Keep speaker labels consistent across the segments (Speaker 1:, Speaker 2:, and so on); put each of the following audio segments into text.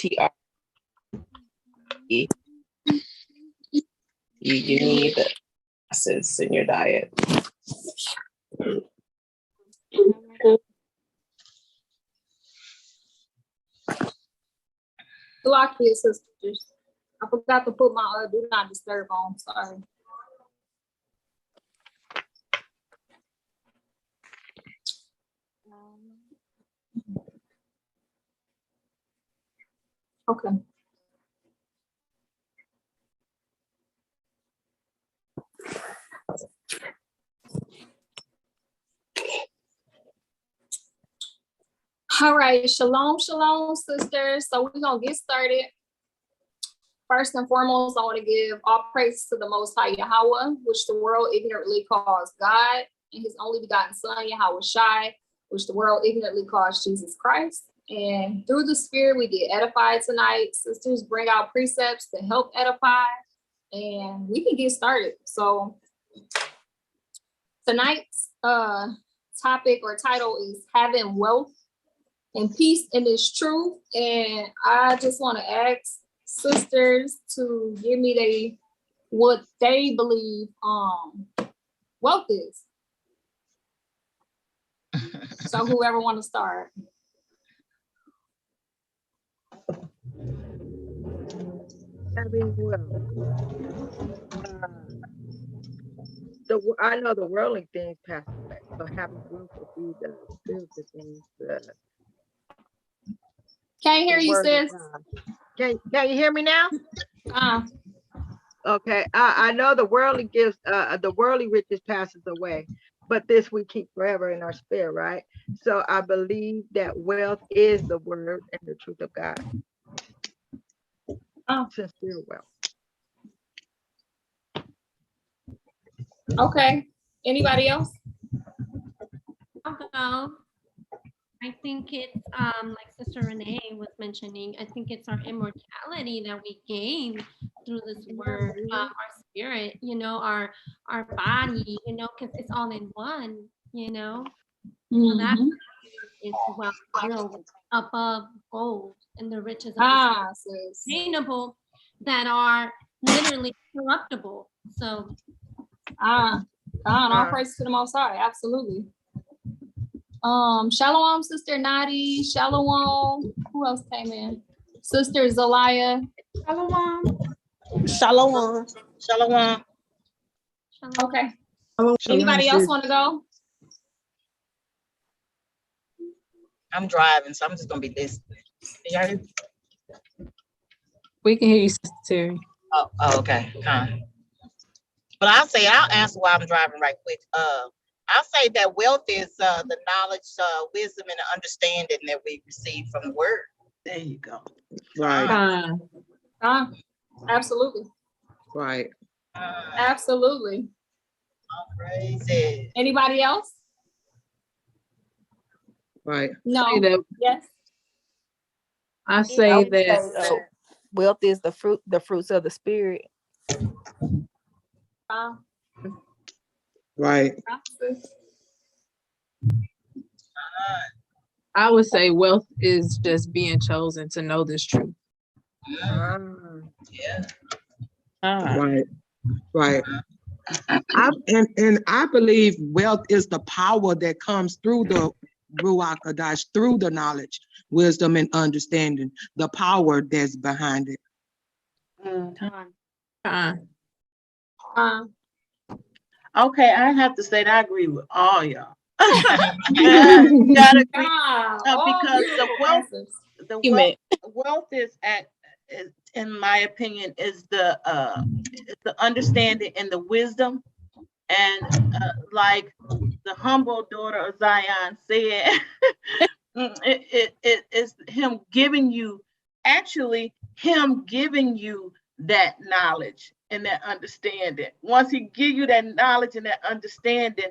Speaker 1: You need acids in your diet.
Speaker 2: Block your sisters. I forgot to put my do not disturb on. Sorry. Okay. All right, shalom, shalom, sisters. So we're gonna get started. First and foremost, I want to give all praise to the Most High Yahweh, which the world ignorantly calls God, and His only begotten Son Yahweh Shai, which the world ignorantly calls Jesus Christ. And through the Spirit, we get edified tonight. Sisters bring out precepts to help edify, and we can get started. So tonight's topic or title is having wealth and peace in this truth. And I just want to ask sisters to give me what they believe wealth is. So whoever want to start.
Speaker 3: Having wealth. I know the worldly things pass away, so having wealth would be the spiritual things.
Speaker 2: Can't hear you, sis.
Speaker 3: Can you hear me now? Okay. I know the worldly gifts, the worldly riches passes away, but this we keep forever in our spirit, right? So I believe that wealth is the word and the truth of God. Sincere wealth.
Speaker 2: Okay. Anybody else?
Speaker 4: I'll go. I think it's like Sister Renee was mentioning, I think it's our immortality that we gain through this word, our spirit, our body, because it's all in one, So that is well above gold and the riches of sustainable that are literally corruptible. So
Speaker 2: all praise to the Most High, absolutely. Shalom, Sister Nadi. Shalom. Who else came in? Sister Zelaya.
Speaker 5: Shalom.
Speaker 1: Shalom.
Speaker 5: Shalom.
Speaker 2: Okay. Anybody else want to go?
Speaker 5: I'm driving, so I'm just gonna be listening. Can y'all hear me?
Speaker 1: We can hear you, Sister Terry.
Speaker 5: Oh, okay. But I'll answer while I'm driving right quick. I'll say that wealth is the knowledge, wisdom, and the understanding that we receive from the word.
Speaker 3: There you go.
Speaker 1: Right.
Speaker 2: Absolutely.
Speaker 3: Right.
Speaker 2: Absolutely.
Speaker 5: Crazy.
Speaker 2: Anybody else?
Speaker 3: Right.
Speaker 2: No. Yes.
Speaker 1: I say that
Speaker 6: wealth is the fruits of the spirit.
Speaker 3: Right.
Speaker 1: I would say wealth is just being chosen to know this truth.
Speaker 5: Yeah.
Speaker 7: Right. I believe wealth is the power that comes through the Ruach Hadash, through the knowledge, wisdom, and understanding, the power that's behind it.
Speaker 8: Okay, I have to say that I agree with all y'all. Gotta agree, because the wealth is in my opinion, is the understanding and the wisdom, and like the humble daughter of Zion said, it is him giving you that knowledge and that understanding. Once he give you that knowledge and that understanding,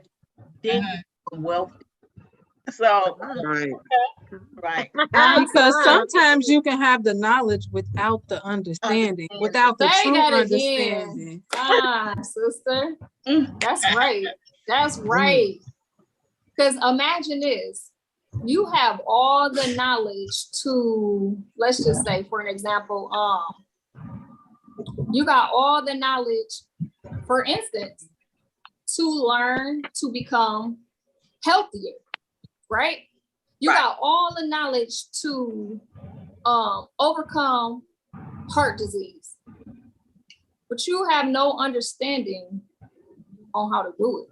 Speaker 8: then you become wealthy. So right.
Speaker 1: Because sometimes you can have the knowledge without the understanding, without the true understanding.
Speaker 2: Sister. That's right. That's right. Because imagine this. you have all the knowledge to, let's just say, for an example, you got all the knowledge, for instance, to learn to become healthier, right? You got all the knowledge to overcome heart disease, but you have no understanding on how to do it.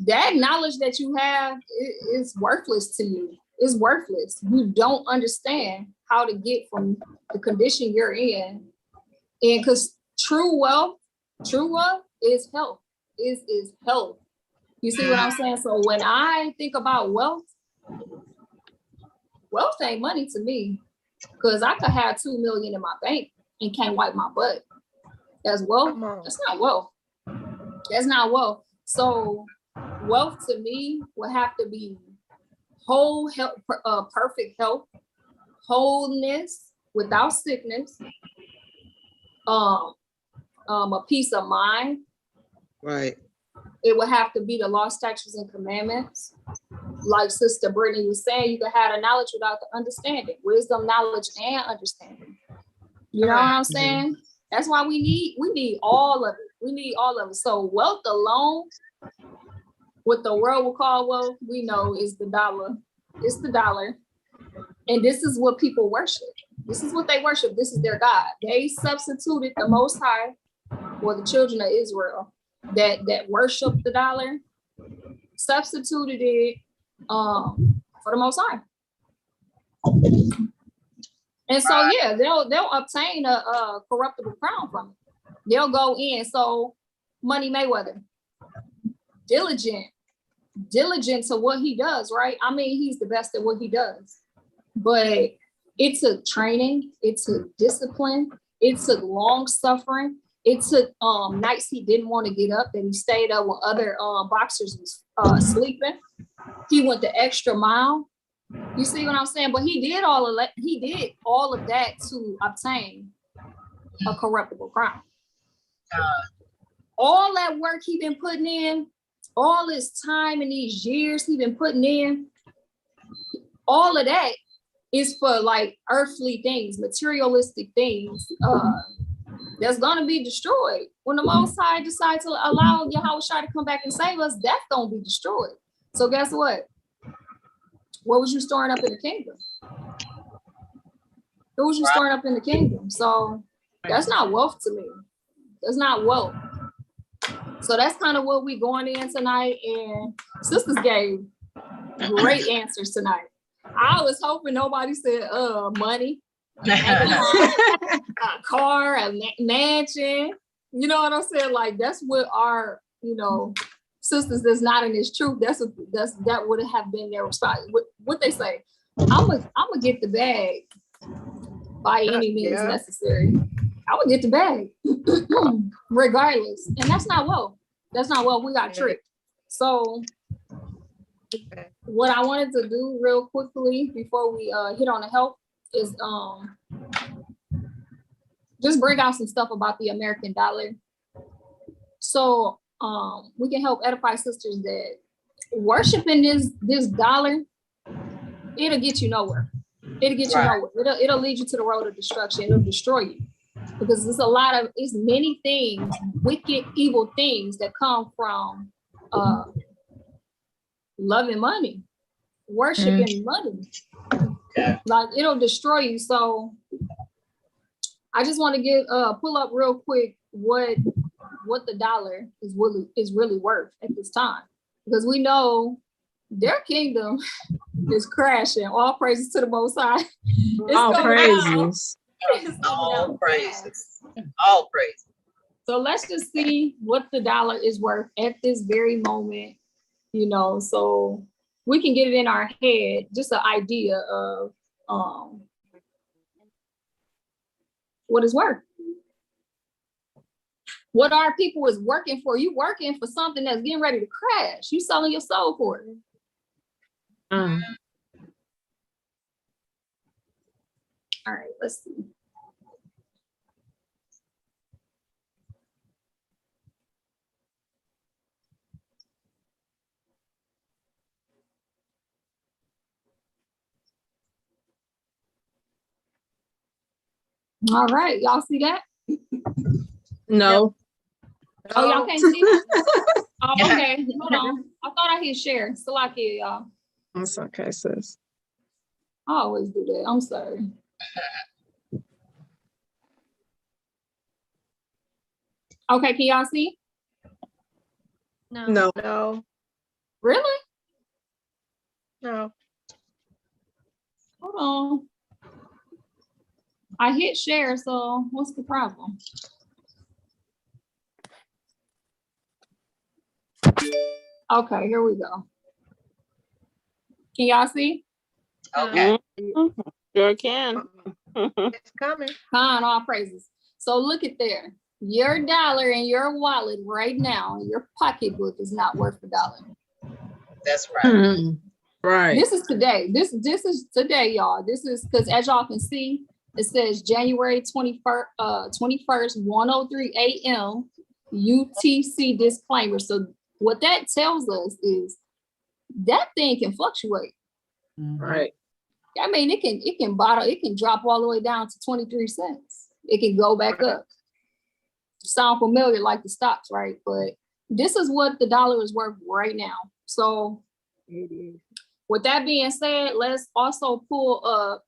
Speaker 2: That knowledge that you have is worthless to you. It's worthless. You don't understand how to get from the condition you're in. And because true wealth is health. Is health. You see what I'm saying? So when I think about wealth ain't money to me. Because I could have 2 million in my bank and can't wipe my butt. That's wealth. That's not wealth. That's not wealth. So wealth to me would have to be whole health, perfect health, wholeness without sickness, a peace of mind.
Speaker 7: Right.
Speaker 2: It would have to be the law, statutes, and commandments. Like Sister Brittany was saying, you can have the knowledge without the understanding. Wisdom, knowledge, and understanding. You know what I'm saying? That's why we need all of it. We need all of it. So wealth alone, what the world will call wealth, we know is the dollar. It's the dollar. And this is what people worship. This is what they worship. This is their God. They substituted the Most High, or the children of Israel that worship the dollar, substituted it for the Most High. And so, yeah, they'll obtain a corruptible crown from it. They'll go in. So Money Mayweather, diligent to what he does, right? I mean, he's the best at what he does. But it took training, it took discipline, it took long suffering, it took nights he didn't want to get up, that he stayed up when other boxers was sleeping. He went the extra mile. You see what I'm saying? But he did all of that. He did all of that to obtain a corruptible crown. All that work he been putting in, all this time and these years he been putting in, all of that is for like earthly things, materialistic things that's gonna be destroyed. When the Most High decides to allow Yahushua to come back and save us, that's gonna be destroyed. So guess what? What was you storing up in the kingdom? What was you storing up in the kingdom? So that's not wealth to me. That's not wealth. So that's kind of what we going in tonight. And sisters gave great answers tonight. I was hoping nobody said money, a car, a mansion. You know what I'm saying? Like that's what our, sisters that's not in this truth. That would have been their response. What they say? I'm gonna get the bag by any means necessary. I would get the bag regardless, and that's not wealth. That's not wealth. We got tricked. So what I wanted to do real quickly before we hit on the health is just bring out some stuff about the American dollar. So we can help edify sisters that worshiping this dollar, it'll get you nowhere. It'll get you nowhere. It'll lead you to the road of destruction. It'll destroy you. Because it's many things, wicked, evil things that come from loving money, worshiping money. Like it'll destroy you. So I just want to pull up real quick what the dollar is really worth at this time, because we know their kingdom is crashing. All praises to the Most High.
Speaker 1: All praises.
Speaker 5: All praises. All praises.
Speaker 2: So let's just see what the dollar is worth at this very moment, so we can get it in our head, just an idea of what it's worth. What our people is working for. You working for something that's getting ready to crash. You selling your soul for it. All right, let's see. All right, y'all see that?
Speaker 1: No.
Speaker 2: Oh, y'all can't see that? Oh, okay. Hold on. I thought I hit share. Still like it, y'all.
Speaker 1: That's okay, sis.
Speaker 2: I always do that. I'm sorry. Okay, can y'all see?
Speaker 4: No.
Speaker 1: No.
Speaker 3: No,
Speaker 2: Really?
Speaker 3: no.
Speaker 2: Hold on. I hit share, so what's the problem? Okay, here we go. Can y'all see?
Speaker 5: Okay.
Speaker 9: Sure can.
Speaker 3: It's coming.
Speaker 2: Fine, all praises. So look at there. Your dollar in your wallet right now, your pocketbook is not worth $1.
Speaker 5: That's right.
Speaker 1: Right.
Speaker 2: This is today. This is today, y'all. This is because as y'all can see, it says January 21st, 1:03 a.m. UTC disclaimer. So what that tells us is that thing can fluctuate.
Speaker 1: Right.
Speaker 2: I mean, it can drop all the way down to 23 cents. It can go back up. Sound familiar like the stocks, right? But this is what the dollar is worth right now. So with that being said, let's also pull up,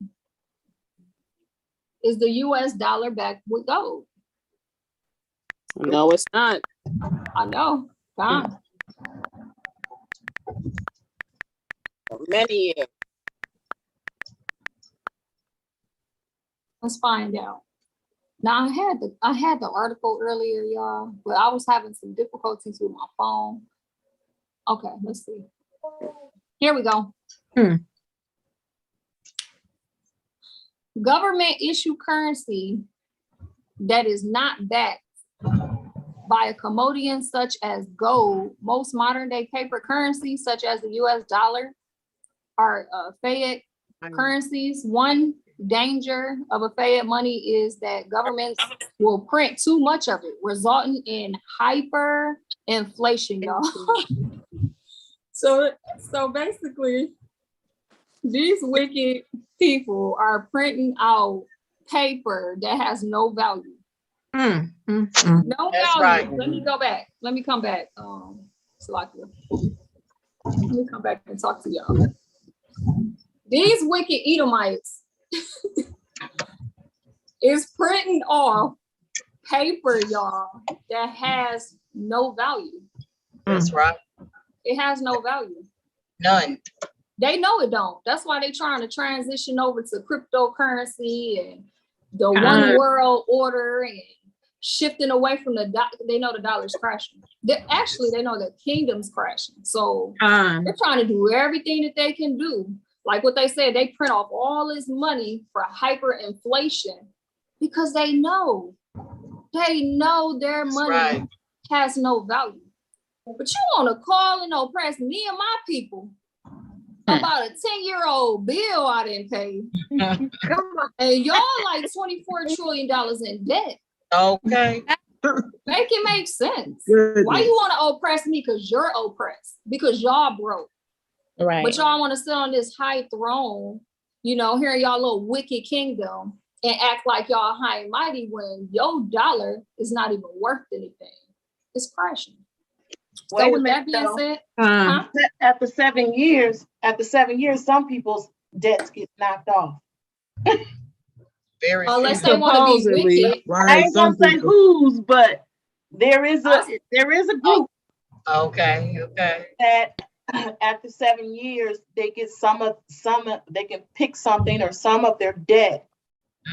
Speaker 2: is the US dollar back with gold?
Speaker 9: No, it's not.
Speaker 2: I know. Fine.
Speaker 9: For many years.
Speaker 2: Let's find out. Now I had the article earlier, y'all, but I was having some difficulties with my phone. Okay, let's see. Here we go. Government issue currency that is not backed by a commodian such as gold. Most modern day paper currencies, such as the US dollar, are fiat currencies. One danger of a fiat money is that governments will print too much of it, resulting in hyperinflation, y'all. So basically, these wicked people are printing out paper that has no value. No
Speaker 5: That's
Speaker 2: value.
Speaker 5: right.
Speaker 2: Let me go back. Let me come back. Salakia. Let me come back and talk to y'all. These wicked Edomites is printing off paper, y'all, that has no value.
Speaker 5: That's right.
Speaker 2: It has no value.
Speaker 5: None.
Speaker 2: They know it don't. That's why they're trying to transition over to cryptocurrency and the one world order and shifting away from the they know the dollar's crashing. They know the kingdom's crashing. So they're trying to do everything that they can do. Like what they said, they print off all this money for hyperinflation because they know their money has no value. But you want to call and oppress me and my people about a 10-year-old bill I didn't pay. Come on. And y'all like $24 trillion in debt.
Speaker 5: Okay.
Speaker 2: Make it make sense.
Speaker 7: Goodness.
Speaker 2: Why you want to oppress me? Because you're oppressed. Because y'all broke.
Speaker 6: Right.
Speaker 2: But y'all want to sit on this high throne, you know, here in y'all little wicked kingdom and act like y'all high and mighty when your dollar is not even worth anything. It's crashing.
Speaker 8: Wait
Speaker 2: So
Speaker 8: a
Speaker 2: with
Speaker 8: minute,
Speaker 2: that being
Speaker 8: though.
Speaker 2: said,
Speaker 8: After 7 years, some people's debts get knocked off.
Speaker 5: Very
Speaker 2: unless they want to be
Speaker 1: Supposedly,
Speaker 2: wicked.
Speaker 8: I
Speaker 7: Right.
Speaker 8: ain't gonna
Speaker 7: Some
Speaker 8: say
Speaker 7: people.
Speaker 8: whose, but there is a group
Speaker 5: Okay.
Speaker 8: that after 7 years they get they can pick something or some of their debt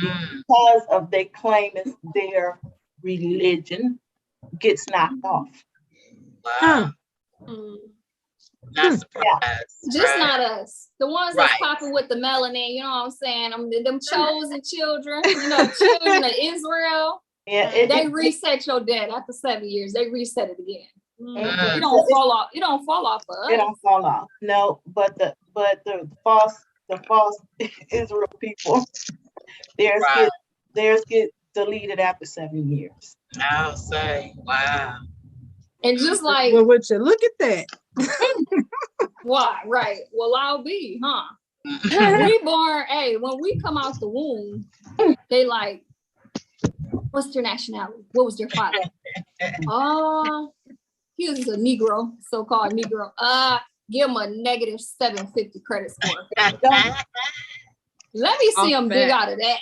Speaker 8: because of they claim it's their religion gets knocked off.
Speaker 5: Wow. Not surprised.
Speaker 2: Just not us. The ones that's popping with the melanin, you know what I'm saying? Them chosen children, you know, children of Israel.
Speaker 8: Yeah,
Speaker 2: they reset your debt after 7 years. They reset it again.
Speaker 5: Mm.
Speaker 2: It don't fall off. It don't fall off for us.
Speaker 8: It don't fall off. No, but the false Israel people, theirs get deleted after 7 years.
Speaker 5: I'll say, wow.
Speaker 2: And just like,
Speaker 1: well, would you look at that?
Speaker 2: why? Right. Well, I'll be, huh? We born, hey, when we come out the womb, they like, What's their nationality? What was their father? He was a Negro, so-called Negro. Give him a negative 750 credit score. Let me see him dig out of that.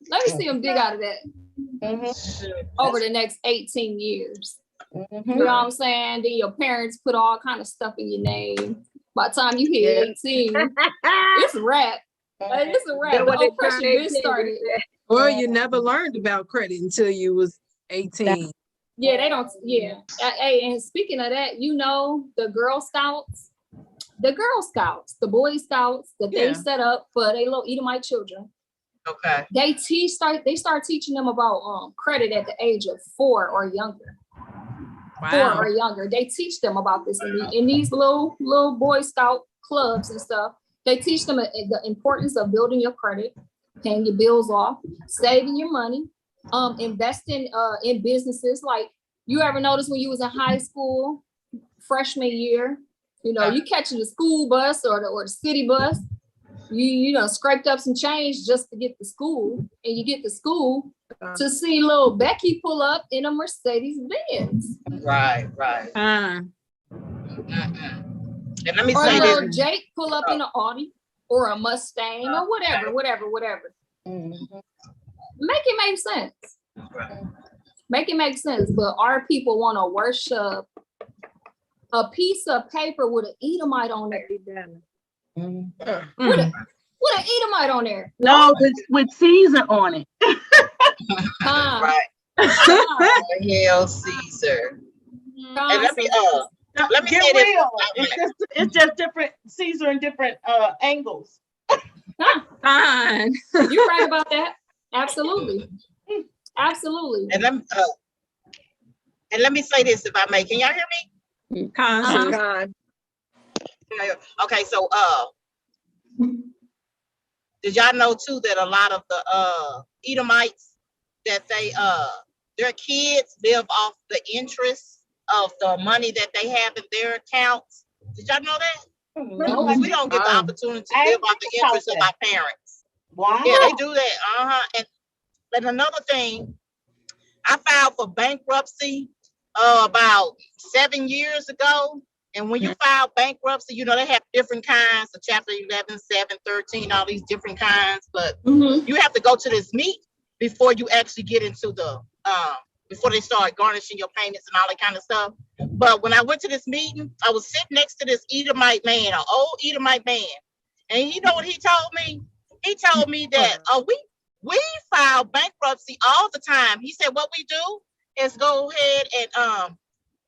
Speaker 2: Let me see him dig out of that over the next 18 years. You know what I'm saying? Then your parents put all kind of stuff in your name. By the time you hit 18, it's a wrap. It's a wrap. The oppression been started.
Speaker 1: Or you never learned about credit until you was 18.
Speaker 2: Yeah, they don't. Yeah. Hey, and speaking of that, you know, the Girl Scouts, the Boy Scouts that they set up for their little Edomite children.
Speaker 5: Okay.
Speaker 2: They start teaching them about credit at the age of 4 or younger.
Speaker 1: Wow.
Speaker 2: 4 or younger. They teach them about this in these little Boy Scout clubs and stuff. They teach them the importance of building your credit, paying your bills off, saving your money, investing in businesses. Like, you ever notice when you was in high school, freshman year, you know, you catching the school bus or the city bus, you know, scraped up some change just to get to school, and you get to school to see little Becky pull up in a Mercedes Benz.
Speaker 5: Right. And let me
Speaker 2: or
Speaker 5: say
Speaker 2: little
Speaker 5: this.
Speaker 2: Jake pull up in an Audi or a Mustang or whatever. Make it make sense. Make it make sense. But our people want to worship a piece of paper with an Edomite on there. With an Edomite on there.
Speaker 8: No, with Caesar on it.
Speaker 5: Right. Hail Caesar. And let me say this.
Speaker 8: It's just different Caesar and different angles.
Speaker 1: Fine.
Speaker 2: You're right about that. Absolutely.
Speaker 5: And let me say this, if I may. Can y'all hear me? Okay, so did y'all know too that a lot of the Edomites, that their kids live off the interest of the money that they have in their accounts? Did y'all know that?
Speaker 2: No.
Speaker 5: We don't get the opportunity to live off the interest of our parents.
Speaker 8: Wow.
Speaker 5: Yeah, they do that. And another thing, I filed for bankruptcy about 7 years ago. And when you file bankruptcy, you know, they have different kinds of Chapter 11, 7, 13, all these different kinds. But you have to go to this meet before you actually get into the, before they start garnishing your payments and all that kind of stuff. But when I went to this meeting, I was sitting next to this Edomite man, an old Edomite man. And you know what he told me? He told me that we file bankruptcy all the time. He said, what we do is go ahead and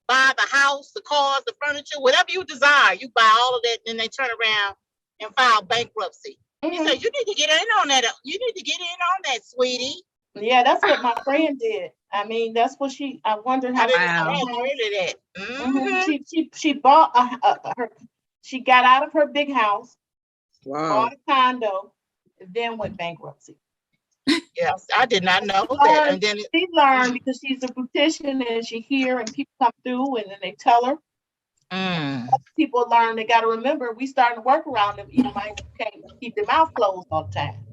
Speaker 5: buy the house, the cars, the furniture, whatever you desire. You buy all of that, then they turn around and file bankruptcy. He said, you need to get in on that. You need to get in on that, sweetie.
Speaker 8: Yeah, that's what my friend did. I mean, that's what I wondered how.
Speaker 5: I didn't hear that.
Speaker 8: She bought she got out of her big house,
Speaker 7: Wow.
Speaker 8: bought a condo, and then went bankruptcy.
Speaker 5: Yes, I did not know that. And then
Speaker 8: she learned because she's a beautician and she hear and people come through and then they tell her. People learn, they got to remember, we starting to work around them. You might can't keep their mouth closed all the time.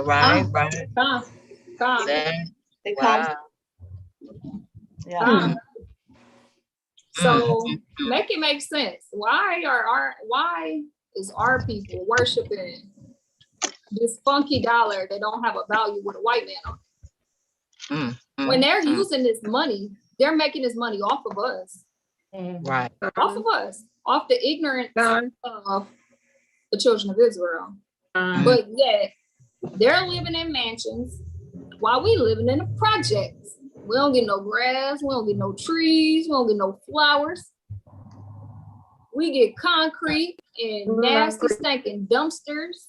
Speaker 5: Right.
Speaker 8: They come. Yeah.
Speaker 2: So make it make sense. Why is our people worshiping this funky dollar that don't have a value with a white man on? When they're using this money, they're making this money off of us.
Speaker 5: Right.
Speaker 2: Off of us. Off the ignorance of the children of Israel. But yet, they're living in mansions while we living in the projects. We don't get no grass, we don't get no trees, we don't get no flowers. We get concrete and nasty stinking dumpsters.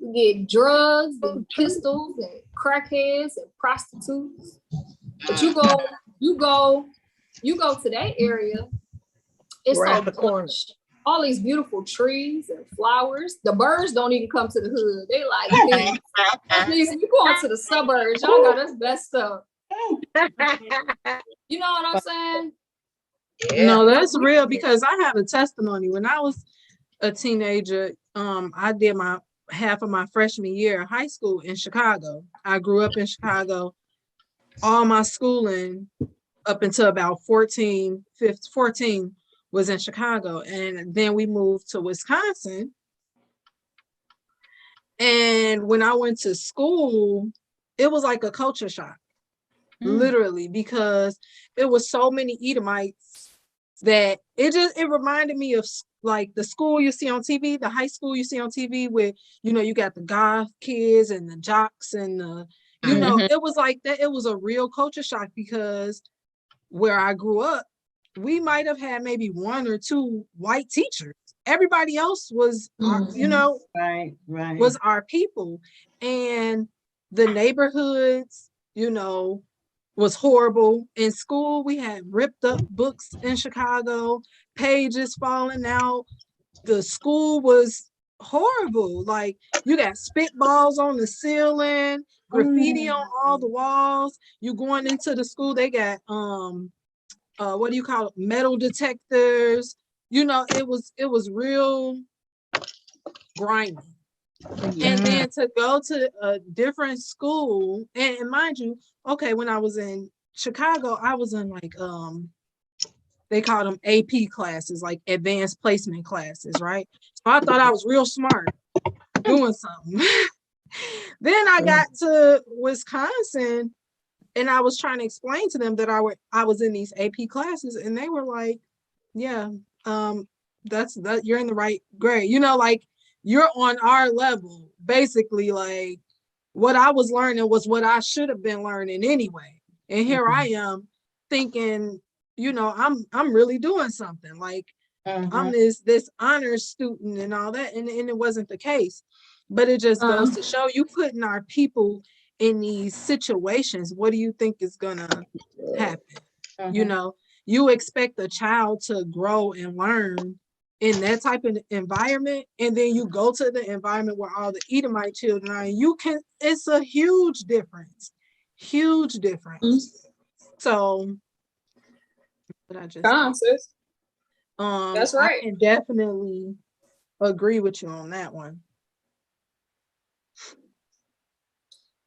Speaker 2: We get drugs and pistols and crackheads and prostitutes. But you go to that area, it's all the corner. All these beautiful trees and flowers. The birds don't even come to the hood. They like, please, we going to the suburbs. Y'all got us messed up. You know what I'm saying?
Speaker 1: Yeah. No, that's real, because I have a testimony. When I was a teenager, I did half of my freshman year of high school in Chicago. I grew up in Chicago. all my schooling up until about 14 was in Chicago. And then we moved to Wisconsin. And when I went to school, it was like a culture shock, literally, because it was so many Edomites that it reminded me of like the school you see on TV, the high school you see on TV where, you know, you got the goth kids and the jocks and the, you know, it was like that. It was a real culture shock because where I grew up, we might have had maybe one or two white teachers. Everybody else was, you know, was our people. And the neighborhoods, you know, was horrible. In school, we had ripped up books in Chicago, pages falling out. The school was horrible. Like, you got spitballs on the ceiling, graffiti on all the walls. You going into the school, they got what do you call it, metal detectors. You know, it was real grimy. And then to go to a different school, and mind you, okay, when I was in Chicago, I was in like they called them AP classes, like advanced placement classes, right? So I thought I was real smart doing something. Then I got to Wisconsin and I was trying to explain to them that I was in these AP classes, and they were like, yeah, you're in the right grade. You know, like, you're on our level. Basically, like, what I was learning was what I should have been learning anyway. And here I am thinking, you know, I'm really doing something. Like, I'm this honors student and all that. And it wasn't the case. But it just goes to show, you putting our people in these situations. What do you think is gonna happen? You know, you expect a child to grow and learn in that type of environment, and then you go to the environment where all the Edomite children are, and it's a huge difference. So what I just
Speaker 2: that's right.
Speaker 1: I can definitely agree with you on that one.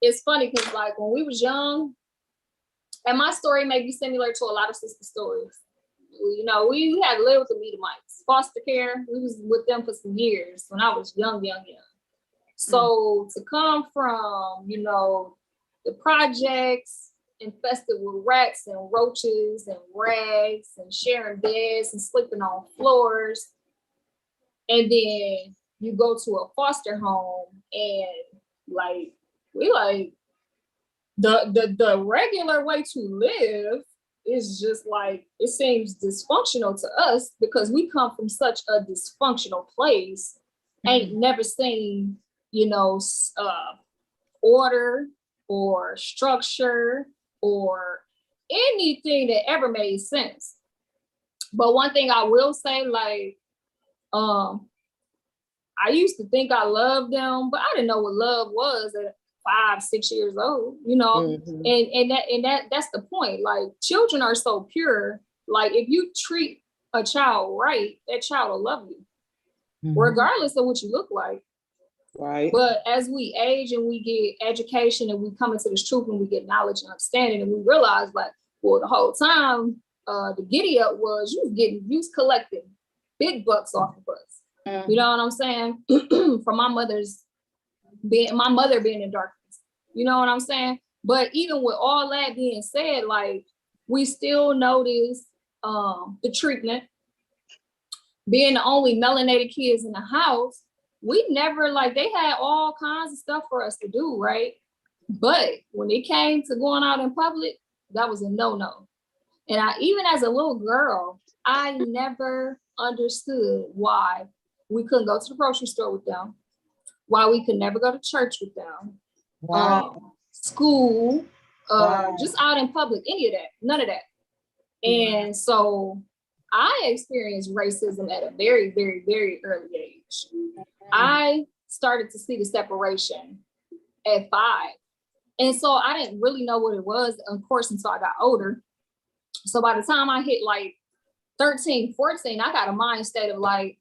Speaker 2: It's funny because, like, when we was young, and my story may be similar to a lot of sister stories. You know, we had lived with the Edomites, foster care. We was with them for some years when I was young. So to come from, you know, the projects infested with rats and roaches and rags and sharing beds and sleeping on floors, and then you go to a foster home and like the regular way to live is just like, it seems dysfunctional to us because we come from such a dysfunctional place. Ain't never seen, you know, order or structure or anything that ever made sense. But one thing I will say, like, I used to think I loved them, but I didn't know what love was at 5-6 years old, you know. And that's the point. Like, children are so pure. Like, if you treat a child right, that child will love you, regardless of what you look like.
Speaker 6: Right.
Speaker 2: But as we age and we get education and we come into this truth and we get knowledge and understanding, and we realize, like, well, the whole time the giddy up was you was collecting big bucks off of us. You know what I'm saying? From my mother being in darkness. You know what I'm saying? But even with all that being said, like, we still notice the treatment. Being the only melanated kids in the house, we never, like, they had all kinds of stuff for us to do, right? But when it came to going out in public, that was a no-no. And even as a little girl, I never understood why we couldn't go to the grocery store with them, why we could never go to church with them, school, just out in public, any of that, none of that. And so I experienced racism at a very, very, very early age. I started to see the separation at 5. And so I didn't really know what it was, of course, until I got older. So by the time I hit like 13, 14, I got a mind state of like,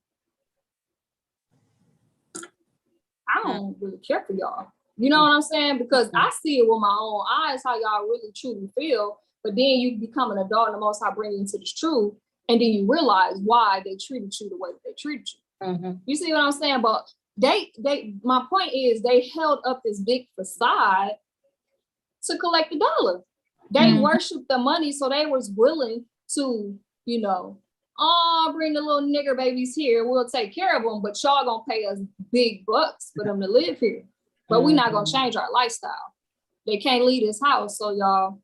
Speaker 2: I don't really care for y'all. You know what I'm saying? Because I see it with my own eyes, how y'all really truly feel. But then you become an adult and the Most High bring you into this truth. And then you realize why they treated you the way that they treated you. You see what I'm saying? But my point is they held up this big facade to collect the dollar. They worshiped the money, so they was willing to, you know, oh, bring the little nigger babies here. We'll take care of them, but y'all gonna pay us big bucks for them to live here. But we're not gonna change our lifestyle. They can't leave this house, so y'all.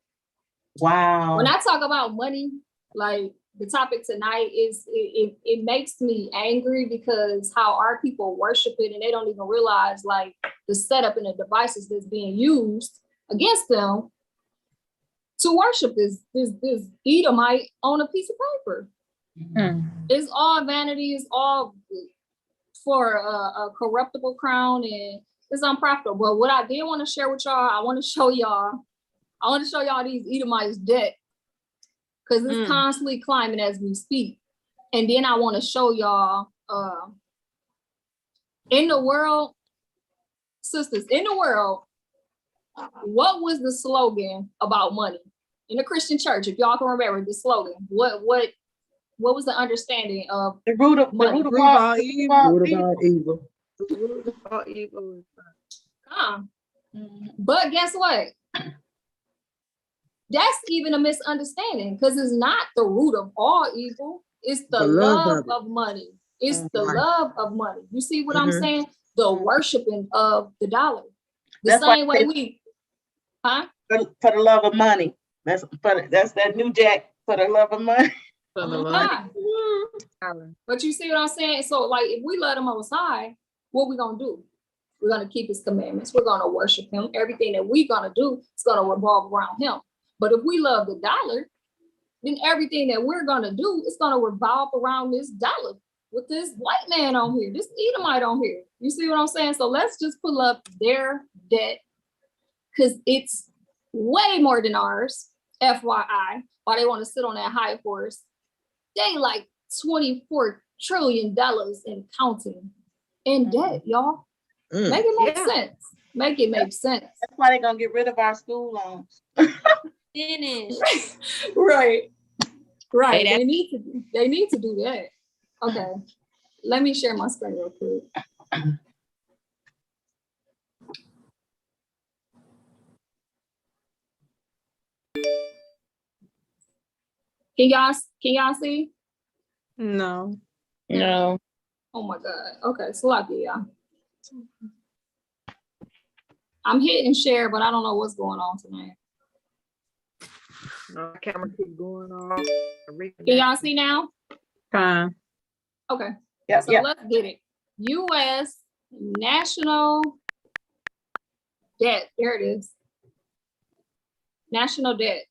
Speaker 8: Wow.
Speaker 2: When I talk about money, like the topic tonight is, it makes me angry because how our people worship it and they don't even realize like the setup and the devices that's being used against them to worship this Edomite on a piece of paper. It's all vanity, it's all for a corruptible crown, and it's unprofitable. But what I did want to share with y'all, I want to show y'all these Edomites debt, because it's constantly climbing as we speak. And then I want to show y'all in the world, sisters, in the world, what was the slogan about money in the Christian church? If y'all can remember the slogan, what was the understanding of
Speaker 8: the root of
Speaker 2: money?
Speaker 8: the root of all evil?
Speaker 3: Root of all evil. The root of all evil is
Speaker 2: But guess what? That's even a misunderstanding, because it's not the root of all evil. It's the love of money. It's the love of money. You see what I'm saying? The worshiping of the dollar. The same way we,
Speaker 8: for the love of money. That's that new jack, for the love of money.
Speaker 1: For the love.
Speaker 2: But you see what I'm saying? So like, if we love the Most High, what we gonna do? We're gonna keep his commandments. We're gonna worship him. Everything that we're gonna do is gonna revolve around him. But if we love the dollar, then everything that we're gonna do is gonna revolve around this dollar with this white man on here, this Edomite on here. You see what I'm saying? So let's just pull up their debt, because it's way more than ours. FYI, why they want to sit on that high horse? They like $24 trillion and counting in debt, y'all. Make it make sense. Make it make sense.
Speaker 8: That's why they're gonna get rid of our school loans.
Speaker 4: Finish.
Speaker 2: Right.
Speaker 6: Hey,
Speaker 2: They need to do that. Okay. Let me share my screen real quick. Can y'all see?
Speaker 1: No.
Speaker 6: No.
Speaker 2: Oh my God. Okay, so y'all. I'm hitting share, but I don't know what's going on tonight.
Speaker 3: no camera keep going off.
Speaker 2: Can y'all see now?
Speaker 1: Fine.
Speaker 2: Okay.
Speaker 8: Yeah.
Speaker 2: So let's get it. U.S. national debt. There it is. National debt.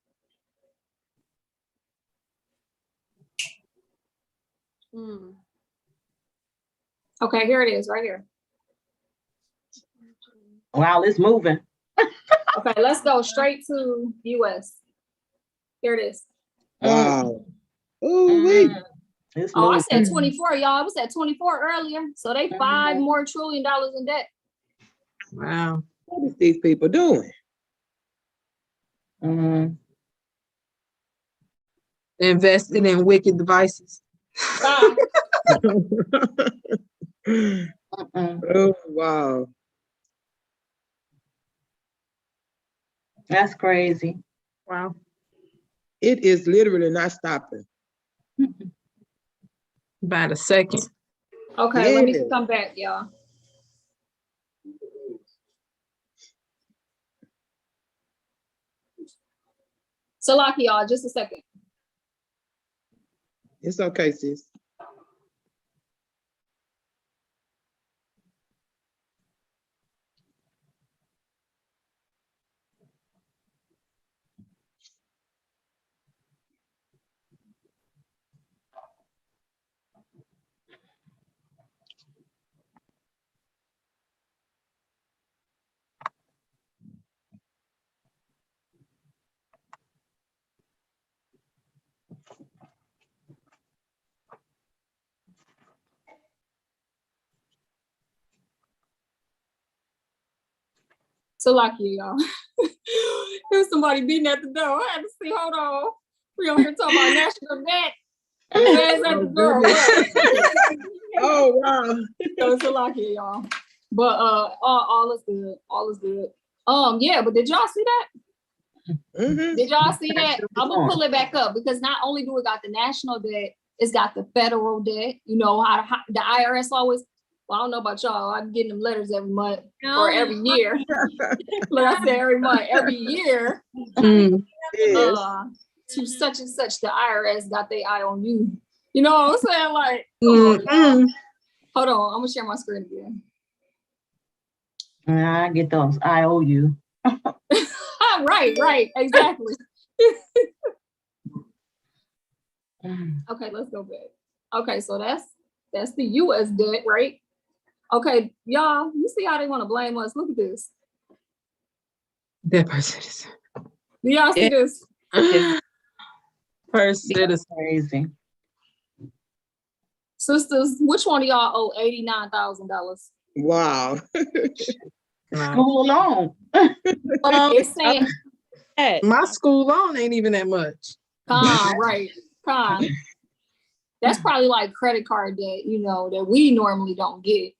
Speaker 2: Okay, here it is, right here.
Speaker 8: Wow, it's moving.
Speaker 2: Okay, let's go straight to U.S. Here it is.
Speaker 7: Wow. Ooh, wait.
Speaker 2: Oh, I said 24, y'all. I was at 24 earlier. So they $5 more trillion in debt.
Speaker 1: Wow.
Speaker 7: What is these people doing?
Speaker 1: Invested in wicked devices.
Speaker 7: Oh, wow.
Speaker 8: That's crazy.
Speaker 1: Wow.
Speaker 7: It is literally not stopping.
Speaker 1: By the second.
Speaker 2: Okay, let me come back, y'all. So, Lucky, y'all, just a second.
Speaker 7: It's okay, sis.
Speaker 2: So lucky, y'all. There's somebody beating at the door. I had to see. Hold on. We on here talking about national debt. Man's at the door.
Speaker 7: Oh wow.
Speaker 2: So it's a lucky, y'all. But all is good. All is good. Yeah, but did y'all see that?
Speaker 7: Mhm.
Speaker 2: Did y'all see that? I'm gonna pull it back up because not only do it got the national debt, it's got the federal debt. You know how the IRS always. Well, I don't know about y'all. I'm getting them letters every month or every year. Like I said, every month, every year.
Speaker 7: Yes.
Speaker 2: To such and such, the IRS got their eye on you. You know what I'm saying? Like, come on, y'all. Hold on, I'm gonna share my screen again.
Speaker 8: I get those IOU.
Speaker 2: Right, exactly. Okay, let's go back. Okay, so that's the US debt, right? Okay, y'all, you see how they want to blame us? Look at this.
Speaker 1: That first citizen.
Speaker 2: Do y'all see this?
Speaker 1: First citizen.
Speaker 8: Crazy.
Speaker 2: Sisters, which one of y'all owe $89,000?
Speaker 7: Wow.
Speaker 8: School alone.
Speaker 2: It's saying
Speaker 1: My school loan ain't even that much.
Speaker 2: right. That's probably like credit card debt, you know, that we normally don't get.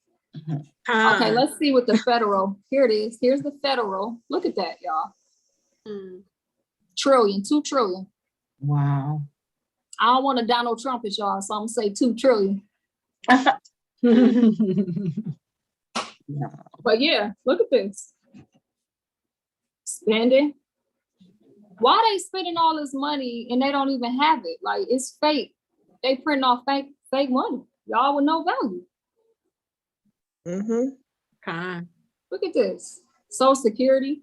Speaker 2: Okay, let's see what the federal. Here it is. Here's the federal. Look at that, y'all. Trillion, 2 trillion.
Speaker 8: Wow.
Speaker 2: I don't want to Donald Trump it, y'all, so I'm gonna say 2 trillion. But yeah, look at this. Spending. Why they spending all this money and they don't even have it? Like it's fake. They print off fake money. Y'all with no value. Look at this. Social Security.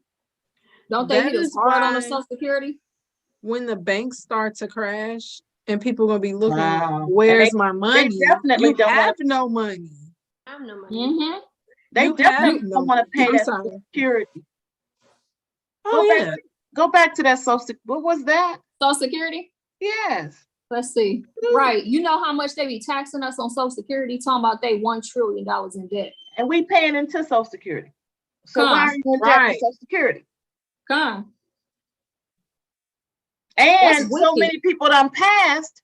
Speaker 2: Don't they hit us hard on the Social Security?
Speaker 1: When the banks start to crash and people gonna be looking,
Speaker 8: where's
Speaker 1: my money?
Speaker 8: They definitely
Speaker 1: you
Speaker 8: don't
Speaker 1: have no money.
Speaker 4: I have no money.
Speaker 8: They definitely don't want to pay that
Speaker 1: sorry.
Speaker 8: Social Security.
Speaker 1: Oh,
Speaker 8: Go back to that Social. What was that?
Speaker 2: Social Security?
Speaker 8: Yes.
Speaker 2: Let's see. Right. You know how much they be taxing us on Social Security, talking about they $1 trillion in debt.
Speaker 8: And we paying into Social Security. So why are you in debt for Social Security? And so many people done passed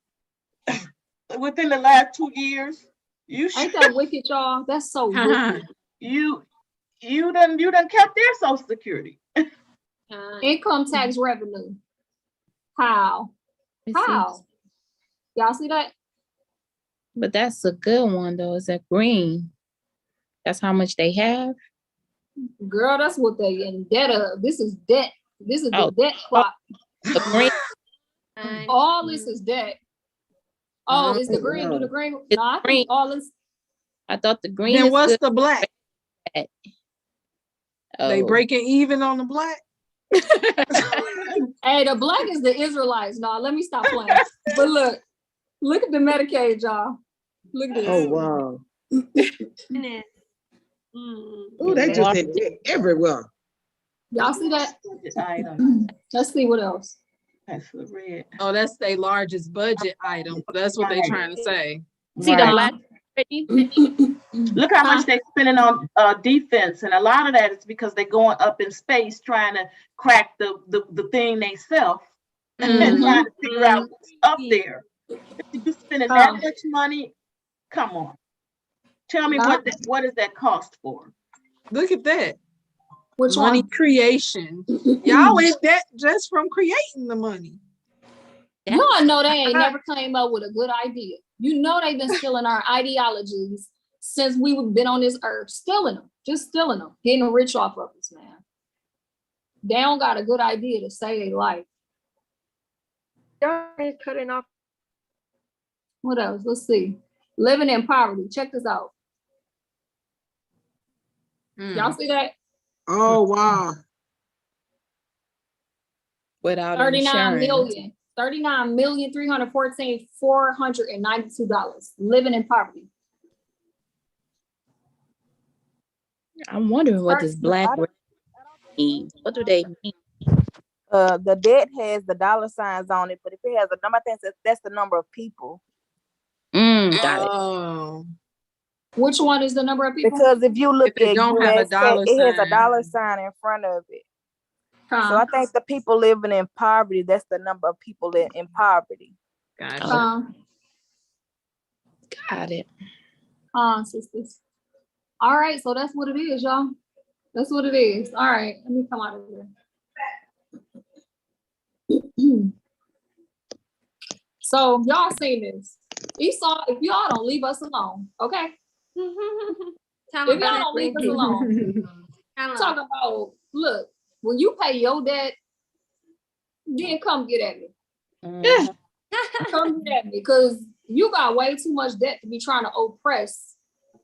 Speaker 8: within the last 2 years.
Speaker 2: Ain't that wicked, y'all? That's so wicked.
Speaker 8: You done kept their Social Security.
Speaker 2: Income tax revenue. How? Y'all see that?
Speaker 6: But that's a good one though. Is that green? That's how much they have.
Speaker 2: Girl, that's what they in debt of. This is debt. This is the debt clock.
Speaker 6: The green.
Speaker 2: All this is debt. Oh, is the green? Do the green? No, I think all this.
Speaker 6: I thought the green.
Speaker 1: Then
Speaker 6: is
Speaker 1: what's
Speaker 6: good.
Speaker 1: the black? They breaking even on the black.
Speaker 2: Hey, the black is the Israelites. No, let me stop playing. But look at the Medicaid, y'all. Look at this.
Speaker 7: Oh wow. Oh, they just hit it everywhere.
Speaker 2: Y'all see that? Let's see what else.
Speaker 8: That's the red.
Speaker 1: Oh, that's their largest budget item. That's what they're trying to say.
Speaker 6: See the black.
Speaker 8: Look how much they're spending on defense, and a lot of that is because they're going up in space trying to crack the thing they self and trying to figure out what's up there. If you spending that much money, come on, tell me what is that cost for?
Speaker 1: Look at that.
Speaker 2: Which
Speaker 1: money
Speaker 2: one?
Speaker 1: Creation. Y'all in debt just from creating the money.
Speaker 2: Y'all know they ain't never came up with a good idea. You know they've been stealing our ideologies since we've been on this earth, stealing them, just stealing them, getting rich off of us, man. They don't got a good idea to say they like.
Speaker 3: Y'all cutting off.
Speaker 2: What else? Let's see. Living in poverty. Check this out. Y'all see that?
Speaker 7: Oh wow.
Speaker 6: Without
Speaker 2: 39
Speaker 6: insurance.
Speaker 2: million. $39,314,492 living in poverty.
Speaker 6: I'm wondering what this black means. What do they mean?
Speaker 10: The debt has the dollar signs on it, but if it has a number, I think that's the number of people.
Speaker 6: Got it.
Speaker 1: Oh.
Speaker 2: Which one is the number of people?
Speaker 10: Because if you look
Speaker 1: If it
Speaker 10: at
Speaker 1: don't have a
Speaker 10: US,
Speaker 1: dollar
Speaker 10: it has a
Speaker 1: sign.
Speaker 10: dollar sign in front of it. So
Speaker 2: Huh.
Speaker 10: I think the people living in poverty, that's the number of people in poverty.
Speaker 2: Gotcha.
Speaker 6: Got it.
Speaker 2: Sisters. All right, so that's what it is, y'all. That's what it is. All right, let me come out of here. So y'all seen this. Esau, if y'all don't leave us alone, okay? If y'all don't leave us alone, talk about, look, when you pay your debt, then come get at me. Come get at me, because you got way too much debt to be trying to oppress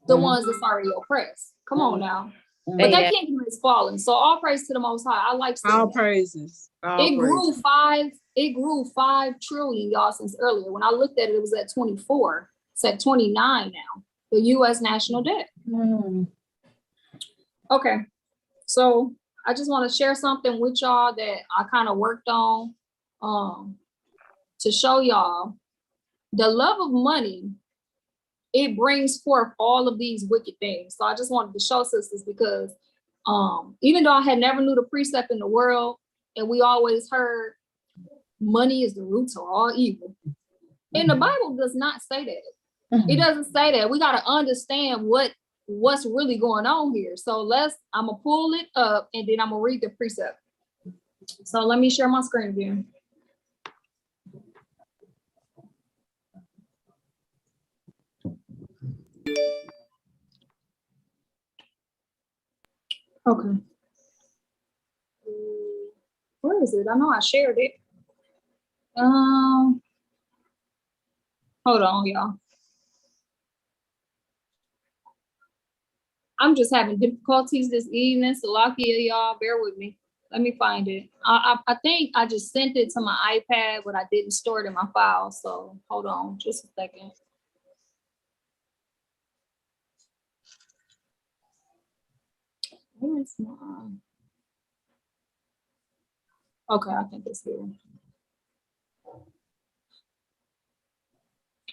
Speaker 2: the ones that's already oppressed. Come on now. But that kingdom is falling. So all praise to the Most High. I like
Speaker 1: all praises.
Speaker 2: It grew 5 trillion, y'all, since earlier. When I looked at it, it was at 24. It's at 29 now. The U.S. national debt. Okay, so I just want to share something with y'all that I kind of worked on to show y'all the love of money. It brings forth all of these wicked things. So I just wanted to show sisters because even though I had never knew the precept in the world, and we always heard money is the root of all evil. And the Bible does not say that. It doesn't say that. We got to understand what's really going on here. So I'm gonna pull it up and then I'm gonna read the precept. So let me share my screen again. Okay. Where is it? I know I shared it. Hold on, y'all. I'm just having difficulties this evening, so lucky y'all, bear with me. Let me find it. I think I just sent it to my iPad, but I didn't store it in my file. So hold on just a second. Where's my? Okay, I think it's here.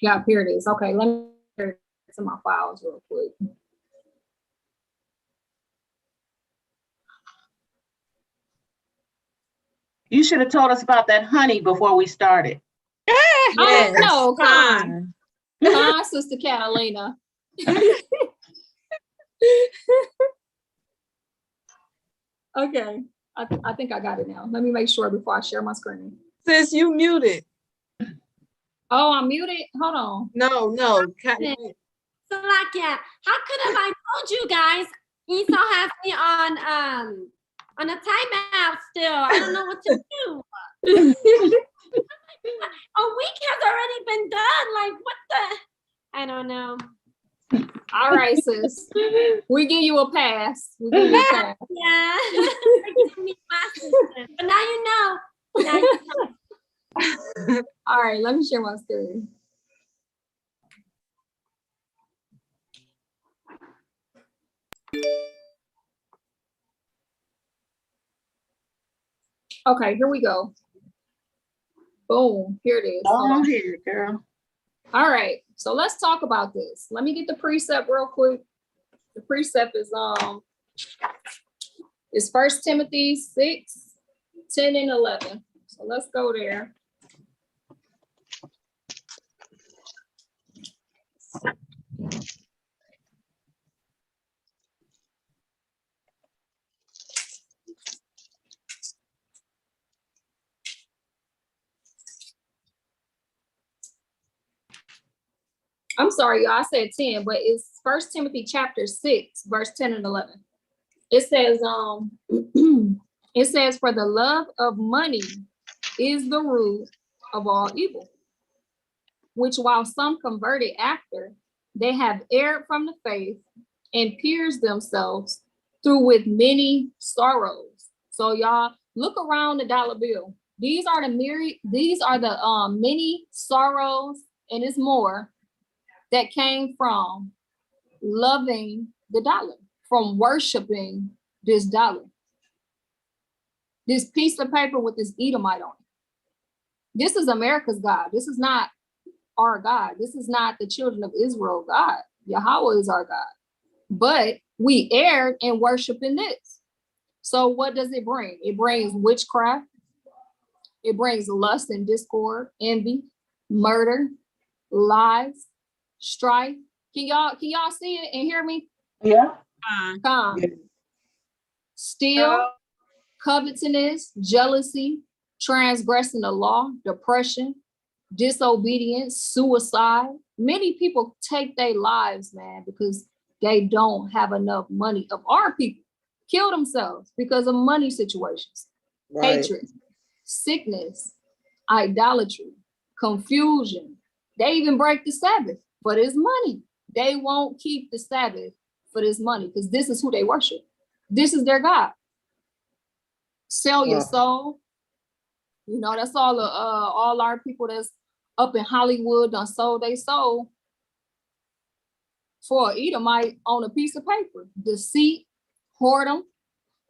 Speaker 2: Yeah, here it is. Okay, let me share it to my files real quick.
Speaker 8: You should have told us about that honey before we started.
Speaker 2: Yes. No, come on, Sister Catalina. Okay, I think I got it now. Let me make sure before I share my screen.
Speaker 1: Sis, you muted.
Speaker 2: Oh, I'm muted? Hold on.
Speaker 1: No.
Speaker 4: So like, yeah, how could have I told you guys? Esau has me on a timeout still. I don't know what to do. A week has already been done. Like, what the? I don't know.
Speaker 2: All right, sis. We give you a pass. We give you a pass.
Speaker 4: Yeah. But now you know. Now you know.
Speaker 2: All right, let me share my screen. Okay, here we go. Boom, here it is.
Speaker 8: Oh, here, girl.
Speaker 2: All right, so let's talk about this. Let me get the precept real quick. The precept is 1 Timothy 6, 10 and 11. So let's go there. I'm sorry, y'all, I said 10, but it's 1 Timothy chapter 6, verse 10 and 11. It says, it says, for the love of money is the root of all evil, which while some converted after, they have erred from the faith and pierced themselves through with many sorrows. So y'all look around the dollar bill. These are the many sorrows, and it's more, that came from loving the dollar, from worshiping this dollar. This piece of paper with this Edomite on it. This is America's God. This is not our God. This is not the children of Israel God. Yahweh is our God. But we erred in worshiping this. So what does it bring? It brings witchcraft. It brings lust and discord, envy, murder, lies, strife. Can y'all see it and hear me?
Speaker 8: Yeah.
Speaker 2: Come. Steal, covetousness, jealousy, transgressing the law, depression, disobedience, suicide. Many people take their lives, man, because they don't have enough money. Of our people kill themselves because of money situations, hatred, sickness, idolatry, confusion. They even break the Sabbath for this money. They won't keep the Sabbath for this money because this is who they worship. This is their God. Sell your soul. You know, that's all our people that's up in Hollywood done sold they soul for an Edomite on a piece of paper. Deceit, whoredom,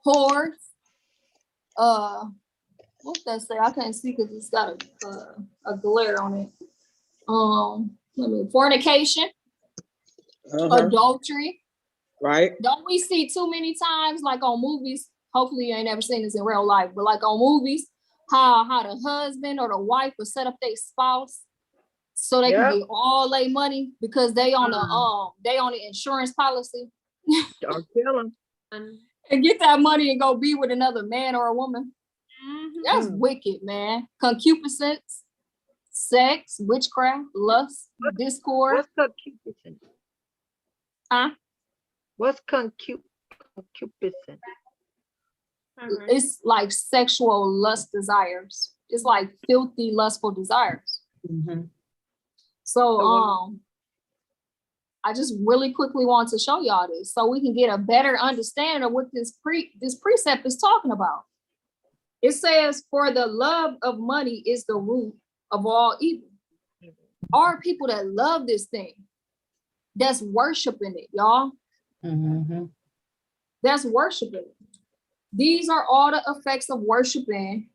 Speaker 2: whores. What's that say? I can't see because it's got a glare on it. Fornication, adultery.
Speaker 7: Right.
Speaker 2: Don't we see too many times, like on movies? Hopefully you ain't never seen this in real life, but like on movies, how the husband or the wife will set up their spouse so they can get all their money because they on the insurance policy.
Speaker 3: Don't kill them.
Speaker 2: And get that money and go be with another man or a woman. That's wicked, man. Concupiscence, sex, witchcraft, lust, discord.
Speaker 3: What's concupiscence?
Speaker 2: Huh?
Speaker 3: What's concupiscence?
Speaker 2: It's like sexual lust desires. It's like filthy, lustful desires. So I just really quickly want to show y'all this so we can get a better understanding of what this precept is talking about. It says, for the love of money is the root of all evil. Are people that love this thing, that's worshiping it, y'all. That's worshiping it. These are all the effects of worshiping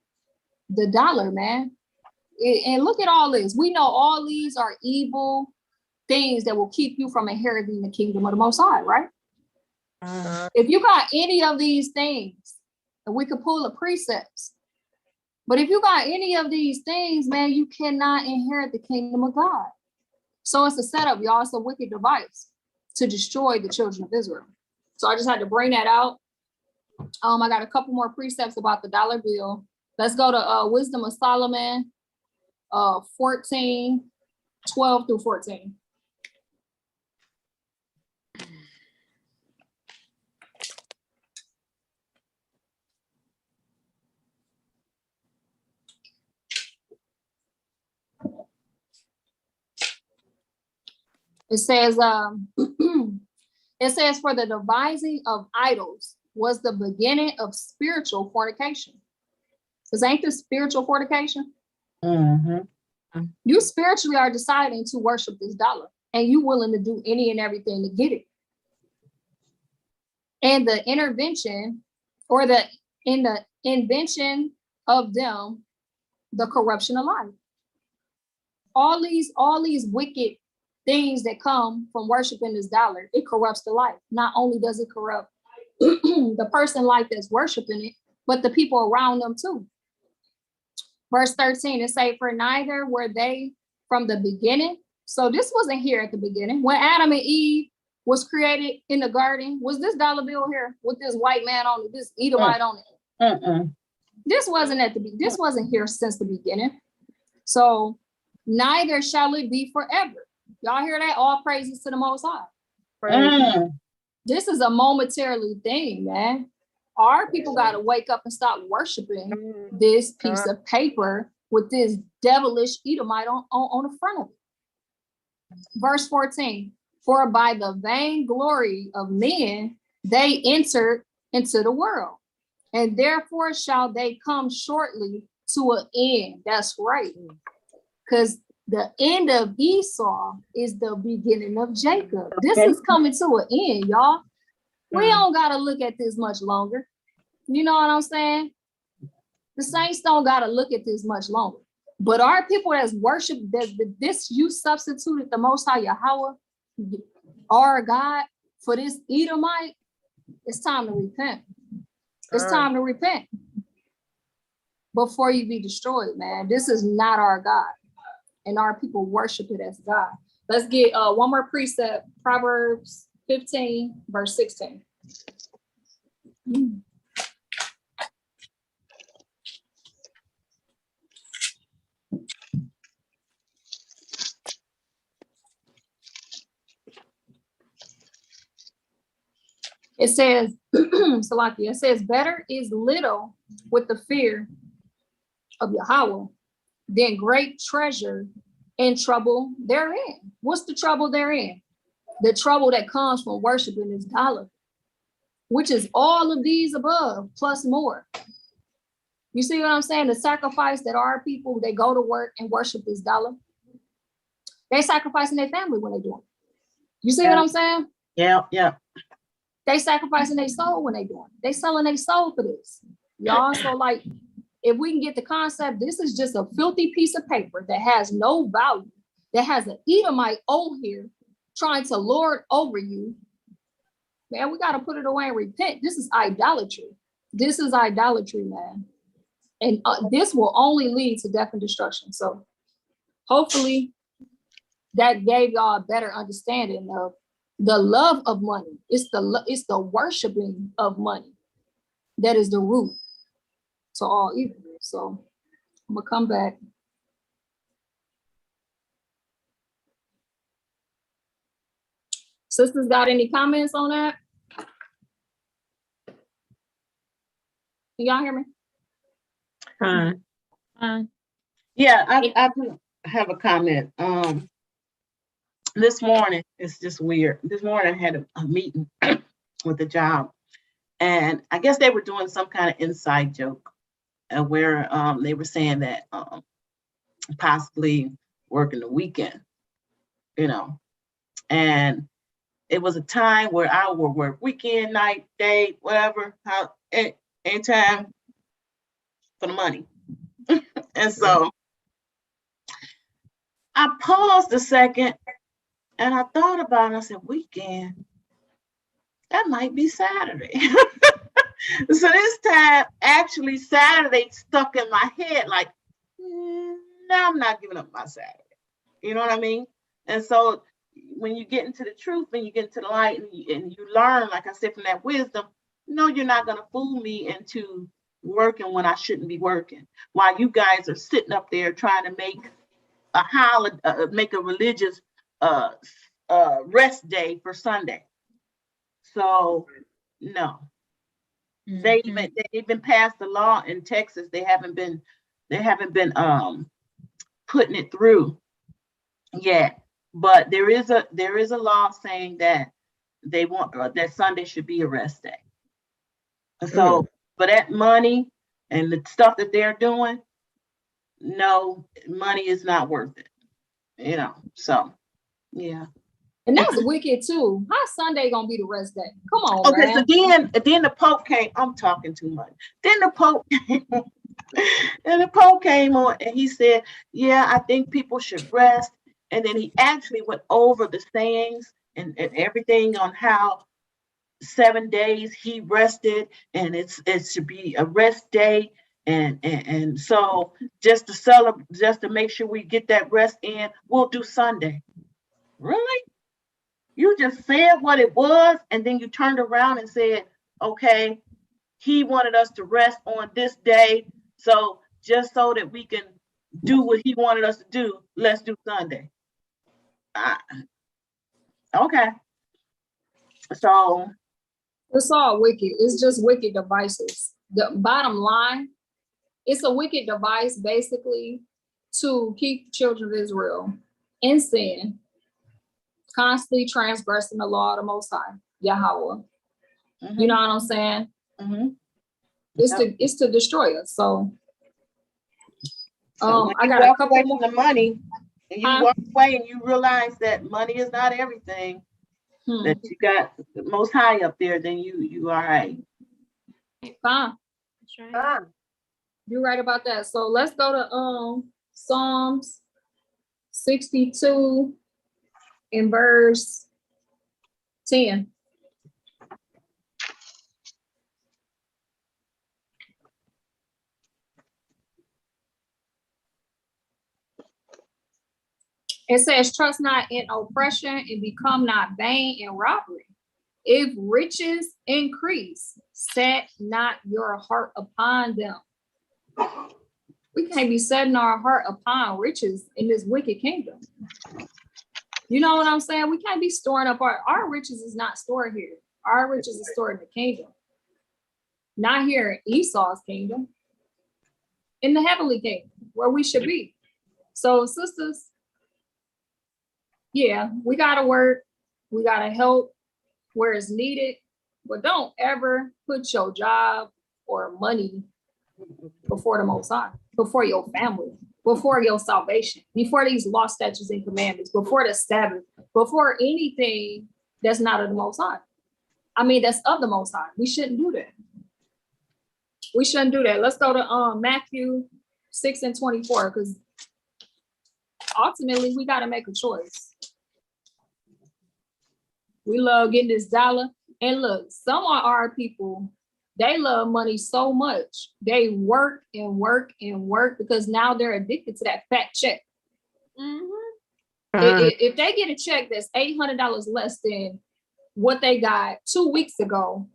Speaker 2: the dollar, man. And look at all this. We know all these are evil things that will keep you from inheriting the kingdom of the Most High, right? If you got any of these things, and we could pull the precepts, but if you got any of these things, man, you cannot inherit the kingdom of God. So it's a setup, y'all. It's a wicked device to destroy the children of Israel. So I just had to bring that out. I got a couple more precepts about the dollar bill. Let's go to Wisdom of Solomon 14, 12 through 14. It says, for the devising of idols was the beginning of spiritual fornication. Because ain't this spiritual fornication? You spiritually are deciding to worship this dollar, and you willing to do any and everything to get it. And the intervention, or in the invention of them, the corruption of life. All these wicked things that come from worshiping this dollar, it corrupts the life. Not only does it corrupt the person life that's worshiping it, but the people around them too. Verse 13, it say, for neither were they from the beginning. So this wasn't here at the beginning. When Adam and Eve was created in the garden, was this dollar bill here with this white man on it, this Edomite on it? This wasn't here since the beginning. So neither shall it be forever. Y'all hear that? All praises to the Most High. This is a momentarily thing, man. Our people got to wake up and stop worshiping this piece of paper with this devilish Edomite on the front of it. Verse 14, for by the vainglory of men, they entered into the world, and therefore shall they come shortly to an end. That's right. Because the end of Esau is the beginning of Jacob. This is coming to an end, y'all. We don't got to look at this much longer. You know what I'm saying? The saints don't got to look at this much longer. But our people that's worship, this you substituted the Most High Yahweh, our God for this Edomite, it's time to repent. It's time to repent before you be destroyed, man. This is not our God, and our people worship it as God. Let's get one more precept, Proverbs 15, verse 16. It says, Salakia, it says, better is little with the fear of Yahweh than great treasure and trouble therein. What's the trouble therein? The trouble that comes from worshiping this dollar, which is all of these above plus more. You see what I'm saying? The sacrifice that our people, they go to work and worship this dollar. They sacrificing their family when they do it. You see what I'm saying?
Speaker 8: Yeah.
Speaker 2: They sacrificing their soul when they doing it. They selling their soul for this. Y'all, so like, if we can get the concept, this is just a filthy piece of paper that has no value, that has an Edomite over here trying to lord over you. Man, we got to put it away and repent. This is idolatry. This is idolatry, man. And this will only lead to death and destruction. So hopefully that gave y'all a better understanding of the love of money. It's the worshiping of money that is the root to all evil. So I'm gonna come back. Sisters, got any comments on that? Can y'all hear me?
Speaker 8: Yeah, I do have a comment. This morning, it's just weird. This morning I had a meeting with the job, and I guess they were doing some kind of inside joke where they were saying that possibly working the weekend, and it was a time where I would work weekend, night, day, whatever, anytime for the money. And so I paused a second and I thought about it. I said, weekend, that might be Saturday. So this time, actually, Saturday stuck in my head like, no, I'm not giving up my Saturday. You know what I mean? And so when you get into the truth and you get into the light and you learn, like I said, from that wisdom, no, you're not going to fool me into working when I shouldn't be working. While you guys are sitting up there trying to make a holiday, make a religious rest day for Sunday. So no. They even passed the law in Texas. They haven't been putting it through yet. But there is a law saying that they want that Sunday should be a rest day. So for that money and the stuff that they're doing, no, money is not worth it. So yeah.
Speaker 2: And that's wicked too. How Sunday gonna be the rest day? Come on,
Speaker 8: okay,
Speaker 2: man.
Speaker 8: So then the Pope came. I'm talking too much. Then the Pope and the Pope came on and he said, yeah, I think people should rest. And then he actually went over the sayings and everything on how 7 days he rested and it should be a rest day. And so just to celebrate, just to make sure we get that rest in, we'll do Sunday. Really? You just said what it was, and then you turned around and said, okay, he wanted us to rest on this day. So just so that we can do what he wanted us to do, let's do Sunday. Okay. So
Speaker 2: it's all wicked. It's just wicked devices. The bottom line, it's a wicked device basically to keep children of Israel in sin, constantly transgressing the law of the Most High, Yahweh. You know what I'm saying? It's to destroy us. So I got a couple more.
Speaker 8: The money, and you walk away and you realize that money is not everything. That you got the Most High up there, then you all right.
Speaker 2: Fine.
Speaker 4: That's right.
Speaker 2: You're right about that. So let's go to Psalms 62 in verse 10. It says, trust not in oppression and become not vain in robbery. If riches increase, set not your heart upon them. We can't be setting our heart upon riches in this wicked kingdom. You know what I'm saying? We can't be storing up our riches is not stored here. Our riches is stored in the kingdom. Not here in Esau's kingdom. In the heavenly kingdom, where we should be. So, sisters, yeah, we gotta work. We gotta help where it's needed. But don't ever put your job or money before the Most High, before your family, before your salvation, before these law, statutes, and commandments, before the Sabbath, before anything that's not of the Most High. I mean, that's of the Most High. We shouldn't do that. We shouldn't do that. Let's go to Matthew 6:24, because ultimately we got to make a choice. We love getting this dollar. And look, some of our people, they love money so much. They work and work and work because now they're addicted to that fat check. If they get a check that's $800 less than what they got 2 weeks ago,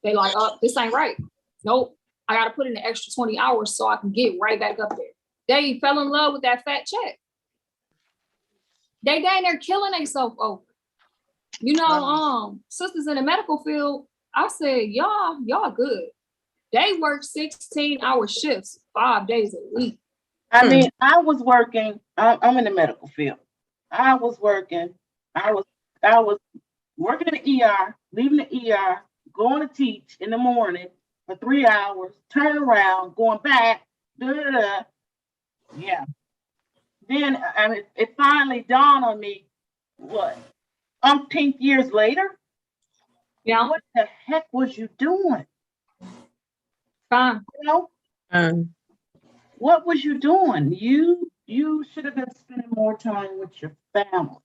Speaker 2: they like, oh, this ain't right. Nope, I got to put in the extra 20 hours so I can get right back up there. They fell in love with that fat check. They down there killing themselves over. You know, sisters in the medical field, I said, y'all good. They work 16-hour shifts 5 days a week.
Speaker 8: I mean, I was working, I'm in the medical field. I was working working in the ER, leaving the ER, going to teach in the morning for 3 hours, turning around, going back, Yeah. Then I mean, it finally dawned on me, what, umpteenth years later?
Speaker 2: Yeah.
Speaker 8: What the heck was you doing?
Speaker 2: You
Speaker 8: know? What was you doing? You should have been spending more time with your family.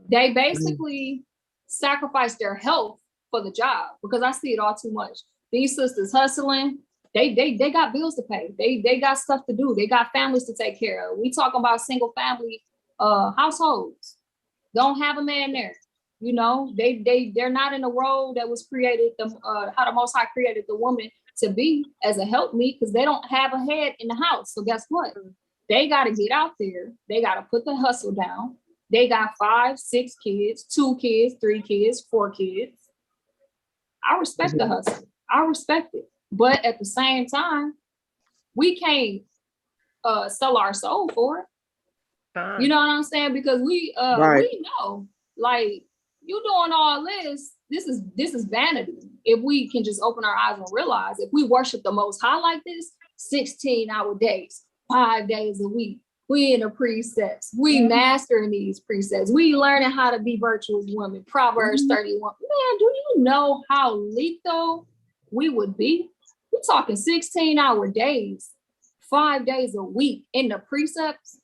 Speaker 2: They basically sacrifice their health for the job, because I see it all too much. These sisters hustling, they got bills to pay. They got stuff to do. They got families to take care of. We talking about single family households. Don't have a man there. You know, they're not in the role that was created, how the Most High created the woman to be as a helpmeet, because they don't have a head in the house. So guess what? They got to get out there. They got to put the hustle down. They got 5, 6 kids, 2 kids, 3 kids, 4 kids. I respect the hustle. I respect it. But at the same time, we can't sell our soul for it. You know what I'm saying? Because we know, like, you doing all this is vanity. If we can just open our eyes and realize, if we worship the Most High like this, 16-hour days, 5 days a week, we in the precepts, we mastering these precepts, we learning how to be virtuous women, Proverbs 31. Man, do you know how lethal we would be? We're talking 16-hour days, 5 days a week in the precepts.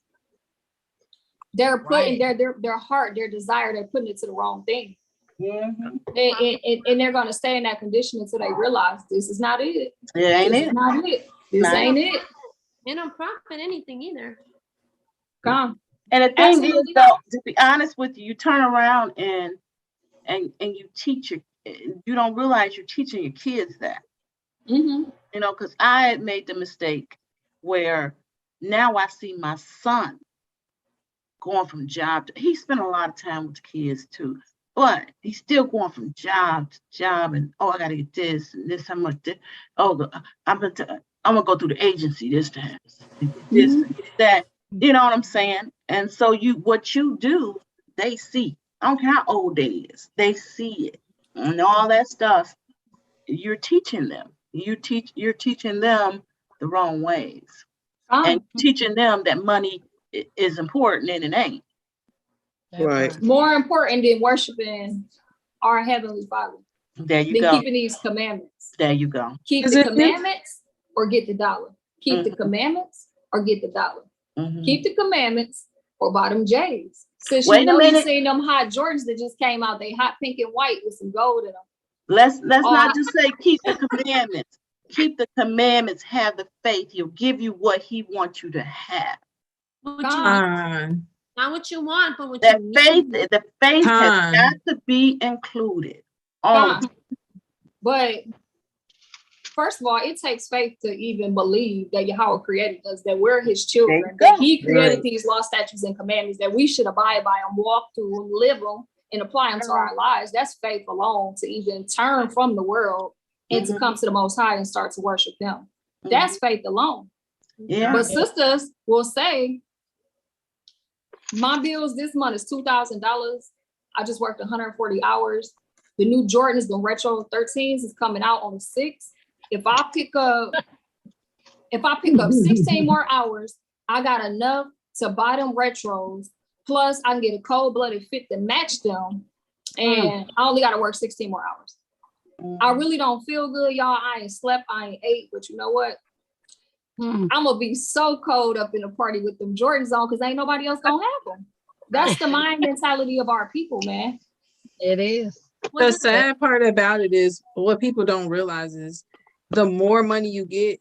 Speaker 2: They're putting their heart, their desire, they're putting it to the wrong thing. And they're going to stay in that condition until they realize this is not it. This is not it. This ain't it.
Speaker 4: They don't profit anything either.
Speaker 2: Come.
Speaker 8: And the thing is, though, to be honest with you, you turn around and you teach you don't realize you're teaching your kids that. You know, because I had made the mistake where now I see my son going from job to, he spent a lot of time with the kids too, but he's still going from job to job, and I gotta get this and this, how much this, I'm gonna go through the agency this time, this that, you know what I'm saying? And so what you do, they see. I don't care how old they is, they see it, and all that stuff. You're teaching them. You're teaching them the wrong ways, and teaching them that money is important, and it ain't.
Speaker 1: Right.
Speaker 2: More important than worshiping our Heavenly Father.
Speaker 8: There you go.
Speaker 2: Keeping these commandments.
Speaker 8: There you go.
Speaker 2: Keep the commandments or get the dollar. Keep the commandments or get the dollar. Keep the commandments or buy them J's. Since
Speaker 8: Wait
Speaker 2: you
Speaker 8: a
Speaker 2: know you
Speaker 8: minute.
Speaker 2: seen them hot Jordans that just came out, they hot pink and white with some gold in them.
Speaker 8: Let's not just say keep the commandments. Keep the commandments, have the faith. He'll give you what he wants you to have.
Speaker 4: What you need. Not what you want, but what you need.
Speaker 8: The faith has got to be included.
Speaker 2: But first of all, it takes faith to even believe that Yahweh created us, that we're his children, that he created these law, statutes, and commandments, that we should abide by them, walk through them, live them, and apply them to our lives. That's faith alone to even turn from the world and to come to the Most High and start to worship him. That's faith alone.
Speaker 8: Yeah.
Speaker 2: But sisters will say, my bills this month is $2,000. I just worked 140 hours. The new Jordans, the retro 13s, is coming out on the 6th. If I pick up 16 more hours, I got enough to buy them retros. Plus, I can get a cold-blooded fit to match them. And I only got to work 16 more hours. I really don't feel good, y'all. I ain't slept, I ain't ate, but you know what? I'm gonna be so cold up in the party with them Jordans on because ain't nobody else gonna have them. That's the mind mentality of our people, man.
Speaker 11: It is.
Speaker 1: The sad part about it is what people don't realize is the more money you get,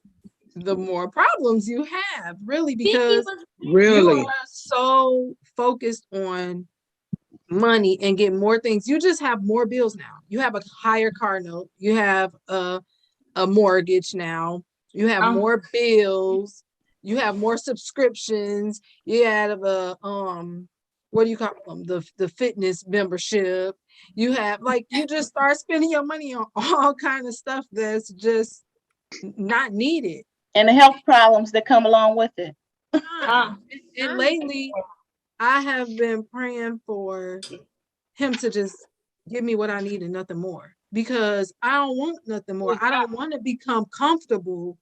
Speaker 1: the more problems you have, really, because you are so focused on money and get more things. You just have more bills now. You have a higher car note. You have a mortgage now. You have more bills. You have more subscriptions. You have what do you call them? The fitness membership. You have you just start spending your money on all kind of stuff that's just not needed.
Speaker 8: And the health problems that come along with it.
Speaker 1: And lately, I have been praying for him to just give me what I need and nothing more, because I don't want nothing more. I don't want to become comfortable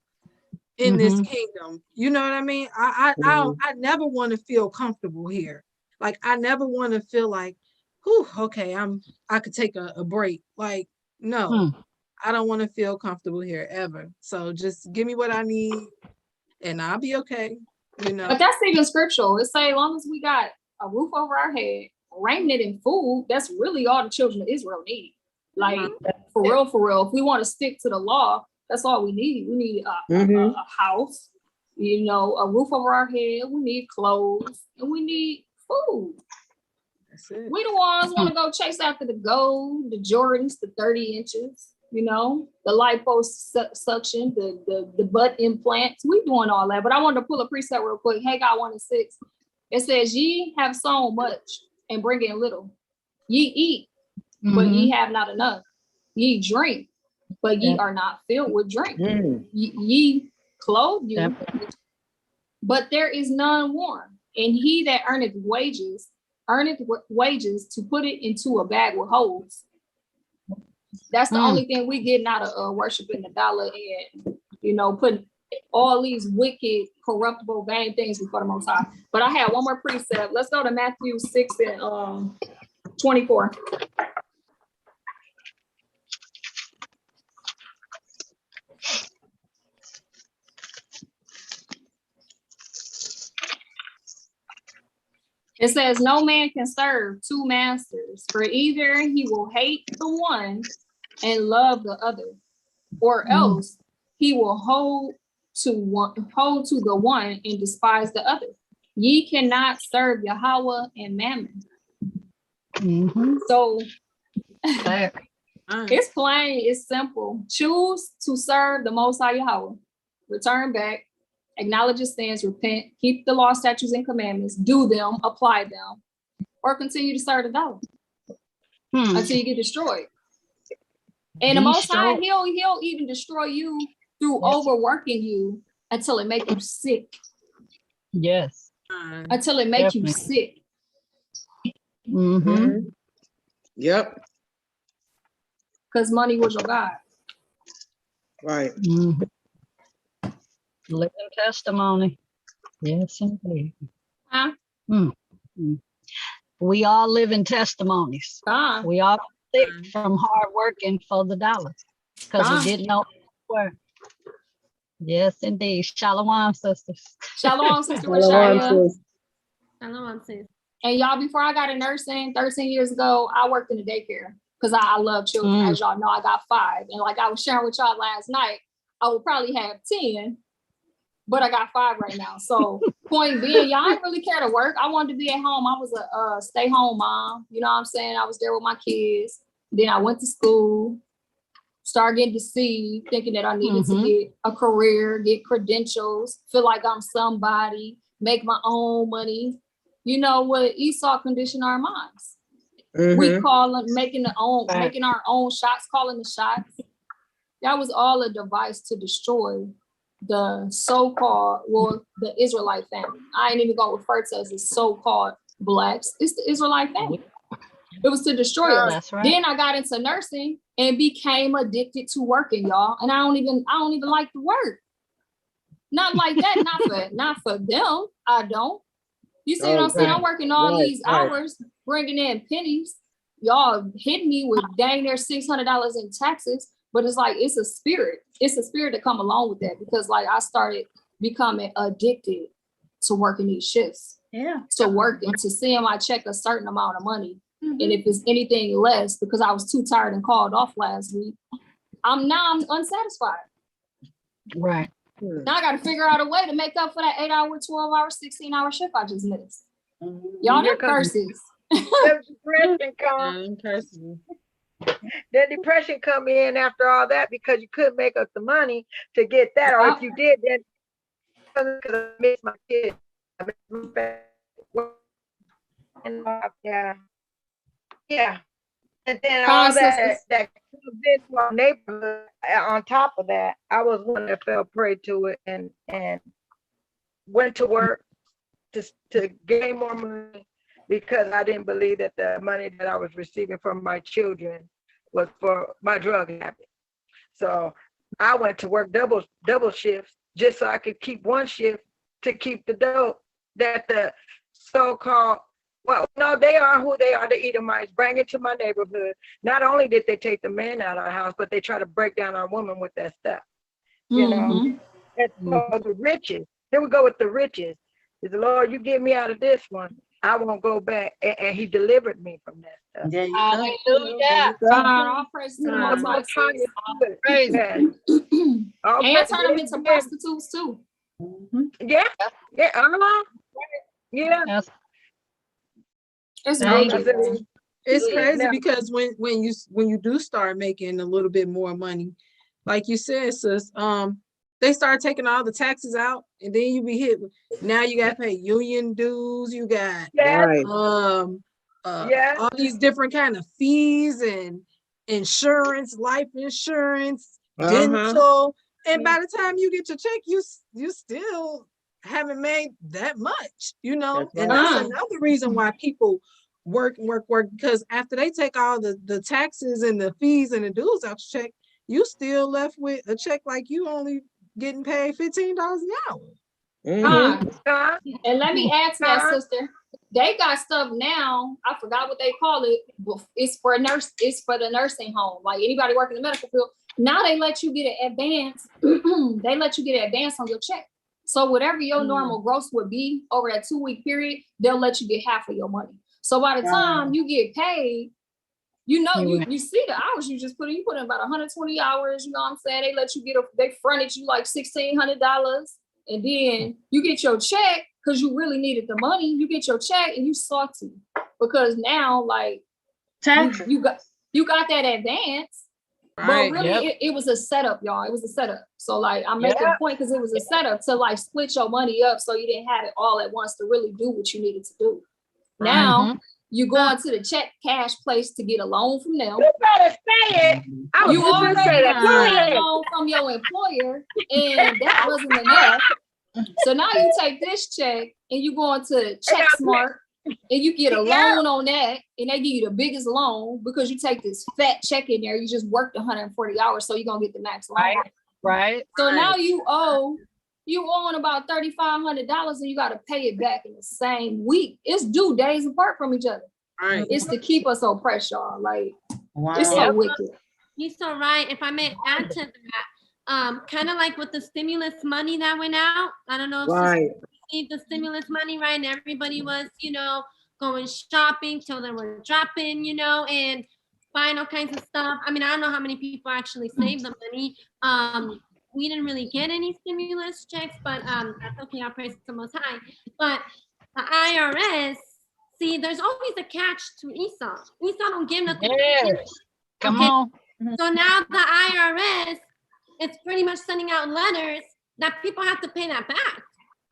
Speaker 1: in this kingdom. You know what I mean? I never want to feel comfortable here. Like, I never want to feel like, whew, okay, I could take a break. Like, no, I don't want to feel comfortable here ever. So just give me what I need and I'll be okay. You know.
Speaker 2: But that's even scriptural. It say, as long as we got a roof over our head, raiment and food, that's really all the children of Israel need. Like, for real. If we want to stick to the law, that's all we need. We need a house, you know, a roof over our head. We need clothes and we need food.
Speaker 1: That's it.
Speaker 2: We the ones want to go chase after the gold, the Jordans, the 30 inches, you know, the liposuction, the butt implants. We doing all that. But I wanted to pull a precept real quick. Haggai 1:6. It says, ye have sown much and bring in little. Ye eat, but ye have not enough. Ye drink, but ye are not filled with drink. Ye clothe you, but there is none warm. And he that earneth wages to put it into a bag with holes. That's the only thing we getting out of worshiping the dollar and, you know, putting all these wicked, corruptible, vain things before the Most High. But I have one more precept. Let's go to Matthew 6 and 24. It says, no man can serve two masters, for either he will hate the one and love the other, or else he will hold to the one and despise the other. Ye cannot serve Yahweh and Mammon. So it's plain, it's simple. Choose to serve the Most High Yahweh. Return back. Acknowledge your sins, repent, keep the law, statutes, and commandments, do them, apply them, or continue to serve the dollar until you get destroyed. And the Most High, he'll even destroy you through overworking you until it make you sick.
Speaker 11: Yes.
Speaker 2: Until it make you sick.
Speaker 7: Yep.
Speaker 2: Because money was your God.
Speaker 7: Right.
Speaker 11: Living testimony. Yes, indeed.
Speaker 2: Huh?
Speaker 11: We all live in testimonies. We all sick from hard working for the dollar because we didn't know where. Yes, indeed. Shalom, sisters.
Speaker 2: Shalom, sister.
Speaker 1: Shalom, sis.
Speaker 4: Shalom, sis.
Speaker 2: And y'all, before I got in nursing 13 years ago, I worked in a daycare because I love children. As y'all know, I got 5. And like I was sharing with y'all last night, I would probably have 10, but I got 5 right now. So point being, y'all didn't really care to work. I wanted to be at home. I was a stay-home mom. You know what I'm saying? I was there with my kids. Then I went to school, started getting deceived, thinking that I needed to get a career, get credentials, feel like I'm somebody, make my own money. You know what Esau conditioned our minds. We calling, making our own shots, calling the shots. That was all a device to destroy the so-called, well, the Israelite family. I ain't even gonna refer to as the so-called blacks. It's the Israelite family. It was to destroy us.
Speaker 11: That's right.
Speaker 2: Then I got into nursing and became addicted to working, y'all. And I don't even like to work. Not like that. Not for them. I don't. You see what I'm saying? I'm working all these hours, bringing in pennies. Y'all hit me with dang near $600 in taxes. But it's like, it's a spirit. It's a spirit to come along with that, because like I started becoming addicted to working these shifts. Yeah. To working, to seeing my check a certain amount of money. And if it's anything less, because I was too tired and called off last week, I'm unsatisfied.
Speaker 11: Right.
Speaker 2: Now I got to figure out a way to make up for that 8-hour, 12-hour, 16-hour shift I just missed. Y'all, them curses.
Speaker 3: The depression come in after all that, because you couldn't make up the money to get that, or if you did, then because I miss my kids. Yeah. And then all that comes into our neighborhood. On top of that, I was one that fell prey to it and went to work to gain more money, because I didn't believe that the money that I was receiving from my children was for my drug habit. So I went to work double shifts just so I could keep one shift to keep the dope that the so-called, well, no, they are who they are, the Edomites, bring it to my neighborhood. Not only did they take the men out of our house, but they try to break down our women with that stuff, you know? And so the riches, here we go with the riches. Is the Lord, you get me out of this one, I won't go back. And he delivered me from that stuff.
Speaker 8: There you
Speaker 2: Hallelujah. All praise to the Most High.
Speaker 3: Crazy.
Speaker 2: And turn them into prostitutes too.
Speaker 3: Yeah. Yeah.
Speaker 11: Yes.
Speaker 2: It's
Speaker 1: dangerous. It's crazy because when you do start making a little bit more money, like you said, sis, they start taking all the taxes out, and then you be hit with, now you got to pay union dues, you got all these different kind of fees and insurance, life insurance, dental, and by the time you get your check, you still haven't made that much, you know. And that's another reason why people work, because after they take all the taxes and the fees and the dues out your check, you still left with a check like you only getting paid $15 an hour.
Speaker 2: And let me add to that, sister. They got stuff now. I forgot what they call it. It's for the nursing home. Like anybody working in the medical field. Now they let you get an advance. They let you get an advance on your check. So whatever your normal gross would be over that 2-week period, they'll let you get half of your money. So by the time you get paid, you know, you see the hours you just put in. You put in about 120 hours. You know what I'm saying? They let you they fronted you like $1,600, and then you get your check because you really needed the money. You get your check and you salty because now like you got that advance, but really it was a setup, y'all. It was a setup. So like I'm making a point because it was a setup to like split your money up so you didn't have it all at once to really do what you needed to do. Now. You go into the check cash place to get a loan from them.
Speaker 3: You better say it.
Speaker 2: You already got a loan from your employer, and that wasn't enough. So now you take this check and you go into CheckSmart and you get a loan on that, and they give you the biggest loan because you take this fat check in there. You just worked 140 hours, so you're gonna get the max loan.
Speaker 11: Right.
Speaker 2: So now you own about $3,500 and you got to pay it back in the same week. It's due days apart from each other. Right. It's to keep us oppressed, y'all. Like, it's so wicked.
Speaker 4: You're so right. If I may add to that, kind of like with the stimulus money that went out. I don't know if you received the stimulus money, right? And everybody was, going shopping till they were dropping, you know, and buying all kinds of stuff. I mean, I don't know how many people actually saved the money. We didn't really get any stimulus checks, but that's okay. I'll praise the Most High. But the IRS, see, there's always a catch to Esau. Esau don't give nothing.
Speaker 11: Yes. Come on.
Speaker 4: So now the IRS is pretty much sending out letters that people have to pay that back.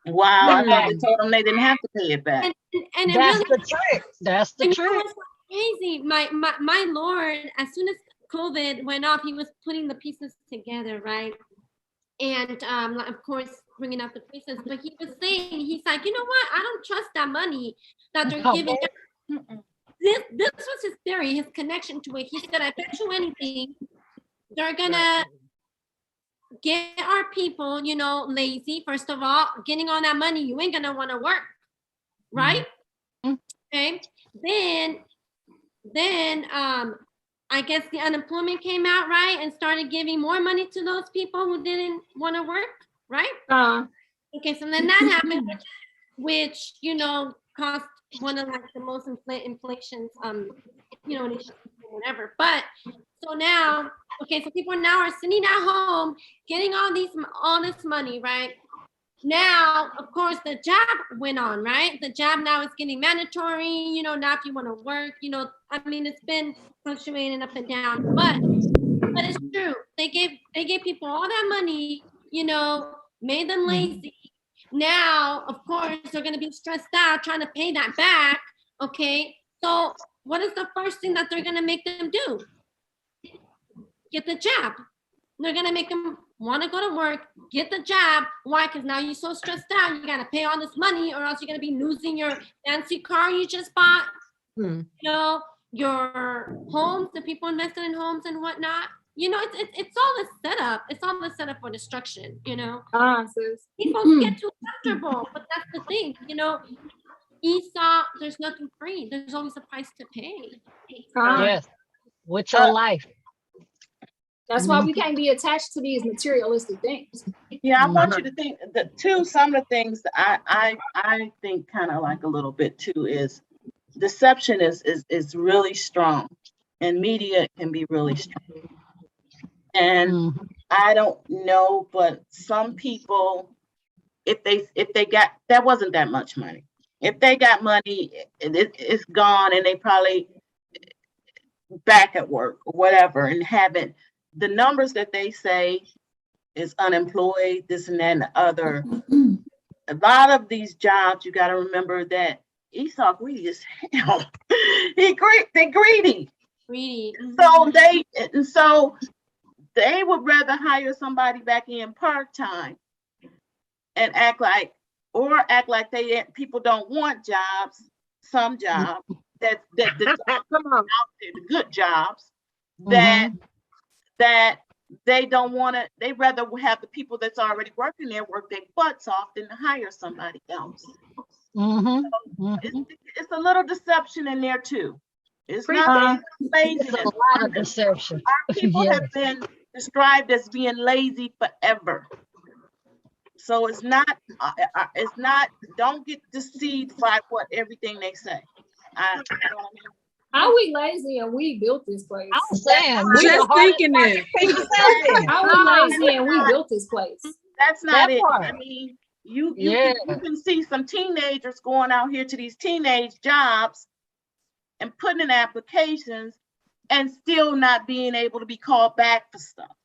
Speaker 8: Wow, I thought they told them they didn't have to pay it back.
Speaker 4: And it
Speaker 11: That's
Speaker 4: really,
Speaker 11: the trick. That's the
Speaker 4: and
Speaker 11: trick.
Speaker 4: you know what's crazy? My Lord, as soon as COVID went off, he was putting the pieces together, right? And of course, bringing out the pieces. But he was saying, he's like, you know what? I don't trust that money that they're giving. This was his theory, his connection to it. He said, I bet you anything, they're gonna get our people, you know, lazy. First of all, getting all that money, you ain't gonna want to work, right? Okay. Then I guess the unemployment came out, right, and started giving more money to those people who didn't want to work, right? Okay, so then that happened, which you know caused one of like the most inflations, you know, whatever. But so now, okay, so people now are sitting at home getting all this money, right? Now, of course, the jab went on, right? The jab now is getting mandatory, you know, now if you want to work, you know, I mean, it's been fluctuating up and down, but it's true. They gave people all that money, you know, made them lazy. Now, of course, they're going to be stressed out trying to pay that back, okay? So what is the first thing that they're going to make them do? Get the jab. They're going to make them want to go to work, get the job. Why? Because now you're so stressed out. You got to pay all this money or else you're going to be losing your fancy car you just bought. You know, your homes, the people invested in homes and whatnot. You know, it's all a setup. It's all a setup for destruction, you know. People get too comfortable, but that's the thing, you know. Esau, there's nothing free. There's always a price to pay.
Speaker 11: Yes. With your life.
Speaker 2: That's why we can't be attached to these materialistic things.
Speaker 8: Yeah, I want you to think that too. Some of the things that I think kind of like a little bit too is deception is really strong, and media can be really strong. And I don't know, but some people, if they got, that wasn't that much money. If they got money, it's gone, and they probably back at work or whatever, and haven't. The numbers that they say is unemployed, this and that and the other. A lot of these jobs, you got to remember that Esau greedy as hell. They're greedy. So they would rather hire somebody back in part-time and act like people don't want jobs, some jobs that the good jobs that they don't want to, they rather have the people that's already working there work their butts off than to hire somebody else. It's a little deception in there too. It's not lazy.
Speaker 11: It's a lot of deception.
Speaker 8: Our people have been described as being lazy forever. So it's not, don't get deceived by everything they say.
Speaker 2: How we lazy and we built this place?
Speaker 11: I'm saying,
Speaker 1: just thinking it.
Speaker 2: How we lazy and we built this place?
Speaker 8: That's not it. I mean, you can see some teenagers going out here to these teenage jobs and putting in applications and still not being able to be called back for stuff.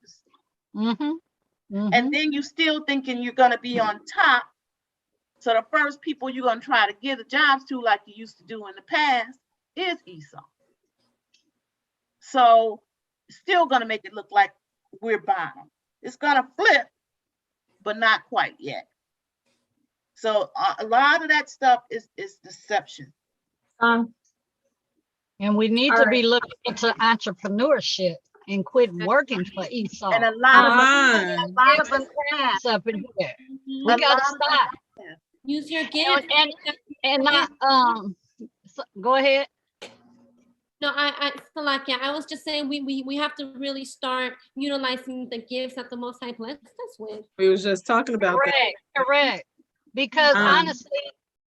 Speaker 8: And then you still thinking you're going to be on top. So the first people you're going to try to give the jobs to, like you used to do in the past, is Esau. So still going to make it look like we're bottom. It's going to flip, but not quite yet. So a lot of that stuff is deception.
Speaker 11: And we need to be looking into entrepreneurship and quit working for Esau.
Speaker 8: And a lot of us
Speaker 11: up in here. We gotta stop.
Speaker 4: Use your gift.
Speaker 11: And not go ahead.
Speaker 4: No, I was just saying we have to really start utilizing the gifts that the Most High blessed us with.
Speaker 1: We was just talking about
Speaker 11: that. Correct. Because honestly,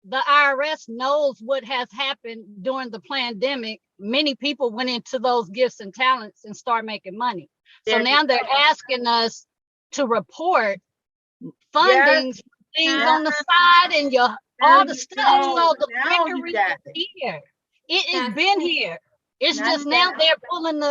Speaker 11: the IRS knows what has happened during the pandemic. Many people went into those gifts and talents and start making money. So now they're asking us to report fundings, things on the side, and all the stuff. So the record is here. It has been here. It's just now they're pulling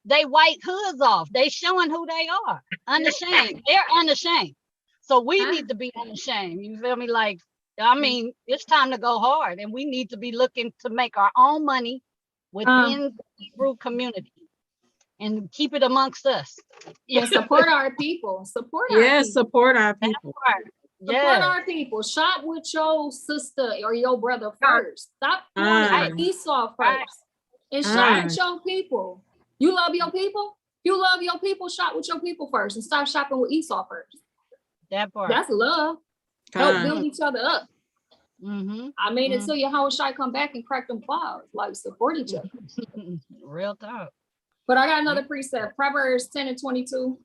Speaker 11: they white hoods off. They showing who they are. Unashamed. They're unashamed. So we need to be unashamed. You feel me? Like, I mean, it's time to go hard, and we need to be looking to make our own money within the Hebrew community and keep it amongst us.
Speaker 2: Yeah, support our people. Support our people.
Speaker 1: Support our people.
Speaker 2: Support our people. Shop with your sister or your brother first. Stop wanting Esau first. And shop with your people. You love your people? You love your people, shop with your people first and stop shopping with Esau first.
Speaker 11: That part.
Speaker 2: That's love. Help build each other up. I mean, until Yahushua come back and crack them clouds, like support each other.
Speaker 11: Real talk.
Speaker 2: But I got another precept, Proverbs 10 and 22.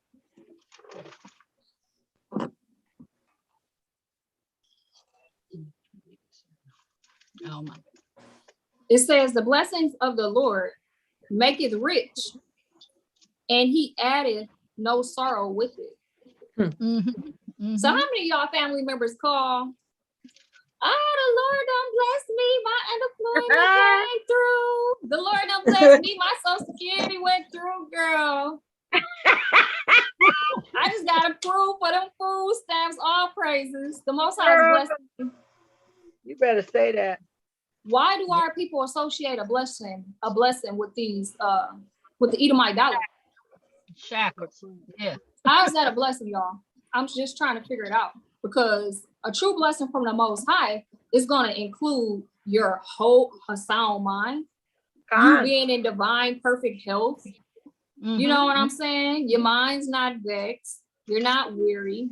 Speaker 11: Oh my.
Speaker 2: It says, the blessings of the Lord maketh rich, and he addeth no sorrow with it. So how many of y'all family members call, oh, the Lord done blessed me, my unemployment came through. The Lord done blessed me, my Social Security went through, girl. I just got approved for them food stamps, all praises. The Most High is blessed me.
Speaker 3: You better say that.
Speaker 2: Why do our people associate a blessing with these with the Edomite dollar?
Speaker 11: Shackles. Yeah.
Speaker 2: How is that a blessing, y'all? I'm just trying to figure it out, because a true blessing from the Most High is going to include your a sound mind, you being in divine perfect health. You know what I'm saying? Your mind's not vexed, you're not weary,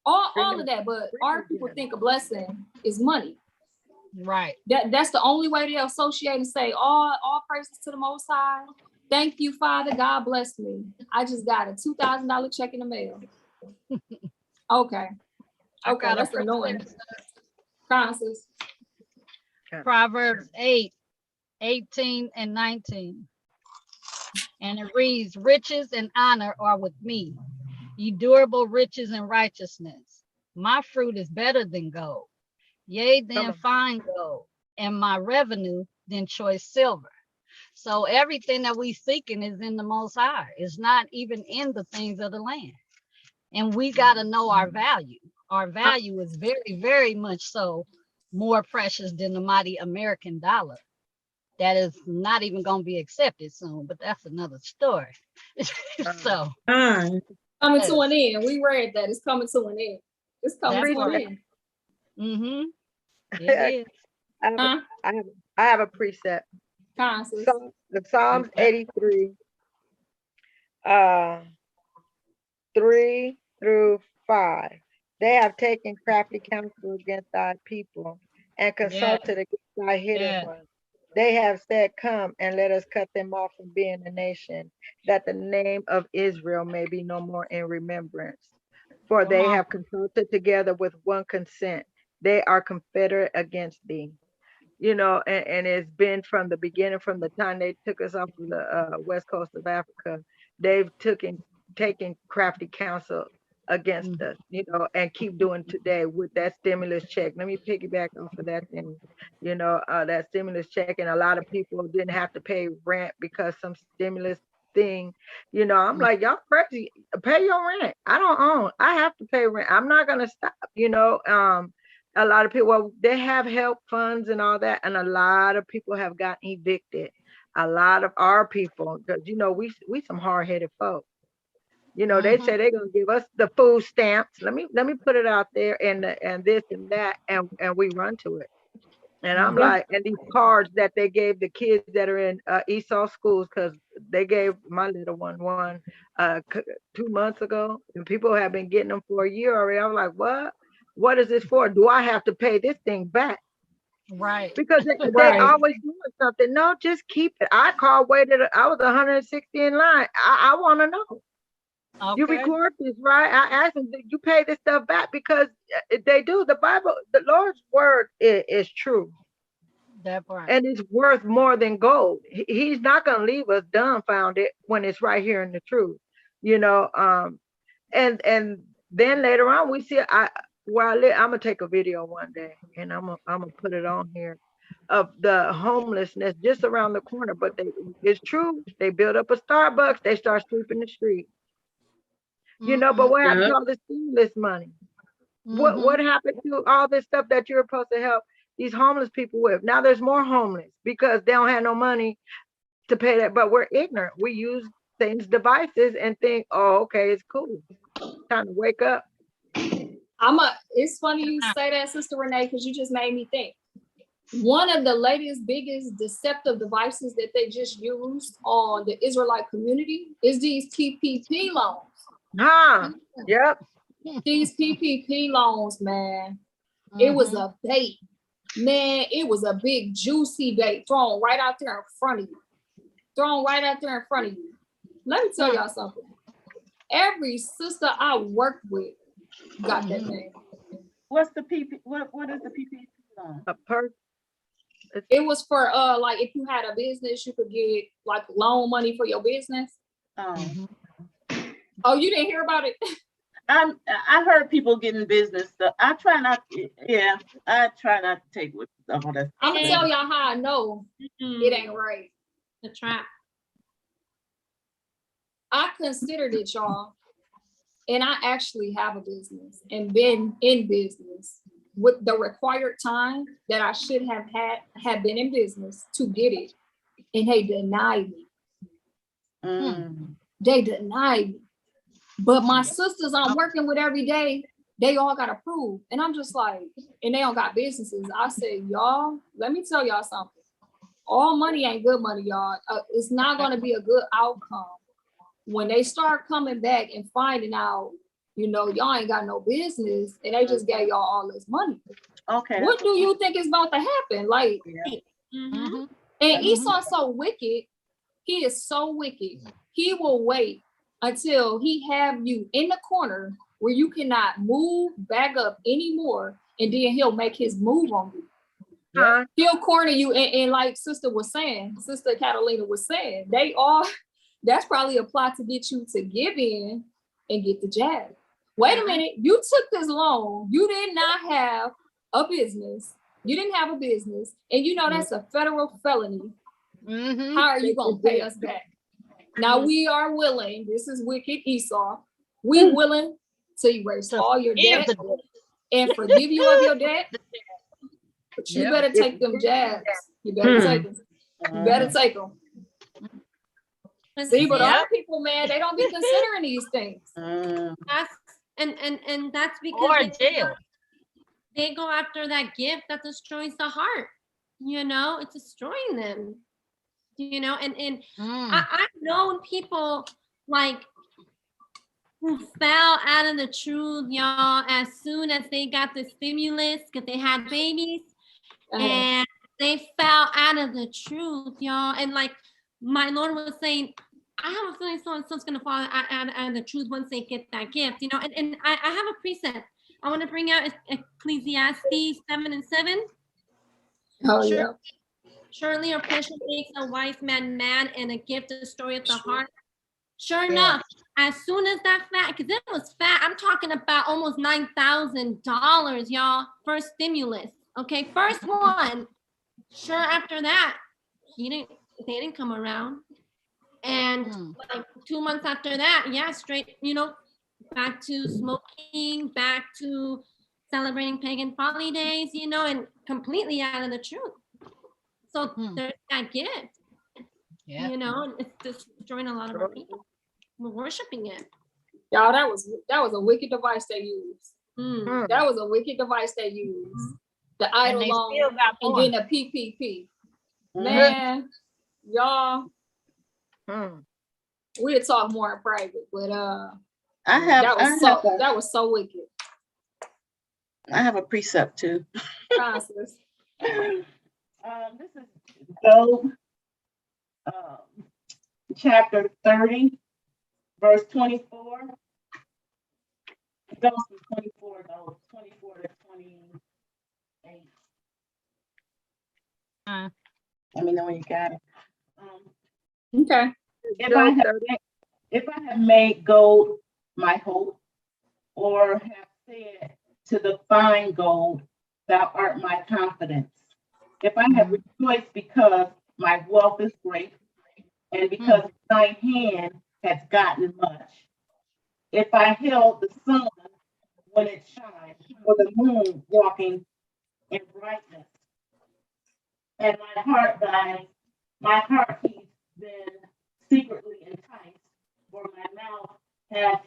Speaker 2: all of that. But our people think a blessing is money.
Speaker 11: Right.
Speaker 2: That's the only way they associate and say, all praises to the Most High. Thank you, Father. God bless me. I just got a $2,000 check in the mail. Okay, that's annoying. Francis.
Speaker 11: Proverbs 8, 18 and 19. And it reads, riches and honor are with me, ye durable riches and righteousness. My fruit is better than gold, yea, than fine gold, and my revenue than choice silver. So everything that we seeking is in the Most High. It's not even in the things of the land. And we got to know our value. Our value is very, very much so more precious than the mighty American dollar. That is not even going to be accepted soon, but that's another story. So
Speaker 2: coming to an end. We read that. It's coming to an end. It's coming to an end.
Speaker 11: It is.
Speaker 3: I have a precept. The Psalms 83, 3 through 5. They have taken crafty counsel against thy people and consulted against thy hidden ones. They have said, come and let us cut them off from being a nation, that the name of Israel may be no more in remembrance. For they have consulted together with one consent. They are confederate against thee. You know, and it's been from the beginning, from the time they took us off of the west coast of Africa, they've taken crafty counsel against us, you know, and keep doing today with that stimulus check. Let me piggyback off of that thing, you know, that stimulus check, and a lot of people didn't have to pay rent because some stimulus thing, you know. I'm like, y'all crazy, pay your rent. I don't own, I have to pay rent. I'm not gonna stop, you know. A lot of people, well, they have help funds and all that, and a lot of people have gotten evicted. A lot of our people, because you know, we some hard-headed folks. You know, they say they're gonna give us the food stamps. Let me put it out there, and this and that, and we run to it. And I'm like, and these cards that they gave the kids that are in Esau schools, because they gave my little one 2 months ago, and people have been getting them for a year already. I'm like, what? What is this for? Do I have to pay this thing back?
Speaker 11: Right.
Speaker 3: Because they always doing something. No, just keep it. I waited. I was 160 in line. I want to know. You
Speaker 11: Okay.
Speaker 3: record this, right? I asked them, "Did you pay this stuff back?" Because they do. The Bible, the Lord's word is true.
Speaker 11: That part.
Speaker 3: And it's worth more than gold. He's not going to leave us dumbfounded when it's right here in the truth, you know. And then later on we see where I live. I'm gonna take a video one day and I'm gonna put it on here of the homelessness just around the corner. But it's true. They build up a Starbucks. They start sweeping the street, you know. But what happened to all this stimulus money? What happened to all this stuff that you're supposed to help these homeless people with? Now there's more homeless because they don't have no money to pay that. But we're ignorant. We use things, devices, and think, oh, okay, it's cool. Time to wake up.
Speaker 2: It's funny you say that, Sister Renee, because you just made me think. One of the latest, biggest deceptive devices that they just used on the Israelite community is these PPP loans.
Speaker 3: Yep.
Speaker 2: These PPP loans, man. It was a bait. Man, it was a big, juicy bait thrown right out there in front of you. Let me tell y'all something. Every sister I worked with got that thing.
Speaker 8: What's the PP? What is the PPP loan?
Speaker 2: It was for like if you had a business, you could get like loan money for your business. Oh, you didn't hear about it?
Speaker 8: I heard people getting business stuff. I try not to take with all that.
Speaker 2: I'm gonna tell y'all how I know it ain't right.
Speaker 4: The trap.
Speaker 2: I considered it, y'all, and I actually have a business and been in business with the required time that I should have been in business to get it, and they denied me. They denied me. But my sisters I'm working with every day, they all got approved. And I'm just like, and they all got businesses. I said, y'all, let me tell y'all something. All money ain't good money, y'all. It's not going to be a good outcome. When they start coming back and finding out, you know, y'all ain't got no business and they just gave y'all all this money.
Speaker 8: Okay.
Speaker 2: What do you think is about to happen? Like, and Esau's so wicked. He is so wicked. He will wait until he have you in the corner where you cannot move back up anymore, and then he'll make his move on you. He'll corner you, and like Sister Catalina was saying, that's probably a plot to get you to give in and get the jab. Wait a minute, you took this loan, you did not have a business, and you know that's a federal felony. How are you gonna pay us back? Now we are willing, this is wicked Esau, we willing to erase all your debt and forgive you of your debt, but you better take them jabs. You better take them. You better take them. See, but other people, man, they don't be considering these things.
Speaker 4: And that's because they go after that gift that destroys the heart. You know, it's destroying them. You know, and I've known people like who fell out of the truth, y'all, as soon as they got the stimulus because they had babies, and they fell out of the truth, y'all. And like my Lord was saying, I have a feeling so and so's gonna fall out of the truth once they get that gift, you know. And I have a precept. I want to bring out Ecclesiastes 7:7.
Speaker 2: Oh yeah.
Speaker 4: Surely oppression makes a wise man mad, and a gift destroyeth the heart. Sure enough, as soon as that fat, because it was fat, I'm talking about almost $9,000, y'all, first stimulus. Okay, first one. Sure, after that, they didn't come around. And like 2 months after that, straight, you know, back to smoking, back to celebrating pagan holidays, you know, and completely out of the truth. So there's that gift, you know, and it's destroying a lot of our people. We're worshiping it.
Speaker 2: Y'all, that was a wicked device they used. That was a wicked device they used. The idol loan and then the PPP. Man, y'all, we'll talk more in private, but that was so wicked.
Speaker 8: I have a precept too.
Speaker 2: Constance.
Speaker 8: This is Job, chapter 30, verse 24. It goes from 24 though, 24 to 28. Let me know when you got it.
Speaker 2: Okay.
Speaker 8: If I have made gold my hope, or have said to the fine gold, thou art my confidence. If I have rejoiced because my wealth is great, and because thine hand has gotten much. If I held the sun when it shines, or the moon walking in brightness, and my heart has been secretly enticed, for my mouth hath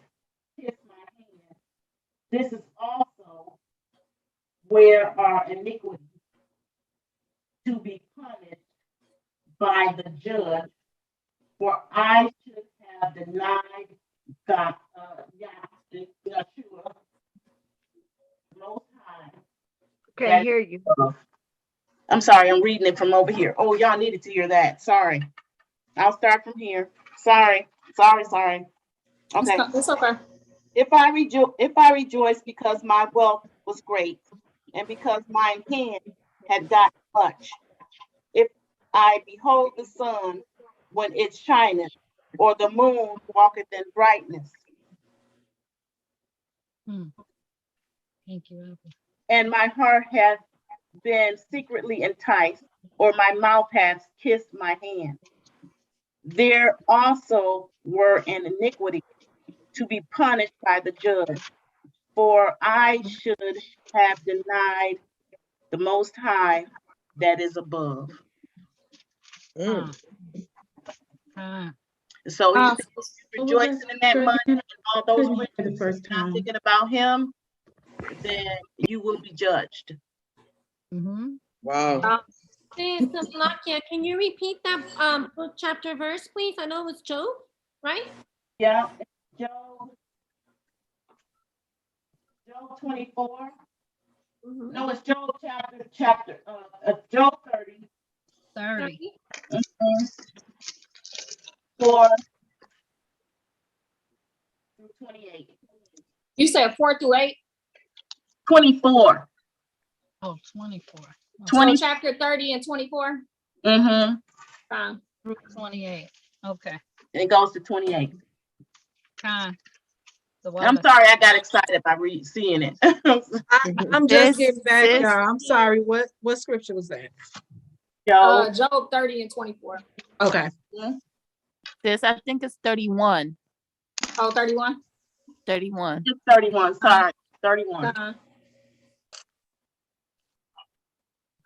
Speaker 8: kissed my hand. This is also where are iniquities to be punished by the judge, for I should have denied God, Yeshua, Most High.
Speaker 3: Can't hear you.
Speaker 8: I'm sorry, I'm reading it from over here. Oh, y'all needed to hear that. Sorry. I'll start from here. Sorry. Okay.
Speaker 2: It's okay.
Speaker 8: If I rejoice because my wealth was great, and because mine hand had got much. If I behold the sun when it shineth, or the moon walketh in brightness.
Speaker 11: Thank you.
Speaker 8: And my heart hath been secretly enticed, or my mouth hath kissed my hand. There also were an iniquity to be punished by the judge, for I should have denied the Most High that is above. So he's rejoicing in that money and all those riches, not thinking about him, then you will be judged.
Speaker 7: Wow.
Speaker 4: Sister Malakia, can you repeat that book chapter verse, please? I know it was Job, right?
Speaker 8: Yeah, Job 24. No, it's Job chapter Job 30. 4 through 28.
Speaker 2: You said 4 through 8?
Speaker 8: 24.
Speaker 11: Oh, 24.
Speaker 8: 20.
Speaker 2: So chapter 30 and 24?
Speaker 8: Fine.
Speaker 11: Through 28. Okay.
Speaker 8: And it goes to 28.
Speaker 11: Fine.
Speaker 8: I'm sorry, I got excited by seeing it.
Speaker 1: I'm just getting back, y'all. I'm sorry. What scripture was that?
Speaker 2: Job 30 and 24.
Speaker 1: Okay.
Speaker 10: Sis, I think it's 31.
Speaker 2: Oh, 31?
Speaker 10: 31.
Speaker 8: It's 31, sorry. 31.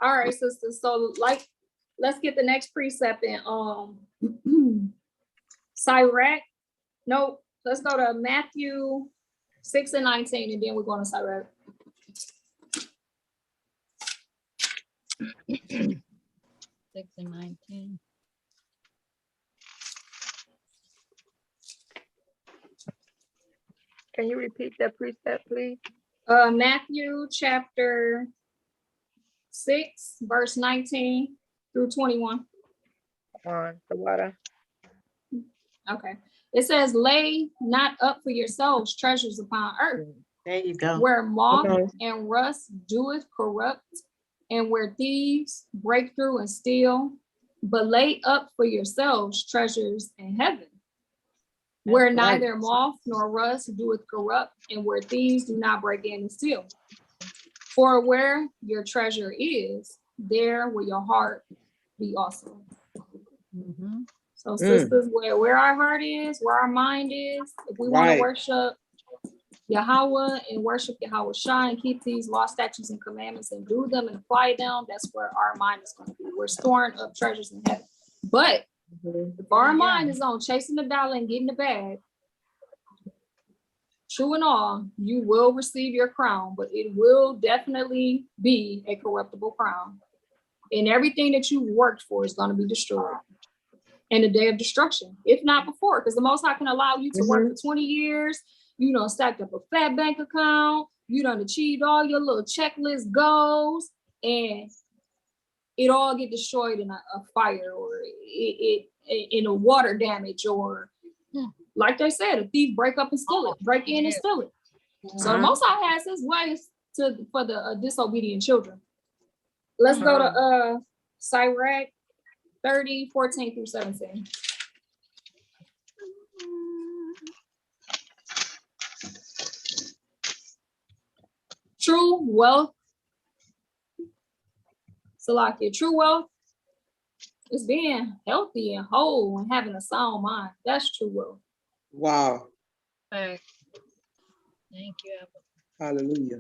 Speaker 2: All right, sisters. So let's get the next precept in Sirach. No, let's go to Matthew 6 and 19, and then we're going to Sirach.
Speaker 11: 6 and 19.
Speaker 3: Can you repeat that precept, please?
Speaker 2: Matthew chapter 6, verse 19 through 21.
Speaker 3: On the water.
Speaker 2: Okay. It says, lay not up for yourselves treasures upon earth.
Speaker 8: There you go.
Speaker 2: Where moth and rust doeth corrupt, and where thieves break through and steal, but lay up for yourselves treasures in heaven, where neither moth nor rust doeth corrupt, and where thieves do not break in and steal. For where your treasure is, there will your heart be also. So sisters, where our heart is, where our mind is, if we want to worship Yahweh and worship Yahweh Shah and keep these law, statutes, and commandments and do them and apply them, that's where our mind is going to be. We're storing up treasures in heaven. But if our mind is on chasing the dollar and getting the bag, true and all, you will receive your crown, but it will definitely be a corruptible crown. And everything that you worked for is going to be destroyed in the day of destruction, if not before, because the Most High can allow you to work for 20 years. You done stacked up a fat bank account. You done achieved all your little checklist goals, and it all get destroyed in a fire, or it in a water damage, or like they said, a thief break up and steal it, break in and steal it. So the Most High has his ways for the disobedient children. Let's go to Sirach 30, 14 through 17. True wealth, Salakia, true wealth is being healthy and whole and having a sound mind. That's true wealth.
Speaker 7: Wow.
Speaker 11: Thank you.
Speaker 7: Hallelujah.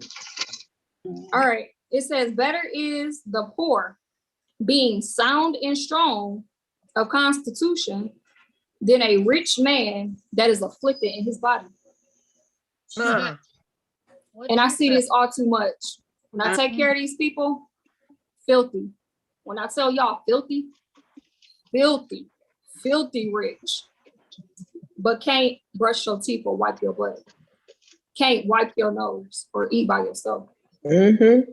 Speaker 2: All right. It says, better is the poor being sound and strong of constitution than a rich man that is afflicted in his body. And I see this all too much. When I take care of these people, filthy. When I tell y'all filthy rich, but can't brush your teeth or wipe your butt. Can't wipe your nose or eat by yourself. I'd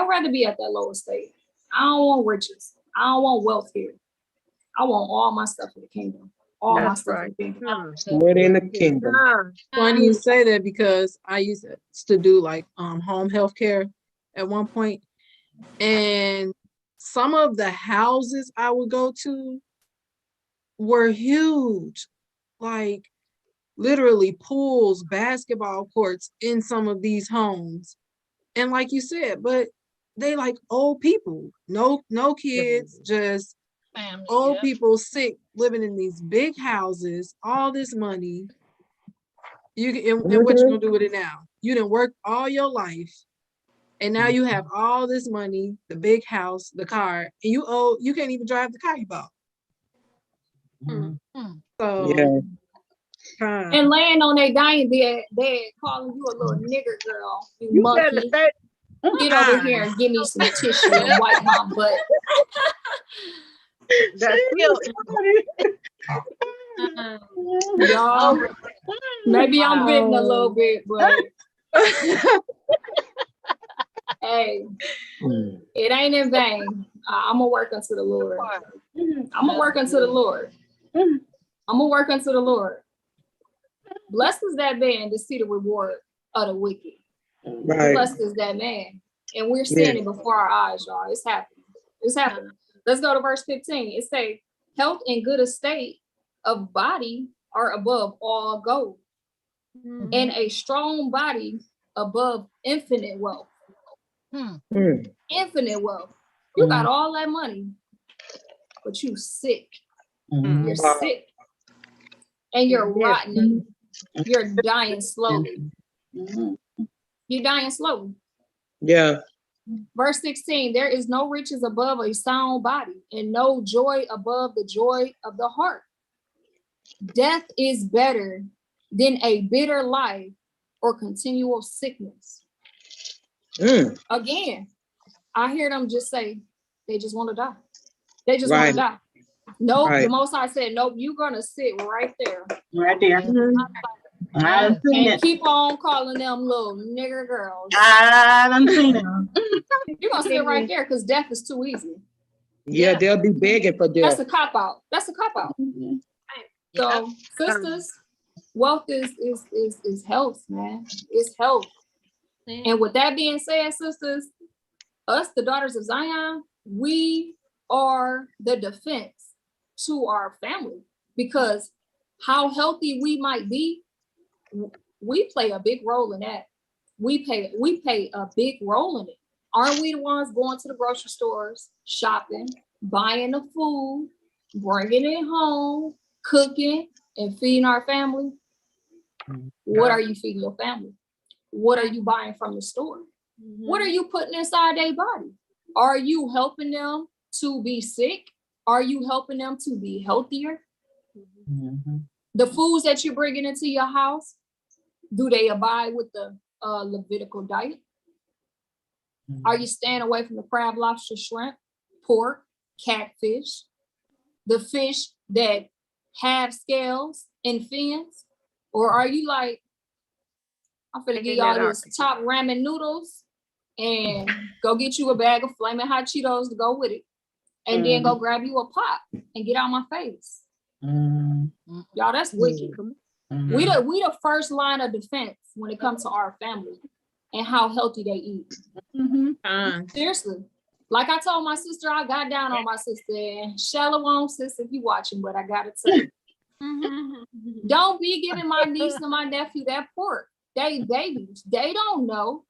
Speaker 2: rather be at that lower state. I don't want riches. I don't want wealth here. I want all my stuff in the kingdom. All my stuff in the kingdom.
Speaker 7: We're in the kingdom.
Speaker 1: Funny you say that because I used to do like home health care at one point, and some of the houses I would go to were huge, like literally pools, basketball courts in some of these homes. And like you said, but they like old people, no kids, just
Speaker 11: Family,
Speaker 1: old people sick, living in these big houses, all this money. And what you gonna do with it now? You done worked all your life, and now you have all this money, the big house, the car, and you can't even drive the car you bought. So
Speaker 2: and laying on their dying bed, calling you a little nigger girl, you monkey. Get over here and give me some tissue and wipe my butt. Y'all, maybe I'm bidding a little bit, but hey, it ain't in vain. I'm gonna work unto the Lord. I'm gonna work unto the Lord. I'm gonna work unto the Lord. Blessed is that man to see the reward of the wicked. Right. Blessed is that man. And we're seeing it before our eyes, y'all. It's happening. It's happening. Let's go to verse 15. It says, health and good estate of body are above all gold, and a strong body above infinite wealth. Infinite wealth. You got all that money, but you sick. You're sick. And you're rotten. You're dying slowly. You're dying slowly.
Speaker 7: Yeah.
Speaker 2: Verse 16, there is no riches above a sound body, and no joy above the joy of the heart. Death is better than a bitter life or continual sickness. Again, I hear them just say, they just want to die. They just want to die. Nope, the Most High said, nope, you're going to sit right there.
Speaker 5: Right there.
Speaker 2: And keep on calling them little nigger girls.
Speaker 5: I done seen them.
Speaker 2: You're going to sit right there because death is too easy.
Speaker 7: Yeah, they'll be begging for death.
Speaker 2: That's a cop-out. That's a cop-out. So, sisters, wealth is health, man. It's health. And with that being said, sisters, us, the daughters of Zion, we are the defense to our family, because how healthy we might be, we play a big role in that. We pay a big role in it. Aren't we the ones going to the grocery stores, shopping, buying the food, bringing it home, cooking, and feeding our family? What are you feeding your family? What are you buying from the store? What are you putting inside their body? Are you helping them to be sick? Are you helping them to be healthier? The foods that you're bringing into your house, do they abide with the Levitical diet? Are you staying away from the crab, lobster, shrimp, pork, catfish, the fish that have scales and fins? Or are you like, I'm finna give y'all this top ramen noodles and go get you a bag of flaming hot Cheetos to go with it, and then go grab you a pop and get out my face? Y'all, that's wicked. We the first line of defense when it comes to our family and how healthy they eat. Seriously. Like I told my sister, I got down on my sister, and shalom, sis, if you watching, but I gotta tell you. Don't be giving my niece and my nephew that pork. They babies. They don't know.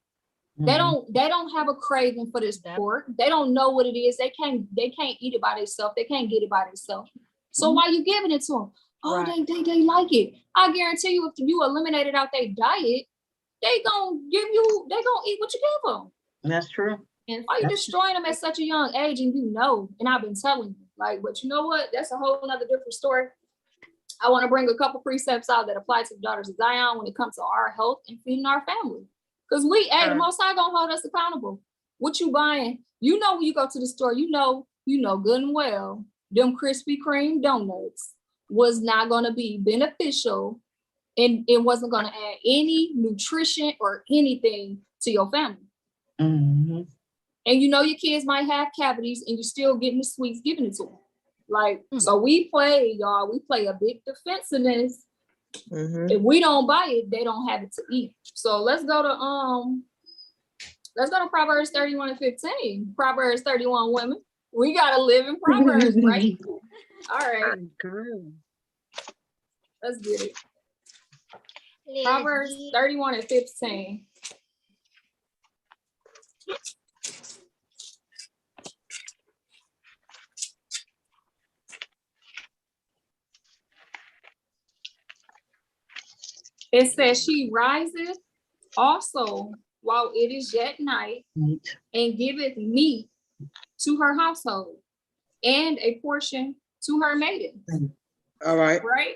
Speaker 2: They don't have a craving for this pork. They don't know what it is. They can't eat it by themselves. They can't get it by themselves. So why you giving it to them? Oh, right. they like it. I guarantee you, if you eliminate it out their diet, they gonna eat what you give them.
Speaker 8: That's true.
Speaker 2: Why you destroying them at such a young age, and you know, and I've been telling you, like, but you know what? That's a whole nother different story. I want to bring a couple precepts out that apply to the daughters of Zion when it comes to our health and feeding our family. Because the Most High gonna hold us accountable. What you buying? You know, when you go to the store, you know good and well, them Krispy Kreme donuts was not gonna be beneficial, and it wasn't gonna add any nutrition or anything to your family. And you know your kids might have cavities, and you're still getting the sweets giving it to them. Like, so we play, y'all. We play a big defense in this. If we don't buy it, they don't have it to eat. So let's go to Proverbs 31:15. Proverbs 31 women. We gotta live in Proverbs, right? All right. Let's get it. Proverbs 31:15. It says, she riseth also while it is yet night, and giveth meat to her household, and a portion to her maidens.
Speaker 7: All right.
Speaker 2: Right?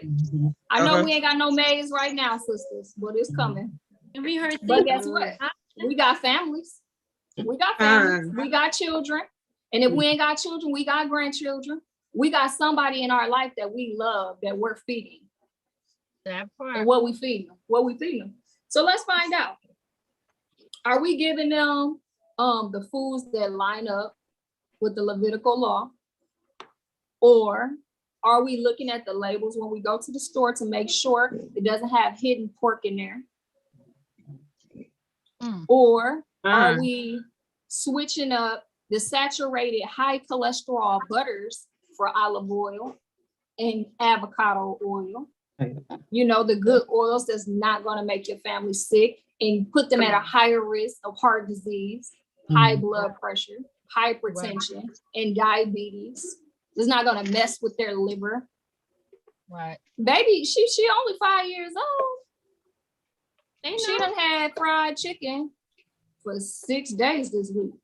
Speaker 2: I know we ain't got no maids right now, sisters, but it's coming.
Speaker 4: And we heard
Speaker 2: but guess what? We got families. We got families. We got children. And if we ain't got children, we got grandchildren. We got somebody in our life that we love, that we're feeding.
Speaker 11: That part.
Speaker 2: And what we feed them. So let's find out. Are we giving them the foods that line up with the Levitical law? Or are we looking at the labels when we go to the store to make sure it doesn't have hidden pork in there? Or are we switching up the saturated high cholesterol butters for olive oil and avocado oil? You know, the good oils that's not going to make your family sick and put them at a higher risk of heart disease, high blood pressure, hypertension, and diabetes. It's not going to mess with their liver.
Speaker 11: Right.
Speaker 2: Baby, she only 5 years old. She done had fried chicken for 6 days this week.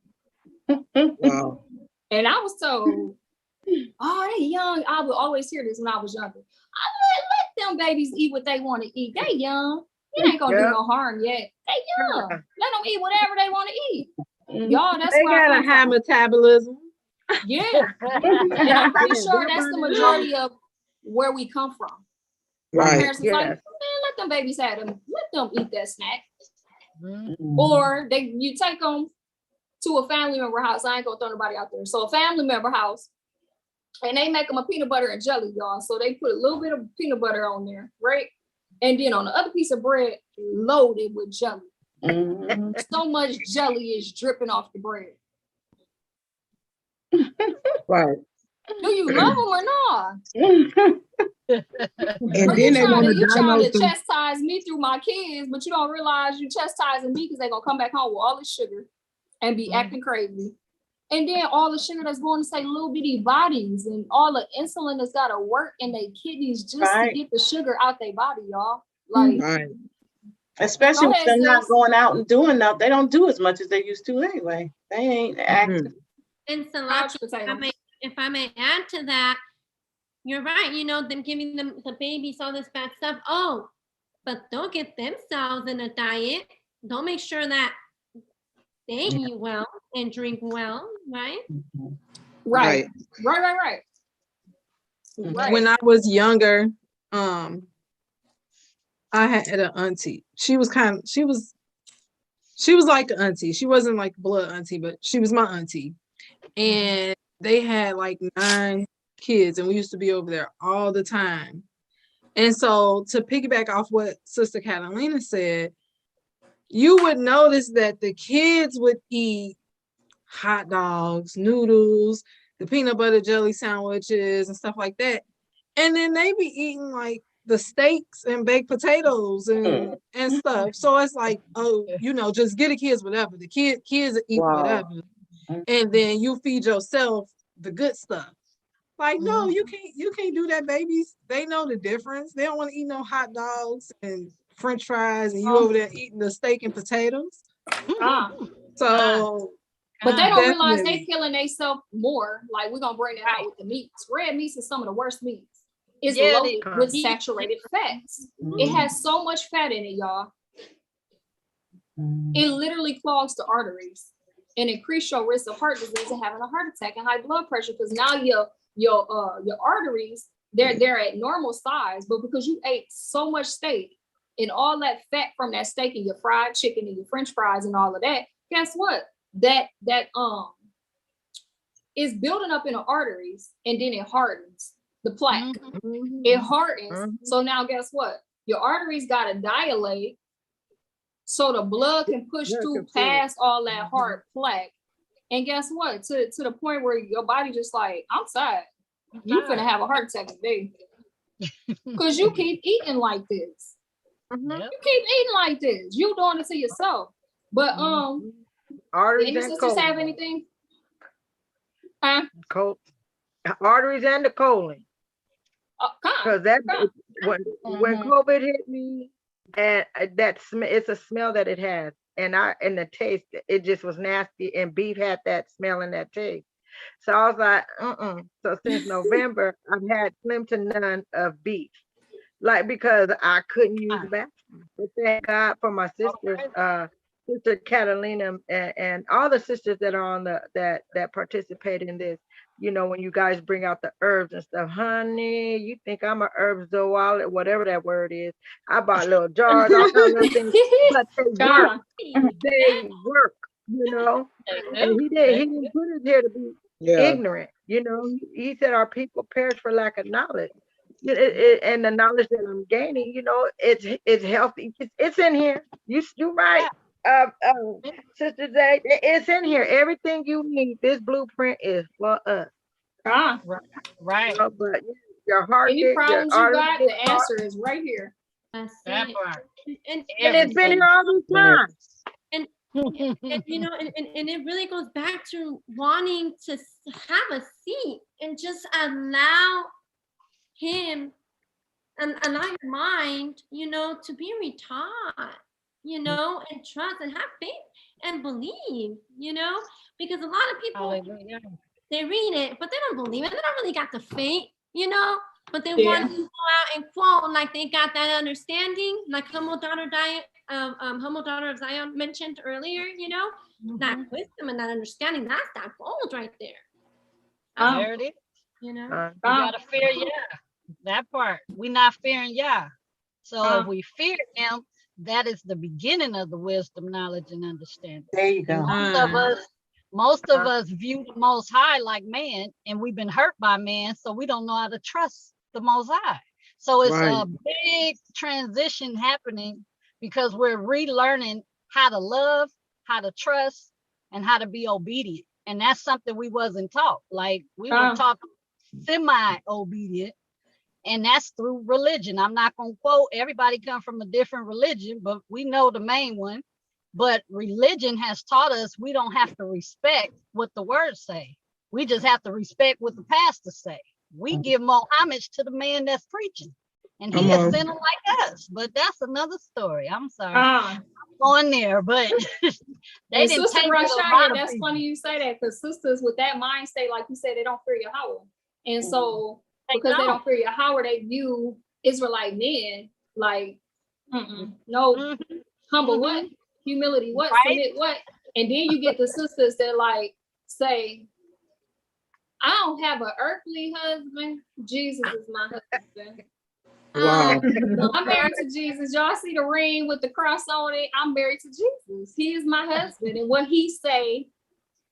Speaker 7: Wow.
Speaker 2: And I was told, oh, they young. I would always hear this when I was younger. Let them babies eat what they want to eat. They young. It ain't gonna do no harm yet. They young. Let them eat whatever they want to eat. Y'all, that's
Speaker 1: they
Speaker 2: where
Speaker 1: got a high metabolism.
Speaker 2: Yeah. And I'm pretty sure that's the majority of where we come from.
Speaker 7: Right.
Speaker 2: Parents is like, man, let them babies have them. Let them eat that snack. Or you take them to a family member house. I ain't gonna throw nobody out there. So a family member house, and they make them a peanut butter and jelly, y'all. So they put a little bit of peanut butter on there, right? And then on the other piece of bread, loaded with jelly. So much jelly is dripping off the bread.
Speaker 7: Right.
Speaker 2: Do you love them or not?
Speaker 7: And then they want
Speaker 2: you trying to
Speaker 7: them.
Speaker 2: chastise me through my kids, but you don't realize you chastising me because they're gonna come back home with all this sugar and be acting crazy. And then all the sugar that's going to say little bitty bodies, and all the insulin that's got to work in their kidneys just to get the sugar out their body, y'all. Like,
Speaker 8: especially when they're not going out and doing enough. They don't do as much as they used to anyway. They ain't active.
Speaker 4: And Salaki, if I may add to that, you're right. You know, them giving them the babies all this bad stuff. Oh, but they'll get themselves in a diet. They'll make sure that they eat well and drink well, right?
Speaker 2: Right.
Speaker 1: When I was younger, I had an auntie. She was like an auntie. She wasn't like blood auntie, but she was my auntie. And they had like 9 kids, and we used to be over there all the time. And so to piggyback off what Sister Catalina said, you would notice that the kids would eat hot dogs, noodles, the peanut butter jelly sandwiches and stuff like that. And then they be eating like the steaks and baked potatoes and stuff. So it's like, oh, just get the kids whatever. The kids eat whatever. And then you feed yourself the good stuff. Like, no, you can't do that, babies. They know the difference. They don't want to eat no hot dogs and French fries, and you over there eating the steak and potatoes. So,
Speaker 2: but they don't realize they killing themselves more. Like, we're gonna bring that out with the meats. Red meats is some of the worst meats. It's loaded with saturated fats. It has so much fat in it, y'all. It literally clogs the arteries and increase your risk of heart disease and having a heart attack and high blood pressure, because now your arteries, they're at normal size, but because you ate so much steak and all that fat from that steak and your fried chicken and your French fries and all of that, guess what? That is building up in the arteries, and then it hardens the plaque. It hardens. So now guess what? Your arteries got to dilate so the blood can push through past all that hard plaque. And guess what? To the point where your body just like, I'm tired. You finna have a heart attack today. Because you keep eating like this. You keep eating like this. You doing it to yourself. But any sisters have anything?
Speaker 3: Arteries and the colon. Because when COVID hit me, and that smell, it's a smell that it has, and the taste, it just was nasty, and beef had that smell and that taste. So I was like, So since November, I've had slim to none of beef, like, because I couldn't use the bathroom. But thank God for my sisters, Sister Catalina and all the sisters that are on that participate in this. When you guys bring out the herbs and stuff, honey, you think I'm a herb zoologist, whatever that word is. I bought little jars, all kinds of things, but they work. They work, And he didn't put us here to be ignorant. He said our people perish for lack of knowledge. And the knowledge that I'm gaining, it's healthy. It's in here. You're right. Sister Zay, it's in here. Everything you need. This blueprint is for us.
Speaker 11: Right.
Speaker 3: But your heart,
Speaker 2: any problems you got, the answer is right here.
Speaker 4: That's
Speaker 11: That
Speaker 4: it.
Speaker 11: part.
Speaker 4: And
Speaker 3: it's been here all this time.
Speaker 4: And it really goes back to wanting to have a seat and just allow him and allow your mind, to be retaught, and trust and have faith and believe, because a lot of people, they read it, but they don't believe it. They don't really got the faith, but they want to go out and quote like they got that understanding, like Humble Daughter of Zion mentioned earlier, that wisdom and that understanding, that's that gold right there.
Speaker 11: There it is.
Speaker 4: You
Speaker 11: gotta fear that part. We're not fearing Yah. So if we fear him, that is the beginning of the wisdom, knowledge, and understanding.
Speaker 5: There you go.
Speaker 11: Most of us view the Most High like man, and we've been hurt by man, so we don't know how to trust the Most High. So it's a big transition happening, because we're relearning how to love, how to trust, and how to be obedient. And that's something we wasn't taught. Like, we were taught semi-obedient, and that's through religion. I'm not going to quote, everybody come from a different religion, but we know the main one. But religion has taught us we don't have to respect what the words say. We just have to respect what the pastor say. We give more homage to the man that's preaching. And he is sinner like us. But that's another story. I'm sorry. I'm going there, but they didn't take it.
Speaker 2: That's funny you say that, because sisters with that mind state, like you said, they don't fear Yahweh. And so because they don't fear Yahweh, they view Israelite men like, no, humble what? Humility what? Submit what? And then you get the sisters that like say, I don't have an earthly husband. Jesus is my husband.
Speaker 7: Wow.
Speaker 2: I'm married to Jesus. Y'all see the ring with the cross on it? I'm married to Jesus. He is my husband. And what he say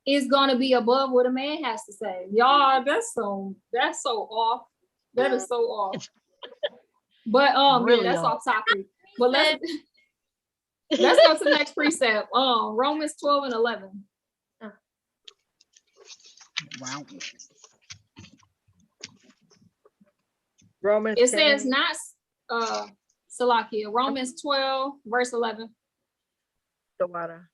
Speaker 2: is gonna be above what a man has to say. Y'all, that's so off. That is so off. But
Speaker 11: Really
Speaker 2: yeah, that's
Speaker 11: off.
Speaker 2: off topic. But let's go to the next precept. Romans 12 and 11.
Speaker 11: Wow.
Speaker 3: Romans
Speaker 2: It
Speaker 3: 10.
Speaker 2: says not Salakia, Romans 12, verse 11.
Speaker 3: The water.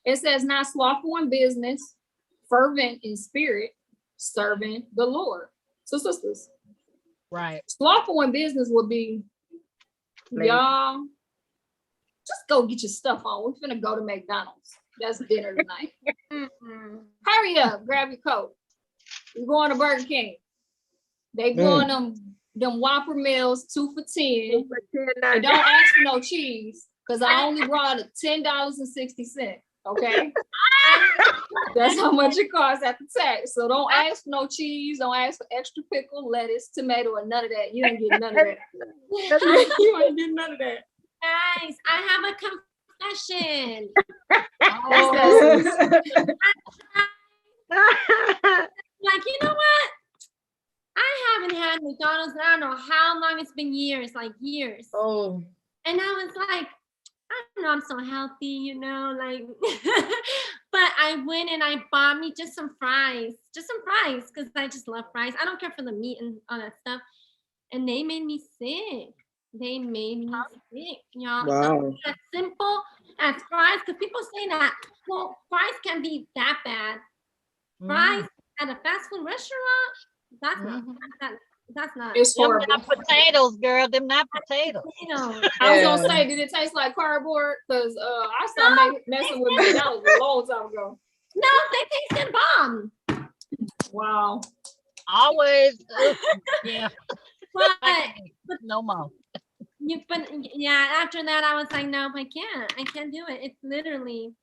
Speaker 2: It says not slothful in business, fervent in spirit, serving the Lord. So sisters,
Speaker 11: Right.
Speaker 2: slothful in business would be,
Speaker 3: Lazy.
Speaker 2: y'all, just go get your stuff on. We're finna go to McDonald's. That's dinner tonight. Hurry up, grab your coat. We're going to Burger King. They blowing them Whopper meals 2 for $10. And don't ask for no cheese, because I only brought $10.60. Okay. That's how much it costs at the tax. So don't ask for no cheese, don't ask for extra pickle, lettuce, tomato, or none of that. You ain't getting none of that. You ain't getting none of that.
Speaker 4: Guys, I have a confession. Like, you know what? I haven't had McDonald's and I don't know how long. It's been years, like years.
Speaker 1: Oh.
Speaker 4: And I was like, I don't know, I'm so healthy, you know, like, but I went and I bought me just some fries, because I just love fries. I don't care for the meat and all that stuff. And they made me sick. Y'all.
Speaker 1: Wow.
Speaker 4: So as simple as fries, because people say that, well, fries can be that bad. Fries at a fast food restaurant, that's not.
Speaker 2: It's
Speaker 11: Them
Speaker 2: horrible.
Speaker 11: not potatoes, girl. Them not potatoes.
Speaker 2: I was gonna say, did it taste like cardboard? Because I started messing with McDonald's a long time ago.
Speaker 4: No, they tasted bomb.
Speaker 2: Wow.
Speaker 11: Always. Yeah.
Speaker 4: But
Speaker 11: no more.
Speaker 4: But yeah, after that I was like, no, I can't do it. It's literally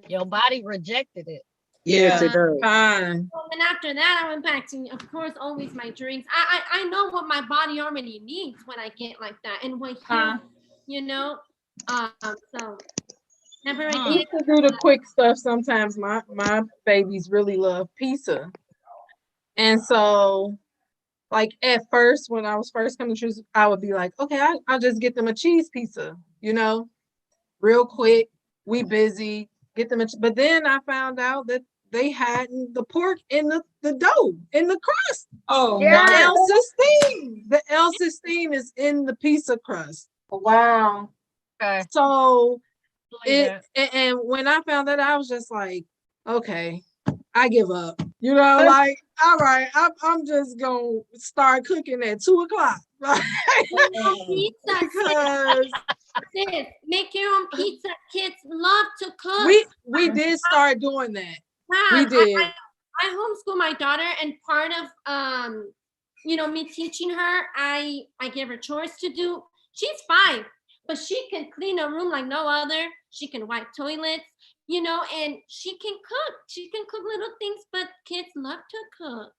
Speaker 11: your body rejected it.
Speaker 1: Yes, it does.
Speaker 4: Well, and after that, I went back to, of course, always my drinks. I know what my body already needs when I get like that, and what you know. So never
Speaker 1: I
Speaker 4: again.
Speaker 1: used to do the quick stuff sometimes. My babies really love pizza, and so like at first, when I was first coming to, I would be like, okay, I'll just get them a cheese pizza, you know, real quick. We busy, get them but then I found out that they had the pork in the dough, in the crust.
Speaker 2: Oh,
Speaker 1: yeah. The L-cysteine is in the pizza crust. Wow.
Speaker 11: Okay.
Speaker 1: So and when I found that, I was just like, okay, I give up. You know, like, all right, I'm just gonna start cooking at 2:00.
Speaker 4: Because sis, make your own pizza. Kids love to cook.
Speaker 1: We did start doing that.
Speaker 4: Yeah,
Speaker 1: we did.
Speaker 4: I homeschool my daughter, and part of you know, me teaching her, I give her chores to do. She's 5, but she can clean a room like no other. She can wipe toilets, you know, and she can cook. She can cook little things, but kids love to cook.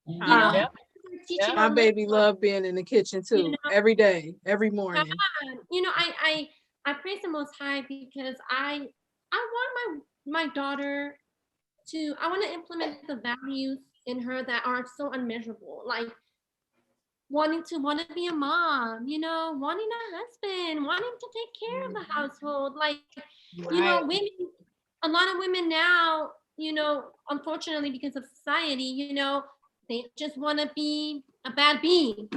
Speaker 4: You know,
Speaker 1: my baby loved being in the kitchen too, you know, every day, every morning.
Speaker 4: You know, I praise the Most High, because I want my daughter to, I want to implement the values in her that are so unmeasurable, like wanting to be a mom, you know, wanting a husband, wanting to take care of the household, like, you know, women, a lot of women now, you know, unfortunately because of society, you know, they just want to be a bad bee.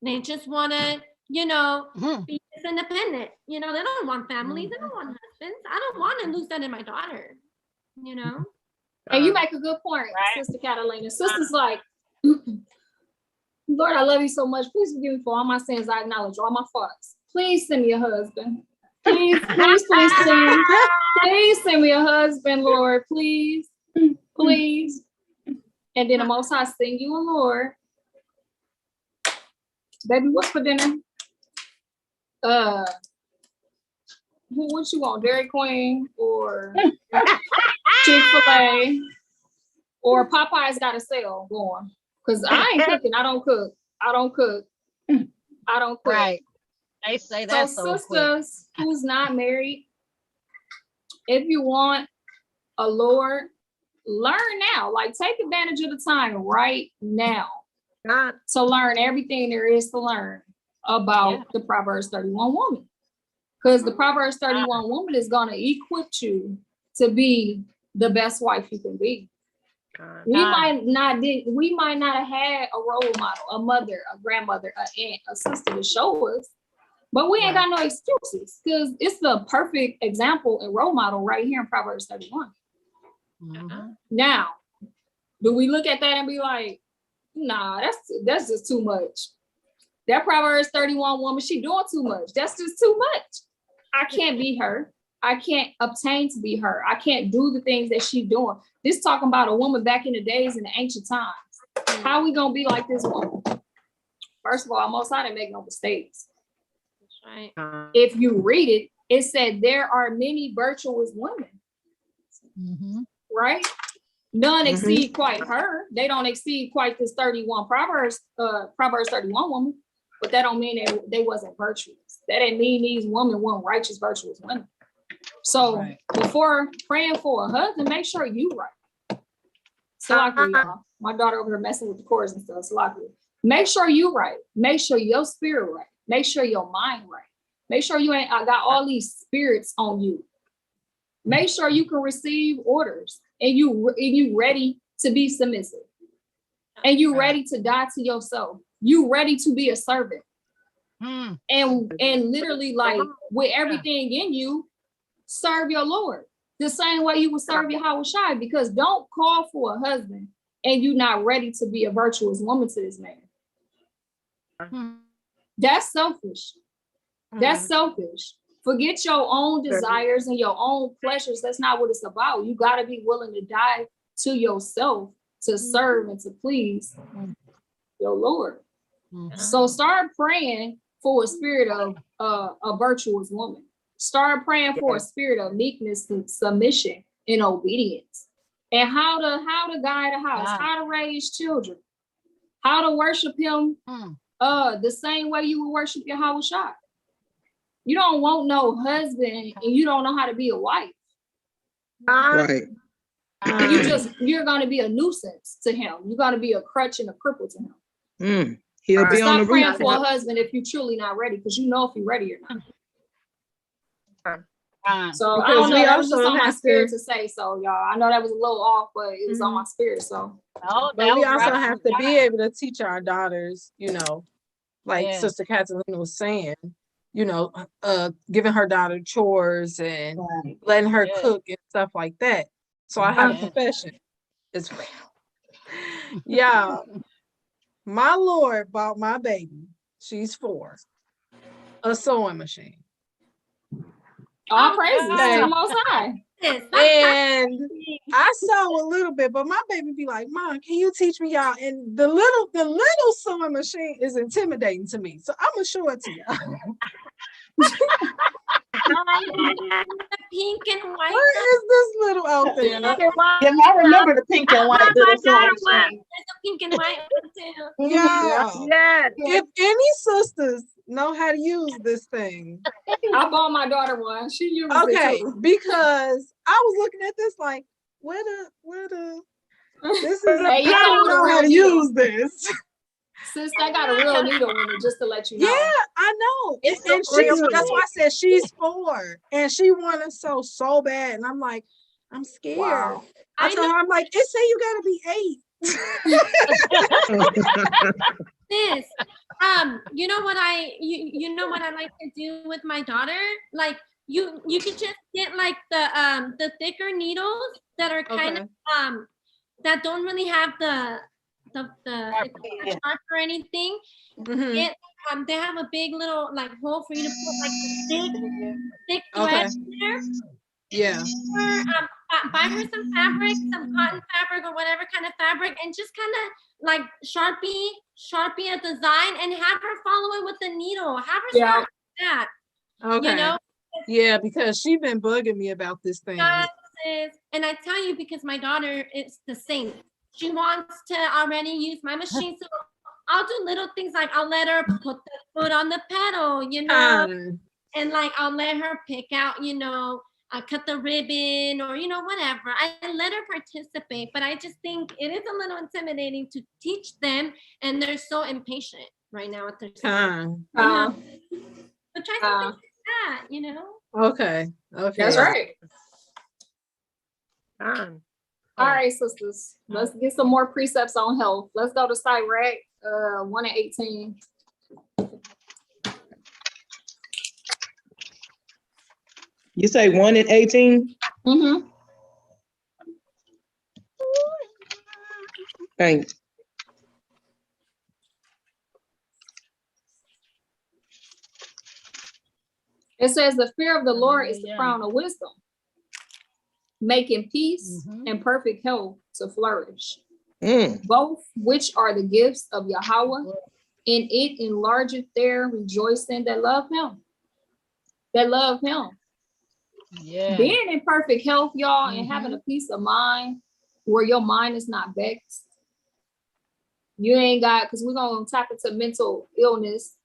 Speaker 4: They just want to, you know, be independent. You know, they don't want families. They don't want husbands. I don't want to lose that in my daughter, you know?
Speaker 2: And you make a good point, Sister Catalina. Sister's like, Lord, I love you so much. Please forgive me for all my sins. I acknowledge all my faults. Please send me a husband. Please send me a husband, Lord. Please. Please. And then the Most High send you a Lord. Baby, what's for dinner? What you want? Dairy Queen or Chick-fil-A or Popeye's got a sale going? Because I ain't cooking. I don't cook.
Speaker 11: Right. They say that so
Speaker 2: sisters who's not married, if you want a Lord, learn now. Like, take advantage of the time right now to learn everything there is to learn about the Proverbs 31 woman. Because the Proverbs 31 woman is going to equip you to be the best wife you can be. We might not have had a role model, a mother, a grandmother, an aunt, a sister to show us, but we ain't got no excuses, because it's the perfect example and role model right here in Proverbs 31. Now, do we look at that and be like, nah, that's just too much? That Proverbs 31 woman, she doing too much. That's just too much. I can't be her. I can't obtain to be her. I can't do the things that she's doing. This talking about a woman back in the days in the ancient times. How we gonna be like this woman? First of all, Most High didn't make no mistakes.
Speaker 4: That's right.
Speaker 2: If you read it, it said there are many virtuous women. Right? None exceed quite her. They don't exceed quite this 31 Proverbs 31 woman, but that don't mean they wasn't virtuous. That didn't mean these women weren't righteous, virtuous women. So before praying for a husband, make sure you right. Salaki, y'all. My daughter over here messing with the chords and stuff. Salaki. Make sure you right. Make sure your spirit right. Make sure your mind right. Make sure you ain't got all these spirits on you. Make sure you can receive orders and you ready to be submissive. And you ready to die to yourself. You ready to be a servant. And literally, like, with everything in you, serve your Lord the same way you would serve your Yahushua. Because don't call for a husband and you not ready to be a virtuous woman to this man. That's selfish. That's selfish. Forget your own desires and your own pleasures. That's not what it's about. You got to be willing to die to yourself to serve and to please your Lord. So start praying for a spirit of a virtuous woman. Start praying for a spirit of meekness and submission and obedience. And how to guide a house, how to raise children, how to worship him the same way you would worship your Yahushua. You don't want no husband and you don't know how to be a wife.
Speaker 7: Right.
Speaker 2: You're gonna be a nuisance to him. You're gonna be a crutch and a cripple to him.
Speaker 7: He'll be on the
Speaker 2: Stop praying
Speaker 7: roof.
Speaker 2: for a husband if you're truly not ready, because you know if you're ready or not. So I don't know. That was just on my spirit to say so, y'all. I know that was a little off, but it was on my spirit. So,
Speaker 1: but we also have to be able to teach our daughters, you know, like Sister Catalina was saying, you know, giving her daughter chores and letting her cook and stuff like that. So I have a confession as well. Yeah, my Lord bought my baby, she's 4, a sewing machine.
Speaker 2: All praises to the Most High.
Speaker 1: And I sew a little bit, but my baby be like, Mom, can you teach me, y'all? And the little sewing machine is intimidating to me. So I'm gonna show it to y'all.
Speaker 4: The pink and white.
Speaker 1: Where is this little out there?
Speaker 8: Yeah, I remember the pink and white little sewing machine.
Speaker 4: There's a pink and white one too.
Speaker 1: Yeah.
Speaker 3: Yes.
Speaker 1: If any sisters know how to use this thing,
Speaker 2: I bought my daughter one. She uses it too.
Speaker 1: because I was looking at this like, where the this is
Speaker 2: Hey, you
Speaker 1: I don't know how to use this.
Speaker 2: Sis, I got a real needle in it, just to let you know.
Speaker 1: Yeah, I know.
Speaker 3: It's
Speaker 1: And
Speaker 3: real
Speaker 1: that's why I said she's 4 and she wanted so bad. And I'm like, I'm scared.
Speaker 2: Wow.
Speaker 1: I told her, I'm like, it say you gotta be 8.
Speaker 4: This, you know what you know what I like to do with my daughter? Like you could just get like the thicker needles that are kind of that don't really have the sharp or anything. They have a big little like hole for you to put like thick thread in there.
Speaker 1: Yeah.
Speaker 4: Buy her some fabric, some cotton fabric or whatever kind of fabric, and just kind of like sharpie a design and have her follow it with the needle. Have her start with that.
Speaker 1: Okay.
Speaker 4: You know?
Speaker 1: Yeah, because she's been bugging me about this thing.
Speaker 4: And I tell you, because my daughter is the same. She wants to already use my machine, so I'll do little things like I'll let her put the foot on the pedal, you know, and like I'll let her pick out, you know, cut the ribbon or, whatever. I let her participate, but I just think it is a little intimidating to teach them, and they're so impatient right now at their time. But try something like that,
Speaker 1: Okay.
Speaker 2: That's right. All right, sisters. Let's get some more precepts on health. Let's go to Sirach 1 and 18.
Speaker 7: You say 1 and 18?
Speaker 2: Mm-hmm.
Speaker 7: Thanks.
Speaker 2: It says the fear of the Lord is the crown of wisdom, making peace and perfect health to flourish. Both which are the gifts of Yahweh, and it enlargeth their rejoicing that love him. Yeah. Being in perfect health, y'all, and having a peace of mind where your mind is not vexed. You ain't got, because we're gonna tap into mental illness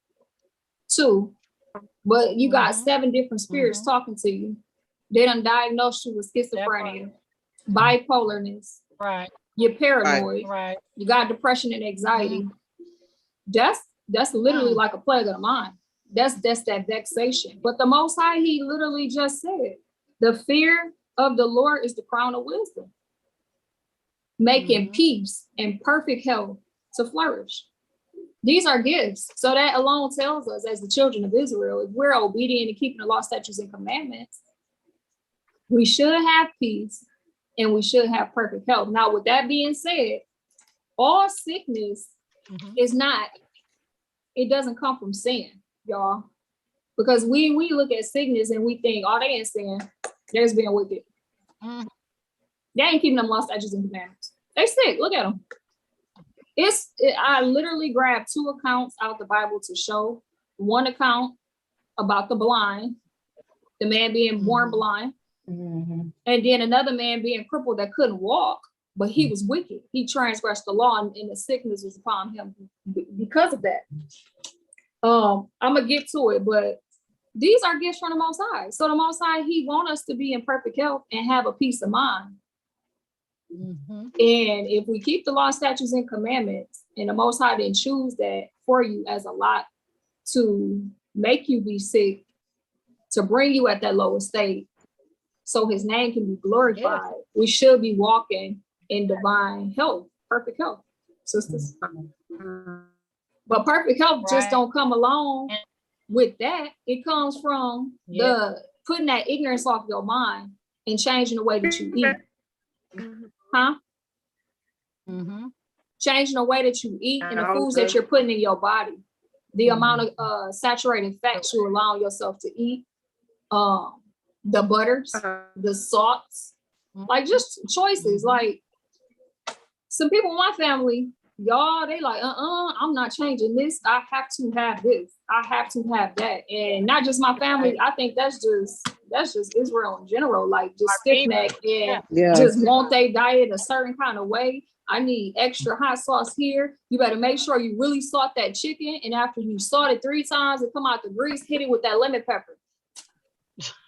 Speaker 2: too. But you got 7 different spirits talking to you. They done diagnosed you with schizophrenia, bipolarness, you're paranoid, you got depression and anxiety. That's literally like a plague of the mind. That's that vexation. But the Most High, he literally just said, the fear of the Lord is the crown of wisdom, making peace and perfect health to flourish. These are gifts. So that alone tells us, as the children of Israel, if we're obedient and keeping the law, statutes, and commandments, we should have peace and we should have perfect health. Now, with that being said, all sickness is not, it doesn't come from sin, y'all. Because we look at sickness and we think, oh, they ain't sin, they're just being wicked. They ain't keeping them law, statutes, and commandments. They sick, look at them. I literally grabbed 2 accounts out the Bible to show. One account about the blind, the man being born blind, and then another man being crippled that couldn't walk, but he was wicked. He transgressed the law, and the sickness was upon him because of that. I'm gonna get to it, but these are gifts from the Most High. So the Most High, he wants us to be in perfect health and have a peace of mind. And if we keep the law, statutes, and commandments, and the Most High didn't choose that for you as a lot to make you be sick, to bring you at that lower state, so his name can be glorified, we should be walking in divine health, perfect health, sisters. But perfect health just don't come along with that. It comes from the putting that ignorance off your mind and changing the way that you eat. Changing the way that you eat and the foods that you're putting in your body, the amount of saturated fats you allow yourself to eat, the butters, the salts, like just choices. Like some people in my family, y'all, they like, I'm not changing this. I have to have this. I have to have that. And not just my family. I think that's just Israel in general, like just stiff neck and just want their diet a certain kind of way. I need extra hot sauce here. You better make sure you really salt that chicken. And after you salt it 3 times and come out the grease, hit it with that lemon pepper.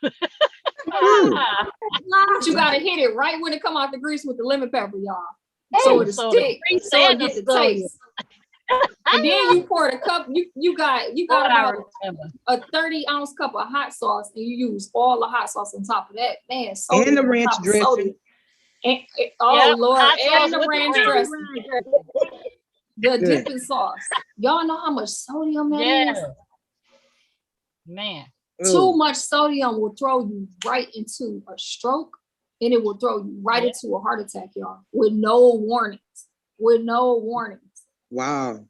Speaker 2: You gotta hit it right when it come out the grease with the lemon pepper, y'all. So it'll stick, so it gets the taste. And then you pour the cup, you got about a 30-ounce cup of hot sauce, and you use all the hot sauce on top of that. Man,
Speaker 7: and the ranch dressing.
Speaker 2: Lord, and the ranch dressing. The dipping sauce. Y'all know how much sodium that is?
Speaker 11: Man.
Speaker 2: Too much sodium will throw you right into a stroke, and it will throw you right into a heart attack, y'all, with no warnings.
Speaker 7: Wow.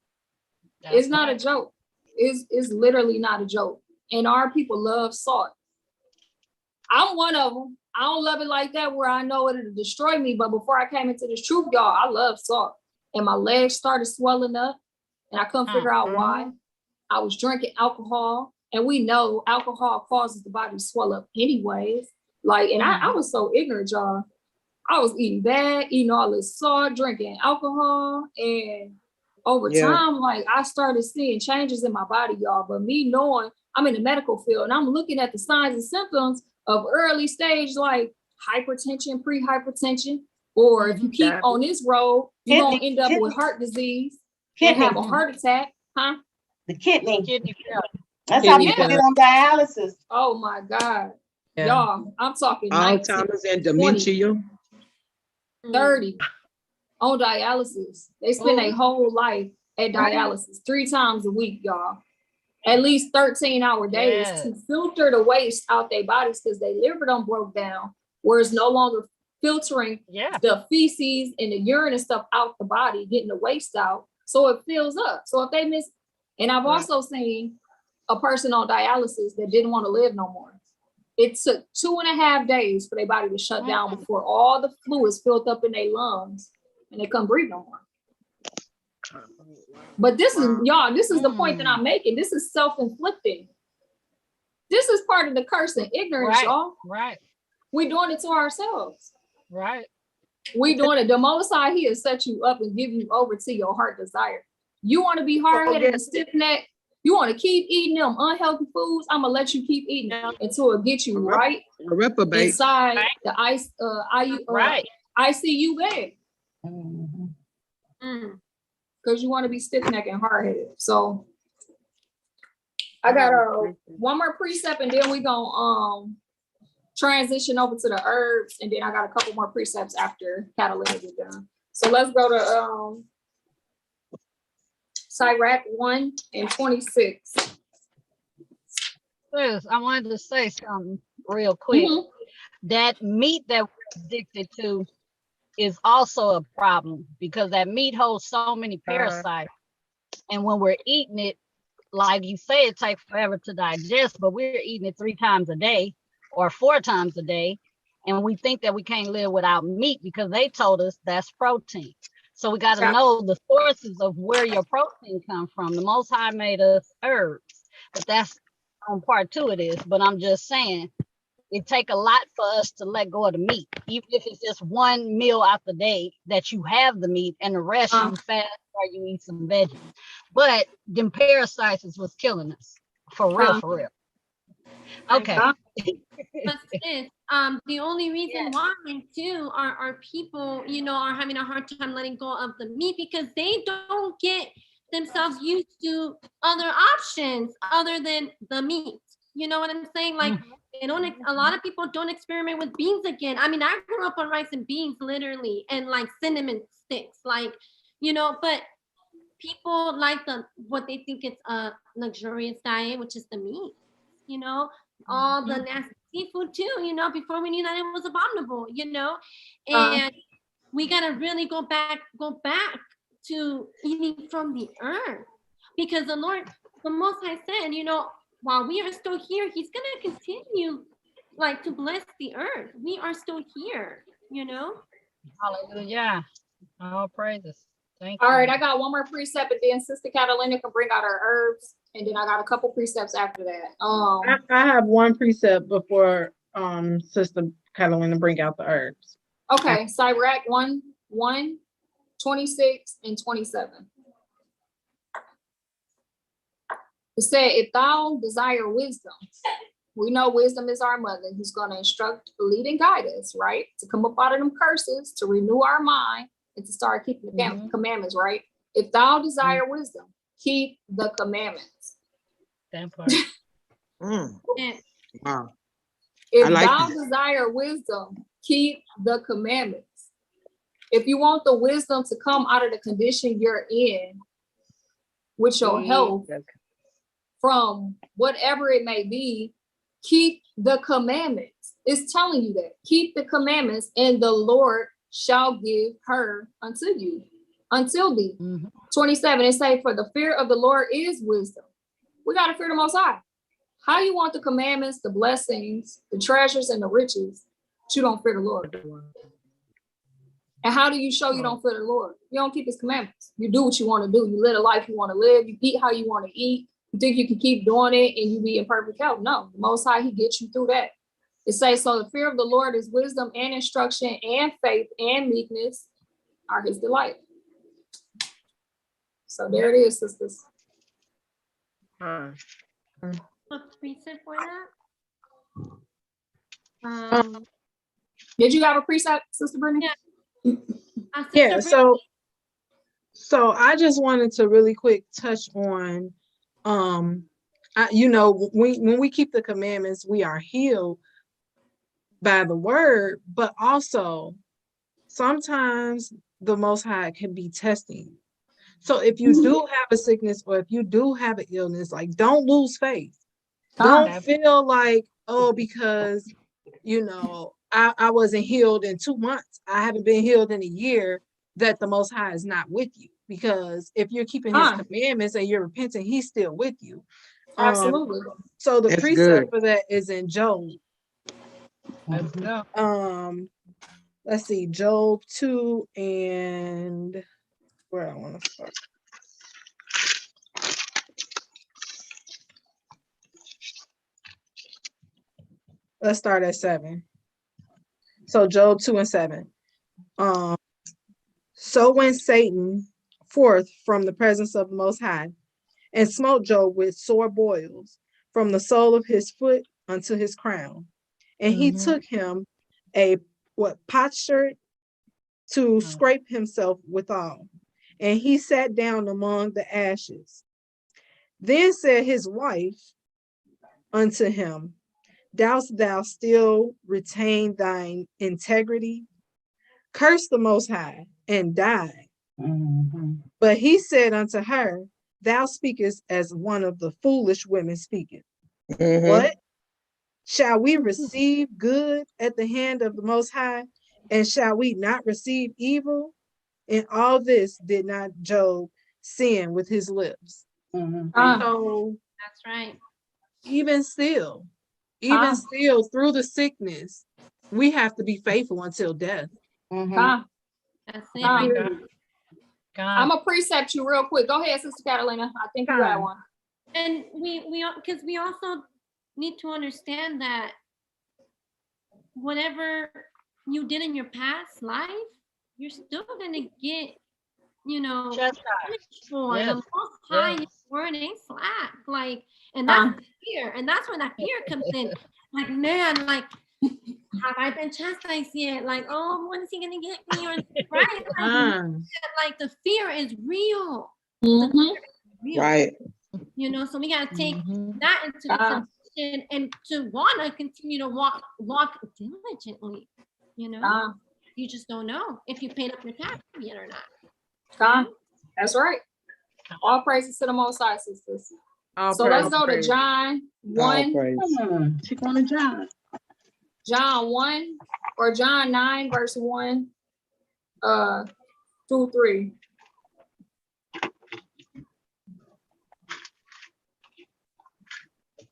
Speaker 2: It's not a joke. It's literally not a joke. And our people love salt. I'm one of them. I don't love it like that where I know it'll destroy me. But before I came into this truth, y'all, I love salt. And my legs started swelling up, and I couldn't figure out why. I was drinking alcohol, and we know alcohol causes the body to swell up anyways. Like, and I was so ignorant, y'all. I was eating bad, eating all this salt, drinking alcohol, and over time, like, I started seeing changes in my body, y'all. But me knowing I'm in the medical field and I'm looking at the signs and symptoms of early stage, like hypertension, pre-hypertension, or if you keep on this road, you're gonna end up with heart disease and have a heart attack, huh?
Speaker 8: The kidney.
Speaker 11: failure.
Speaker 8: That's how people get on dialysis.
Speaker 2: Oh my God.
Speaker 7: Yeah.
Speaker 2: Y'all, I'm talking 19,
Speaker 7: Alzheimer's and dementia.
Speaker 2: 30 on dialysis. They spend their whole life at dialysis 3 times a week, y'all. At least 13-hour days to filter the waste out their bodies because their liver done broke down, where it's no longer filtering the feces and the urine and stuff out the body, getting the waste out, so it fills up. So if they miss, and I've also seen a person on dialysis that didn't want to live no more. It took 2.5 days for their body to shut down before all the fluids filled up in their lungs and they couldn't breathe no more. But this is, y'all, this is the point that I'm making. This is self-inflicting. This is part of the curse and ignorance, y'all.
Speaker 11: Right.
Speaker 2: We doing it to ourselves.
Speaker 11: Right.
Speaker 2: We doing it. The Most High, He has set you up and give you over to your heart desire. You want to be hard-headed and stiff-necked? You want to keep eating them unhealthy foods? I'm gonna let you keep eating them until it gets you right inside the ICU bed. Because you want to be stiff-necked and hard-headed. So I got one more precept, and then we gonna transition over to the herbs, and then I got a couple more precepts after Catalina is done. So let's go to Sirach 1 and 26.
Speaker 11: Sis, I wanted to say something real quick. That meat that we're addicted to is also a problem because that meat holds so many parasites. And when we're eating it, like you say, it takes forever to digest, but we're eating it 3 times a day or 4 times a day. And we think that we can't live without meat because they told us that's protein. So we got to know the sources of where your protein comes from. The Most High made us herbs, but that's on part 2 it is. But I'm just saying, it take a lot for us to let go of the meat, even if it's just 1 meal out the day that you have the meat and the rest you fast or you eat some veggies. But them parasites is what's killing us, for real, for real. Okay.
Speaker 4: But sis, the only reason why too are people, you know, are having a hard time letting go of the meat because they don't get themselves used to other options other than the meat. You know what I'm saying? Like they don't. A lot of people don't experiment with beans again. I mean, I grew up on rice and beans, literally, and like cinnamon sticks, like, you know. But people like what they think it's a luxurious diet, which is the meat. You know, all the nasty seafood too. You know, before we knew that it was abominable. You know, and we gotta really go back to eating from the earth, because the Lord, the Most High said, you know, while we are still here, He's gonna continue like to bless the earth. We are still here, you know.
Speaker 11: Hallelujah. All praises. Thank you.
Speaker 2: All right, I got one more precept, and then Sister Catalina can bring out her herbs, and then I got a couple precepts after that.
Speaker 1: I have one precept before Sister Catalina bring out the herbs.
Speaker 2: Okay, Sirach 1, 26, and 27. It said, if thou desire wisdom, we know wisdom is our mother, who's going to instruct, lead, and guide us, right? To come up out of them curses, to renew our mind, and to start keeping the commandments, right? If thou desire wisdom, keep the commandments.
Speaker 11: That part.
Speaker 7: Wow.
Speaker 2: If thou desire wisdom, keep the commandments. If you want the wisdom to come out of the condition you're in with your health, from whatever it may be, keep the commandments. It's telling you that. Keep the commandments, and the Lord shall give her unto you, until thee. 27, it say, for the fear of the Lord is wisdom. We got to fear the Most High. How you want the commandments, the blessings, the treasures, and the riches, but you don't fear the Lord? And how do you show you don't fear the Lord? You don't keep His commandments. You do what you want to do. You live a life you want to live. You eat how you want to eat. You think you can keep doing it and you be in perfect health? No, the Most High, He gets you through that. It says, so the fear of the Lord is wisdom and instruction and faith and meekness are His delight. So there it is, sisters.
Speaker 4: What's the reason for that?
Speaker 2: Did you have a precept, Sister Brittany?
Speaker 4: Yeah.
Speaker 1: Yeah, so I just wanted to really quick touch on, you know, when we keep the commandments, we are healed by the word, but also sometimes the Most High can be testing. So if you do have a sickness or if you do have an illness, like, don't lose faith. Don't feel like, oh, because, you know, I wasn't healed in 2 months, I haven't been healed in a year, that the Most High is not with you. Because if you're keeping his commandments and you're repenting, he's still with you.
Speaker 2: Absolutely.
Speaker 1: So the
Speaker 7: That's
Speaker 1: precept
Speaker 7: good.
Speaker 1: for that is in Job.
Speaker 11: Let's go.
Speaker 1: Let's see, Job 2, and where I want to start. Let's start at 7. So Job 2 and 7. So went Satan forth from the presence of the Most High, and smote Job with sore boils from the sole of his foot unto his crown. And he took him a potsherd to scrape himself withal, and he sat down among the ashes. Then said his wife unto him, dost thou still retain thine integrity? Curse the Most High and die. But he said unto her, thou speakest as one of the foolish women speaketh. What? Shall we receive good at the hand of the Most High, and shall we not receive evil? In all this did not Job sin with his lips. So
Speaker 4: that's right.
Speaker 1: even still through the sickness, we have to be faithful until death.
Speaker 4: That's it.
Speaker 2: I'm gonna precept you real quick. Go ahead, Sister Catalina. I think you got one.
Speaker 4: And because we also need to understand that whatever you did in your past life, you're still gonna get, you know, punished for. The Most High word ain't slack. Like, and that's fear, and that's when that fear comes in. Like, man, like, have I been chastised yet? Like, oh, when is he gonna get me? Or, right? Like the fear is real.
Speaker 7: Right.
Speaker 4: You know, so we gotta take that into consideration and to wanna continue to walk diligently. You know, you just don't know if you paid up your tax yet or not.
Speaker 2: That's right. All praises to the Most High, sisters. So let's go to John 1.
Speaker 8: She's going to John.
Speaker 2: John 1 or John 9, verse 1 through 3.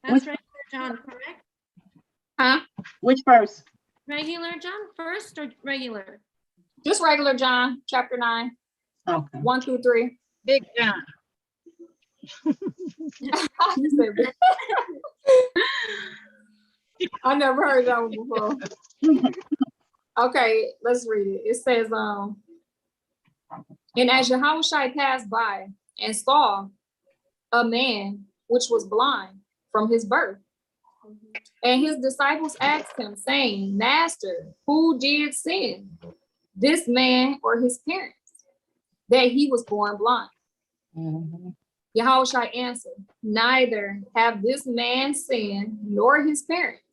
Speaker 4: That's regular John, correct?
Speaker 2: Huh?
Speaker 8: Which verse?
Speaker 4: Regular John first or regular?
Speaker 2: Just regular John, chapter 9.
Speaker 8: Okay.
Speaker 2: 1 through 3.
Speaker 11: Big John.
Speaker 2: I never heard that one before. Okay, let's read it. It says, and as Yahushua passed by and saw a man which was blind from his birth, and his disciples asked him, saying, Master, who did sin, this man or his parents, that he was born blind? Yahushua answered, neither have this man sinned nor his parents,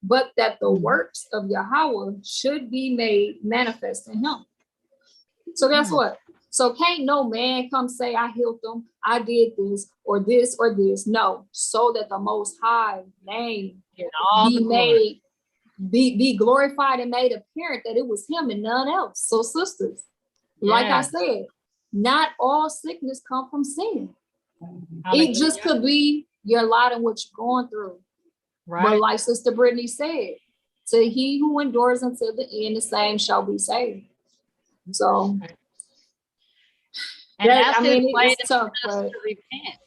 Speaker 2: but that the works of Yahweh should be made manifest in him. So guess what? So can't no man come say, I healed them, I did this or this or this. No, so that the Most High name be made, be glorified and made apparent that it was him and none else. So sisters, like I said, not all sickness come from sin. It just could be your lot and what you're going through. Right. But like Sister Brittany said, to he who endures until the end, the same shall be saved. So,
Speaker 11: and that's his way
Speaker 2: it's tough,
Speaker 11: to repent.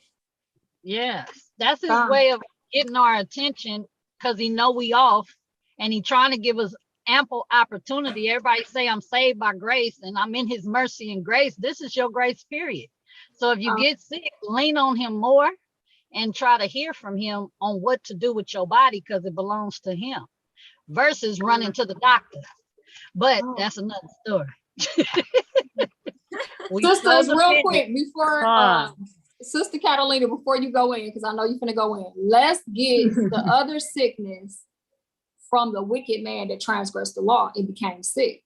Speaker 11: Yes, that's his way of getting our attention, because he know we off, and he trying to give us ample opportunity. Everybody say I'm saved by grace and I'm in his mercy and grace. This is your grace period. So if you get sick, lean on him more and try to hear from him on what to do with your body, because it belongs to him. versus running to the doctor. But that's another story.
Speaker 2: Sisters, real quick, before Sister Catalina, before you go in, because I know you're finna go in, let's get the other sickness from the wicked man that transgressed the law and became sick.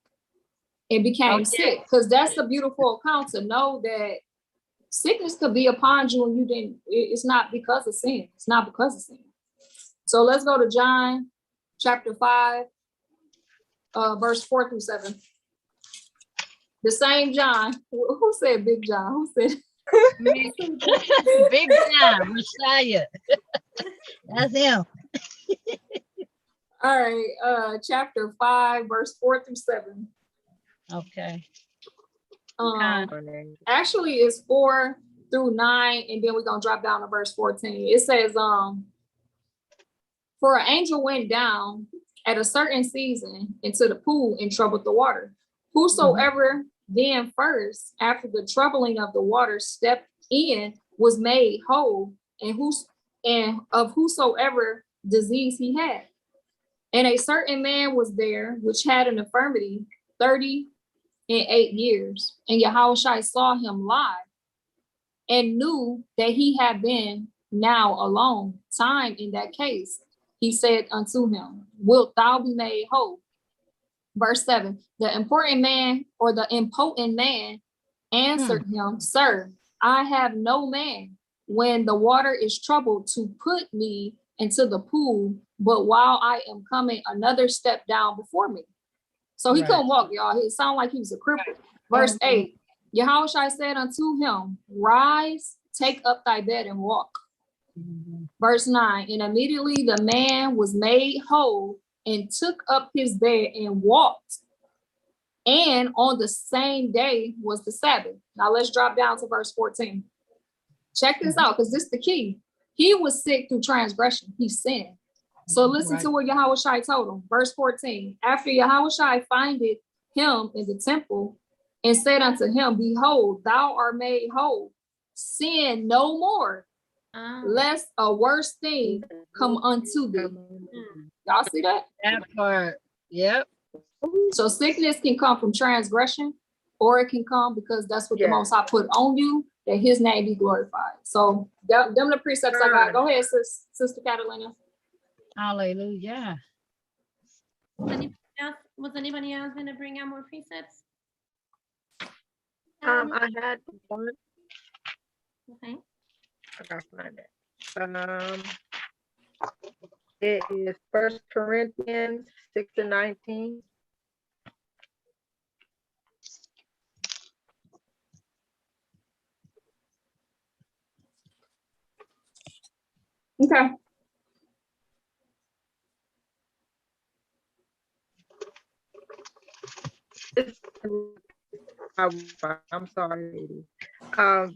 Speaker 2: It became sick, because that's a beautiful account to know that sickness could be upon you and you didn't, it's not because of sin. It's not because of sin. So let's go to John chapter 5, verse 4 through 7. The same John. Who said Big John? Who said
Speaker 11: Big John, Messiah? That's him.
Speaker 2: All right, chapter 5, verse 4 through 7.
Speaker 11: Okay.
Speaker 2: Actually, it's 4 through 9, and then we're gonna drop down to verse 14. It says, for an angel went down at a certain season into the pool and troubled the water. Whosoever then first, after the troubling of the water, stepped in, was made whole, and of whosoever disease he had. And a certain man was there which had an infirmity 38 years. And Yahushua saw him lie, and knew that he had been now a long time in that case. He said unto him, wilt thou be made whole? Verse 7, the impotent man answered him, Sir, I have no man when the water is troubled to put me into the pool, but while I am coming, another step down before me. So he couldn't walk, y'all. It sounded like he was a cripple. Verse 8, Yahushua said unto him, rise, take up thy bed and walk. Verse 9, and immediately the man was made whole and took up his bed and walked. And on the same day was the Sabbath. Now let's drop down to verse 14. Check this out, because this is the key. He was sick through transgression. He sinned. So listen to what Yahushua told him. Verse 14. After Yahushua findeth him in the temple and said unto him, behold, thou art made whole. Sin no more, lest a worse thing come unto thee. Y'all see that?
Speaker 11: That part. Yep.
Speaker 2: So sickness can come from transgression, or it can come because that's what the Most High put on you, that his name be glorified. So them the precepts I got. Go ahead, Sister Catalina.
Speaker 11: Hallelujah.
Speaker 4: Was anybody else going to bring out more precepts?
Speaker 3: I had one.
Speaker 4: Okay.
Speaker 3: I gotta find it. It is 1 Corinthians 6:19.
Speaker 2: Okay.
Speaker 3: I'm sorry, lady.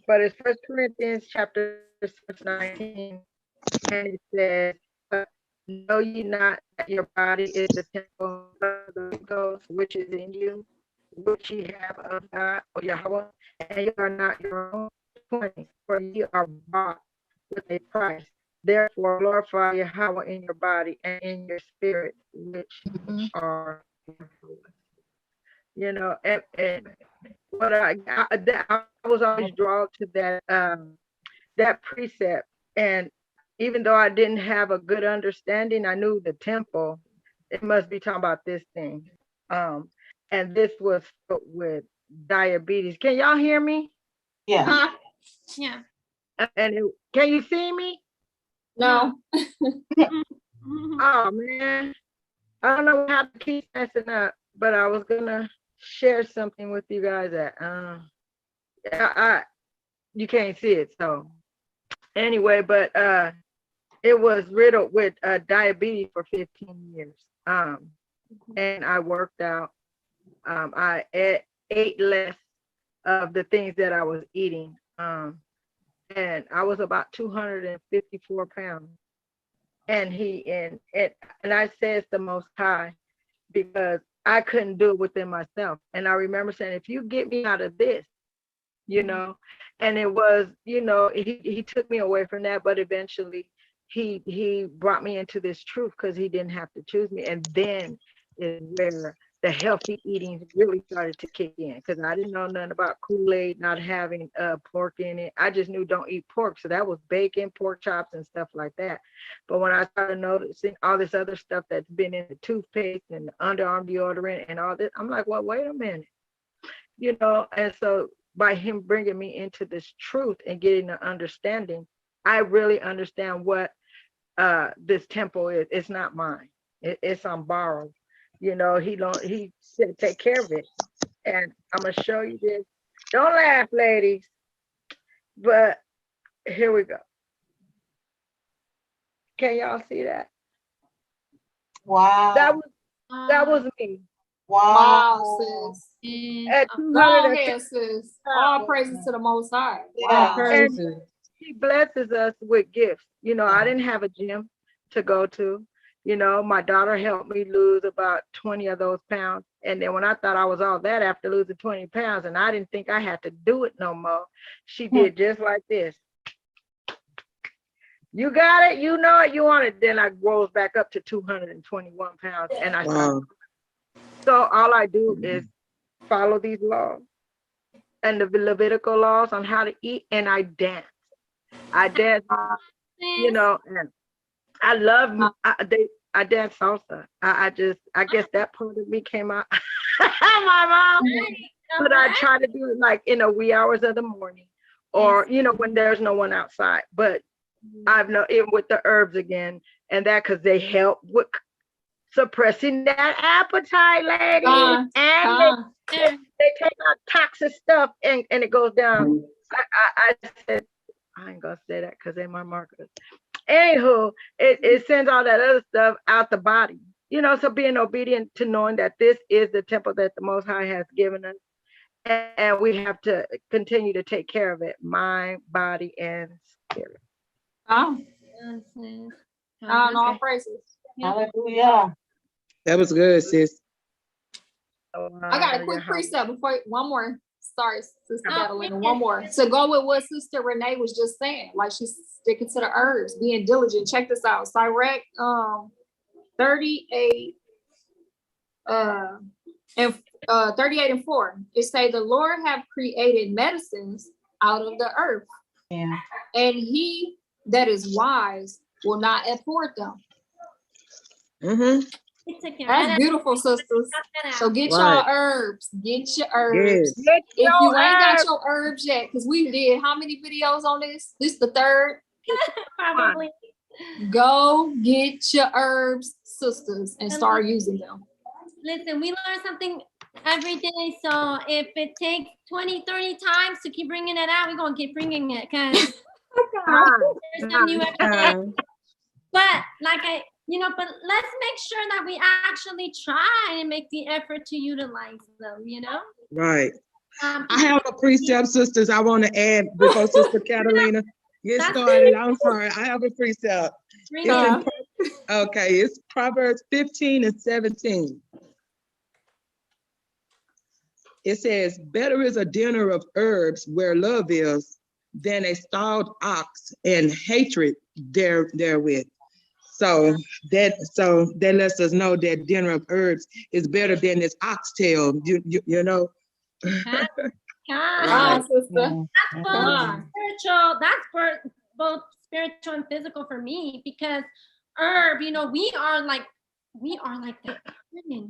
Speaker 3: But it's 1 Corinthians chapter 6:19, and it says, know ye not that your body is the temple of the Holy Ghost, which is in you, which ye have of God, or Yahweh, and you are not your own. 20, for ye are bought with a price. Therefore glorify Yahweh in your body and in your spirit, which are Yahweh. You know, and what I was always drawn to that precept, and even though I didn't have a good understanding, I knew the temple, it must be talking about this thing. And this was with diabetes. Can y'all hear me?
Speaker 5: Yeah.
Speaker 4: Yeah.
Speaker 3: And can you see me?
Speaker 2: No.
Speaker 3: Oh man, I don't know how to keep messing up, but I was gonna share something with you guys that you can't see it, so anyway, but it was riddled with diabetes for 15 years. And I worked out. I ate less of the things that I was eating. And I was about 254 pounds. And I said it's the Most High, because I couldn't do it within myself. And I remember saying, if you get me out of this, you know, and it was, you know, he took me away from that, but eventually he brought me into this truth because he didn't have to choose me. And then is where the healthy eating really started to kick in, because I didn't know nothing about Kool-Aid not having pork in it. I just knew don't eat pork. So that was bacon, pork chops, and stuff like that. But when I started noticing all this other stuff that's been in the toothpaste and the underarm deodorant and all this, I'm like, well, wait a minute, you know. And so by him bringing me into this truth and getting the understanding, I really understand what this temple is. It's not mine. It's on borrowed. You know, he said take care of it. And I'm gonna show you this. Don't laugh, ladies. But here we go. Can y'all see that?
Speaker 5: Wow.
Speaker 3: That was me.
Speaker 2: Wow, sis.
Speaker 3: At
Speaker 2: Go
Speaker 3: 250
Speaker 2: ahead, sis. All praises to the Most High.
Speaker 3: Wow. And he blesses us with gifts. You know, I didn't have a gym to go to. You know, my daughter helped me lose about 20 of those pounds. And then when I thought I was all that after losing 20 pounds and I didn't think I had to do it no more, she did just like this. You got it, you know it, you want it. Then I rose back up to 221 pounds and I started. So all I do is follow these laws and the Levitical laws on how to eat, and I dance. I dance, you know, and I love, I dance salsa. I guess that part of me came out my mom. But I try to do it like in the wee hours of the morning, or, you know, when there's no one outside. But I've known it with the herbs again, and that because they help with suppressing that appetite, ladies. And they take out toxic stuff and it goes down. I said, I ain't gonna say that because they're my marketers. Anywho, it sends all that other stuff out the body. You know, so being obedient to knowing that this is the temple that the Most High has given us. And we have to continue to take care of it, mind, body, and spirit.
Speaker 2: All praises.
Speaker 5: Hallelujah.
Speaker 7: That was good, sis.
Speaker 2: I got a quick precept before one more. Sorry, Sister Catalina, one more. To go with what Sister Renee was just saying, like she's sticking to the herbs, being diligent. Check this out. Sirach 38 and 38 and 4. It say the Lord have created medicines out of the earth.
Speaker 5: Yeah.
Speaker 2: And he that is wise will not abhor them. That's beautiful, sisters. So get y'all herbs. Get your herbs.
Speaker 3: Yes.
Speaker 2: If you ain't got your herbs yet, because we did how many videos on this? This is the third.
Speaker 4: Probably.
Speaker 2: Go get your herbs, sisters, and start using them.
Speaker 4: Listen, we learn something every day. So if it takes 20, 30 times to keep bringing it out, we're going to keep bringing it because there's something new every day. But like but let's make sure that we actually try and make the effort to utilize them, you know?
Speaker 7: Right. I have a precept, sisters, I want to add before Sister Catalina get started. I'm sorry. I have a precept. It's Proverbs 15 and 17. It says, better is a dinner of herbs where love is than a stalled ox and hatred therewith. So that lets us know that dinner of herbs is better than this oxtail, you know.
Speaker 2: Sister.
Speaker 4: That's both spiritual and physical for me, because herb, we are like the women,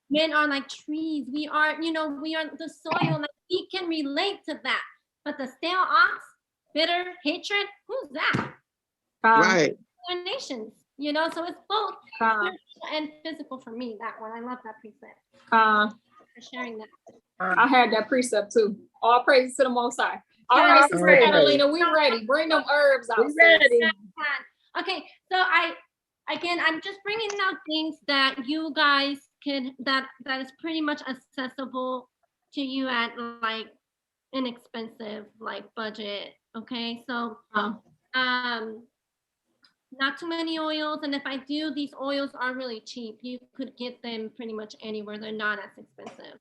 Speaker 4: men are like trees. We are the soil, like we can relate to that. But the stale ox, bitter hatred, who's that?
Speaker 7: Right.
Speaker 4: Nations, so it's both spiritual and physical for me. That one, I love that precept. For sharing that.
Speaker 2: I had that precept too. All praises to the Most High. All right, Sister Catalina, we ready. Bring them herbs out.
Speaker 3: We ready.
Speaker 4: Okay, so I'm just bringing out things that you guys can that is pretty much accessible to you at like inexpensive like budget. Okay, so not too many oils, and if I do, these oils are really cheap. You could get them pretty much anywhere. They're not as expensive.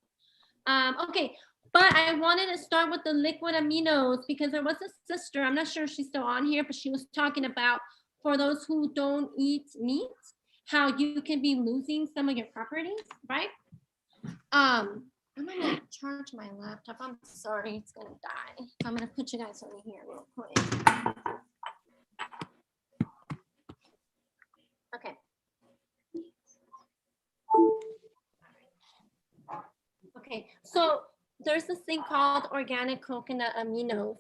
Speaker 4: Okay, But I wanted to start with the liquid aminos because there was a sister, I'm not sure if she's still on here, but she was talking about for those who don't eat meat, how you can be losing some of your properties, right? I'm gonna charge my laptop. I'm sorry, it's gonna die. I'm gonna put you guys over here real quick. Okay. Okay, so there's this thing called organic coconut aminos.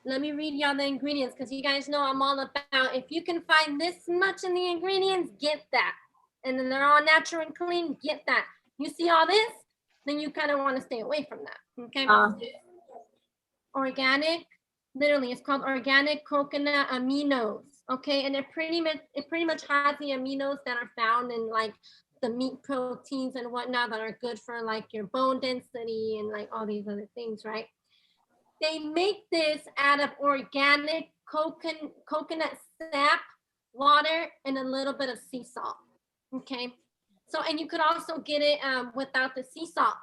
Speaker 4: Let me read y'all the ingredients because you guys know I'm all about if you can find this much in the ingredients, get that. And then they're all natural and clean, get that. You see all this, then you kind of want to stay away from that, okay? Organic, literally, it's called organic coconut aminos, okay? And it pretty much has the aminos that are found in like the meat proteins and whatnot that are good for like your bone density and like all these other things, right? They make this out of organic coconut sap, water, and a little bit of sea salt, okay? So, and you could also get it without the sea salt.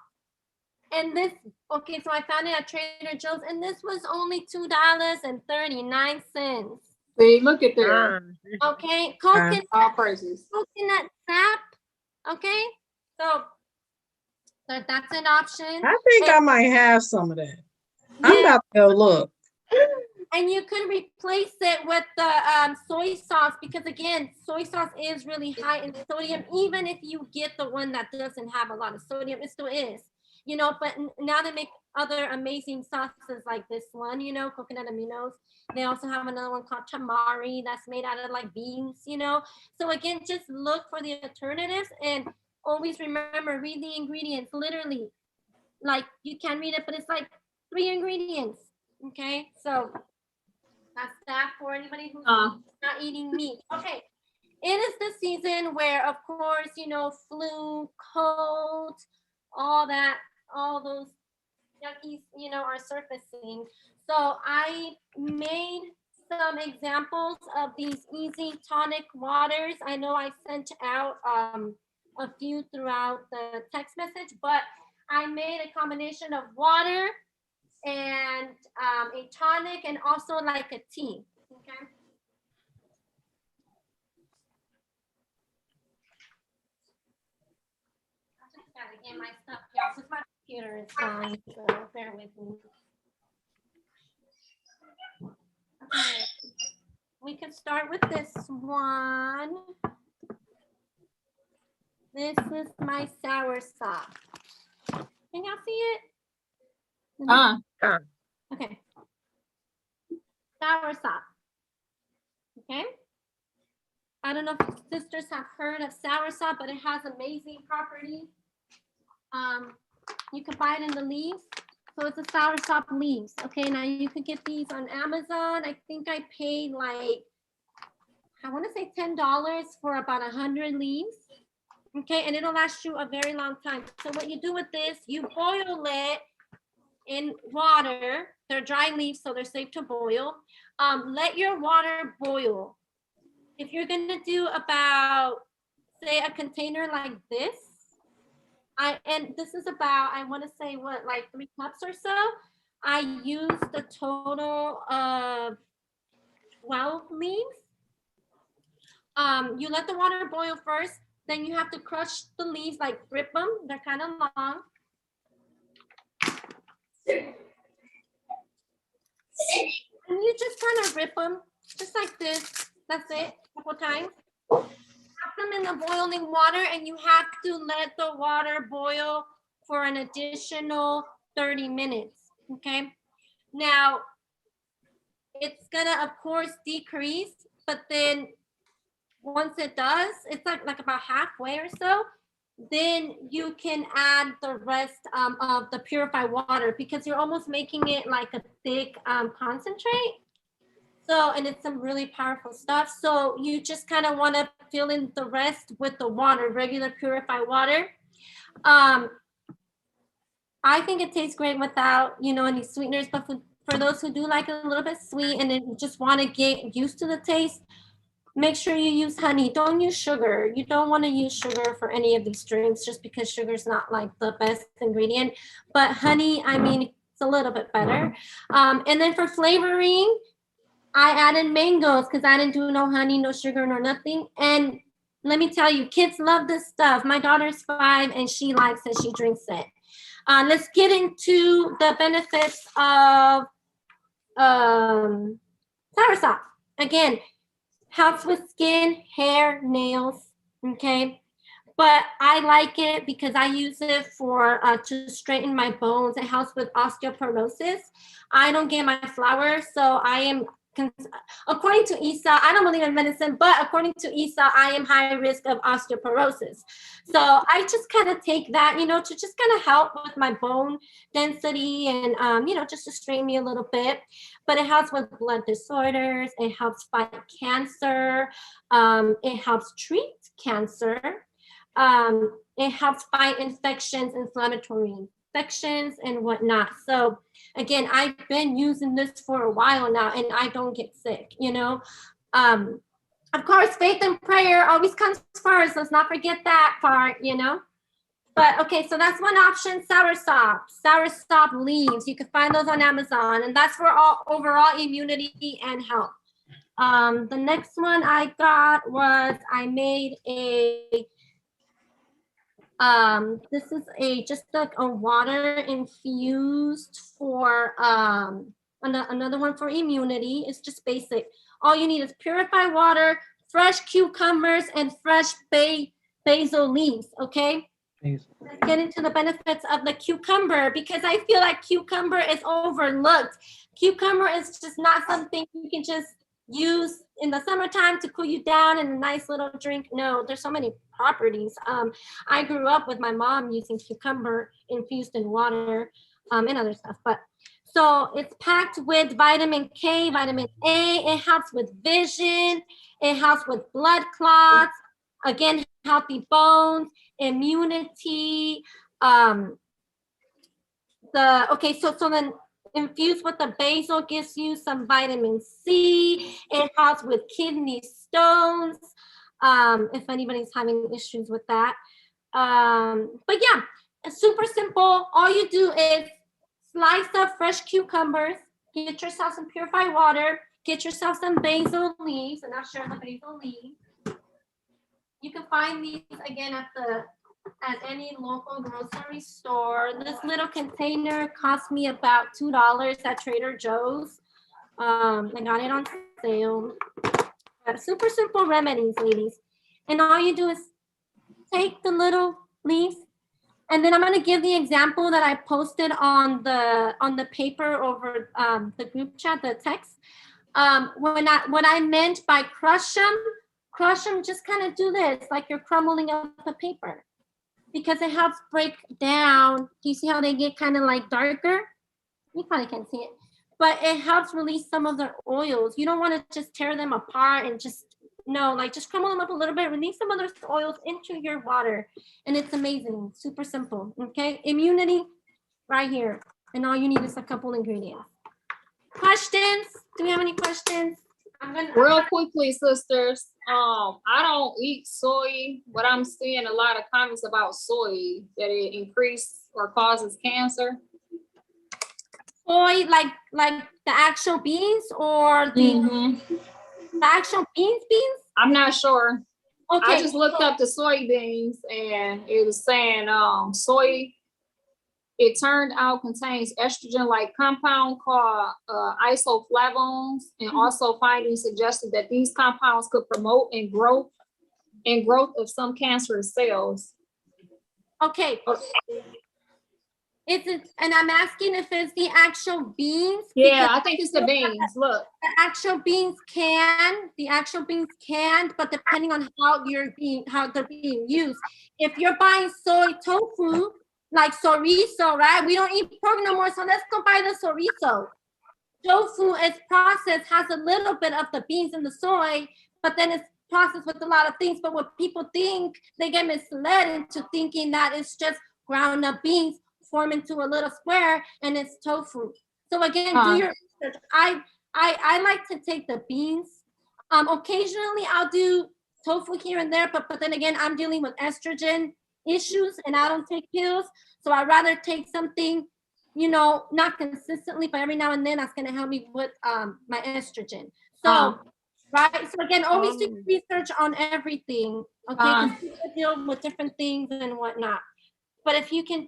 Speaker 4: And this, okay, so I found it at Trader Joe's, and this was only $2.39.
Speaker 2: See, look at there.
Speaker 4: Okay, coconut sap. Okay, so that's an option.
Speaker 1: I think I might have some of that. I'm about to go look.
Speaker 4: And you could replace it with the soy sauce because again, soy sauce is really high in sodium. Even if you get the one that doesn't have a lot of sodium, it still is. You know, but now they make other amazing sauces like this one, you know, coconut aminos. They also have another one called tamari that's made out of like beans, you know. So again, just look for the alternatives and always remember, read the ingredients, literally. Like you can read it, but it's like 3 ingredients, okay? So that's that for anybody who's not eating meat. Okay, it is the season where, of course, you know, flu, cold, all those yuckies, you know, are surfacing. So I made some examples of these easy tonic waters. I know I sent out a few throughout the text message, but I made a combination of water and a tonic and also like a tea, okay? I just gotta get my stuff, y'all, since my computer is fine, so bear with me. Okay. We can start with this one. This is my soursop. Can y'all see it? Okay. Soursop. Okay. I don't know if sisters have heard of soursop, but it has amazing properties. You can buy it in the leaves. So it's a soursop leaves. Okay, now you can get these on Amazon. I think I paid like, I want to say $10 for about 100 leaves. Okay, and it'll last you a very long time. So what you do with this, you boil it in water. They're dry leaves, so they're safe to boil. Let your water boil. If you're gonna do about, say, a container like this, and this is about, I want to say what, like 3 cups or so. I used a total of 12 leaves. You let the water boil first, then you have to crush the leaves, like rip them. They're kind of long. And you just kind of rip them, just like this. That's it, a couple times. Put them in the boiling water, and you have to let the water boil for an additional 30 minutes, okay? Now, it's gonna, of course, decrease, but then once it does, it's like about halfway or so, then you can add the rest of the purified water because you're almost making it like a thick concentrate. So, and it's some really powerful stuff. So you just kind of want to fill in the rest with the water, regular purified water. I think it tastes great without, you know, any sweeteners, but for those who do like it a little bit sweet and then just want to get used to the taste, make sure you use honey. Don't use sugar. You don't want to use sugar for any of these drinks just because sugar is not like the best ingredient. But honey, I mean, it's a little bit better. And then for flavoring, I added mangoes because I didn't do no honey, no sugar, no nothing. And let me tell you, kids love this stuff. My daughter's 5 and she likes it. She drinks it. Let's get into the benefits of soursop. Again, helps with skin, hair, nails, okay? But I like it because I use it for to straighten my bones. It helps with osteoporosis. I don't get my flowers, so I am, according to Isa, I don't believe in medicine, but according to Isa, I am high risk of osteoporosis. So I just kind of take that, you know, to just kind of help with my bone density and, you know, just to straighten me a little bit. But it helps with blood disorders. It helps fight cancer. It helps treat cancer. It helps fight infections, inflammatory infections and whatnot. So again, I've been using this for a while now and I don't get sick, you know. Of course, faith and prayer always comes first. Let's not forget that part, you know. But okay, so that's one option, soursop leaves. You can find those on Amazon, and that's for all overall immunity and health. The next one I got was I made a this is just like a water infused for another one for immunity. It's just basic. All you need is purified water, fresh cucumbers, and fresh basil leaves. Okay. Let's get into the benefits of the cucumber because I feel like cucumber is overlooked. Cucumber is just not something you can just use in the summertime to cool you down in a nice little drink. No, there's so many properties. I grew up with my mom using cucumber infused in water and other stuff. But so it's packed with vitamin K, vitamin A. It helps with vision. It helps with blood clots. Again, healthy bones, immunity. So then infused with the basil gives you some vitamin C. It helps with kidney stones. If anybody's having issues with that. But yeah, it's super simple. All you do is slice up fresh cucumbers, get yourself some purified water, get yourself some basil leaves, and I'll share the basil leaves. You can find these again at any local grocery store. This little container cost me about $2 at Trader Joe's. I got it on sale. Super simple remedies, ladies. And all you do is take the little leaves, and then I'm going to give the example that I posted on the paper over the group chat, the text. What I meant by crush them, just kind of do this, like you're crumbling up a paper, because it helps break down. Do you see how they get kind of like darker? You probably can't see it, but it helps release some of their oils. You don't want to just tear them apart and just crumble them up a little bit, release some of those oils into your water, and it's amazing. Super simple. Okay, immunity right here, and all you need is a couple ingredients. Questions? Do we have any questions?
Speaker 2: Real quickly, sisters. I don't eat soy, but I'm seeing a lot of comments about soy that it increases or causes cancer.
Speaker 4: Soy, like the actual beans or the actual beans?
Speaker 2: I'm not sure.
Speaker 4: Okay.
Speaker 2: I just looked up the soybeans and it was saying soy, it turned out contains estrogen-like compound called isoflavones, and also findings suggested that these compounds could promote and growth of some cancerous cells.
Speaker 4: Okay. Is it, and I'm asking if it's the actual beans?
Speaker 2: Yeah, I think it's the beans. Look.
Speaker 4: The actual beans can, but depending on how they're being used. If you're buying soy tofu, like chorizo, right? We don't eat pork no more, so let's go buy the chorizo. Tofu is processed, has a little bit of the beans and the soy, but then it's processed with a lot of things. But what people think, they get misled into thinking that it's just ground up beans form into a little square and it's tofu. So again, do your research. I like to take the beans Occasionally I'll do tofu here and there, but then again, I'm dealing with estrogen issues and I don't take pills. So I'd rather take something, you know, not consistently, but every now and then that's gonna help me with my estrogen. So right. So again, always do research on everything. Okay, because people deal with different things and whatnot. But if you can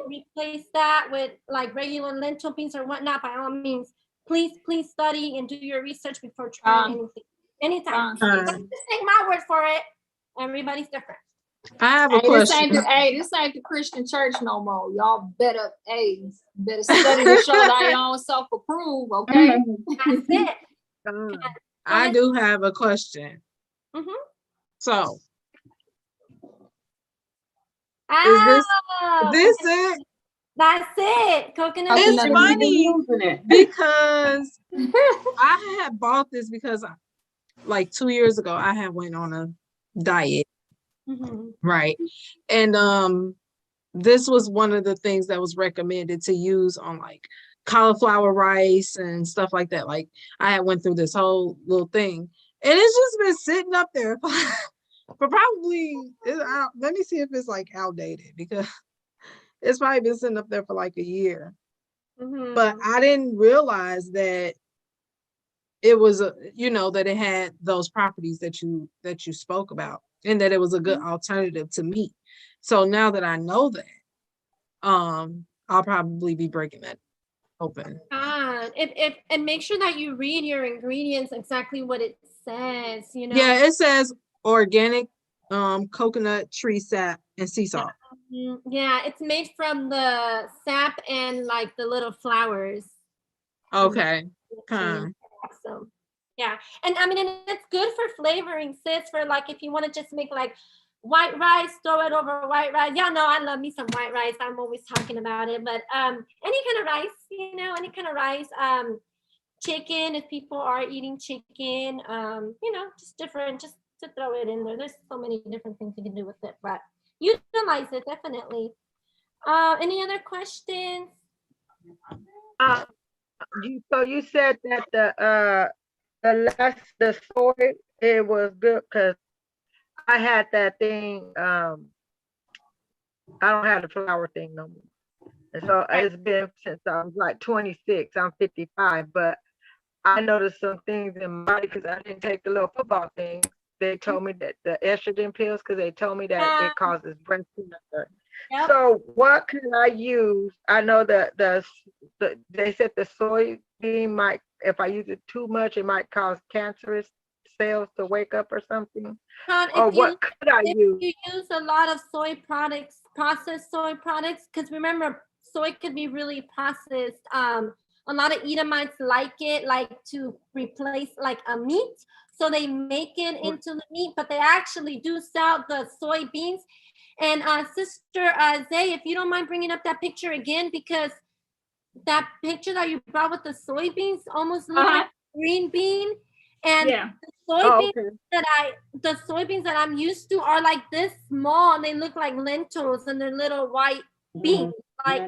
Speaker 4: replace that with like regular lentil beans or whatnot, by all means, please study and do your research before trying anything. Anytime. But just take my word for it. Everybody's different.
Speaker 1: I have a question.
Speaker 2: This ain't the Christian church no more. Y'all better study to show thy own self-approve, okay?
Speaker 4: That's it.
Speaker 1: I do have a question. So, is this it?
Speaker 4: That's it. Coconut.
Speaker 1: It's funny because I had bought this because like 2 years ago I had went on a diet, right? And this was one of the things that was recommended to use on like cauliflower rice and stuff like that. Like I had went through this whole little thing, and it's just been sitting up there for probably, let me see if it's like outdated, because it's probably been sitting up there for like a year. But I didn't realize that it was that it had those properties that you spoke about, and that it was a good alternative to meat. So now that I know that, I'll probably be breaking that open.
Speaker 4: And make sure that you read your ingredients exactly what it says.
Speaker 1: Yeah, it says organic coconut tree sap and sea salt.
Speaker 4: Yeah, it's made from the sap and like the little flowers.
Speaker 1: Okay.
Speaker 4: So yeah, and I mean, and it's good for flavoring, sis, for like if you want to just make like white rice, throw it over white rice. Y'all know I love me some white rice. I'm always talking about it. But any kind of rice, any kind of rice. Chicken, if people are eating chicken, just different, just to throw it in there. There's so many different things you can do with it, but utilize it definitely. Any other questions?
Speaker 3: So you said that the soy, it was good because I had that thing. I don't have the flour thing no more. And so it's been since I was like 26. I'm 55, but I noticed some things in my body because I didn't take the little football thing. They told me that the estrogen pills, because they told me that it causes breast cancer. Yep. So what can I use? I know that they said the soybean might, if I use it too much, it might cause cancerous cells to wake up or something. Or what could I use?
Speaker 4: If you use a lot of soy products, processed soy products, because remember, soy could be really processed. A lot of Edomites like it, like to replace like a meat. So they make it into the meat, but they actually do sell the soybeans. And Sister Zay, if you don't mind bringing up that picture again, because that picture that you brought with the soybeans almost looks like a green bean. And the soybeans that I'm used to are like this small, and they look like lentils, and they're little white beans, like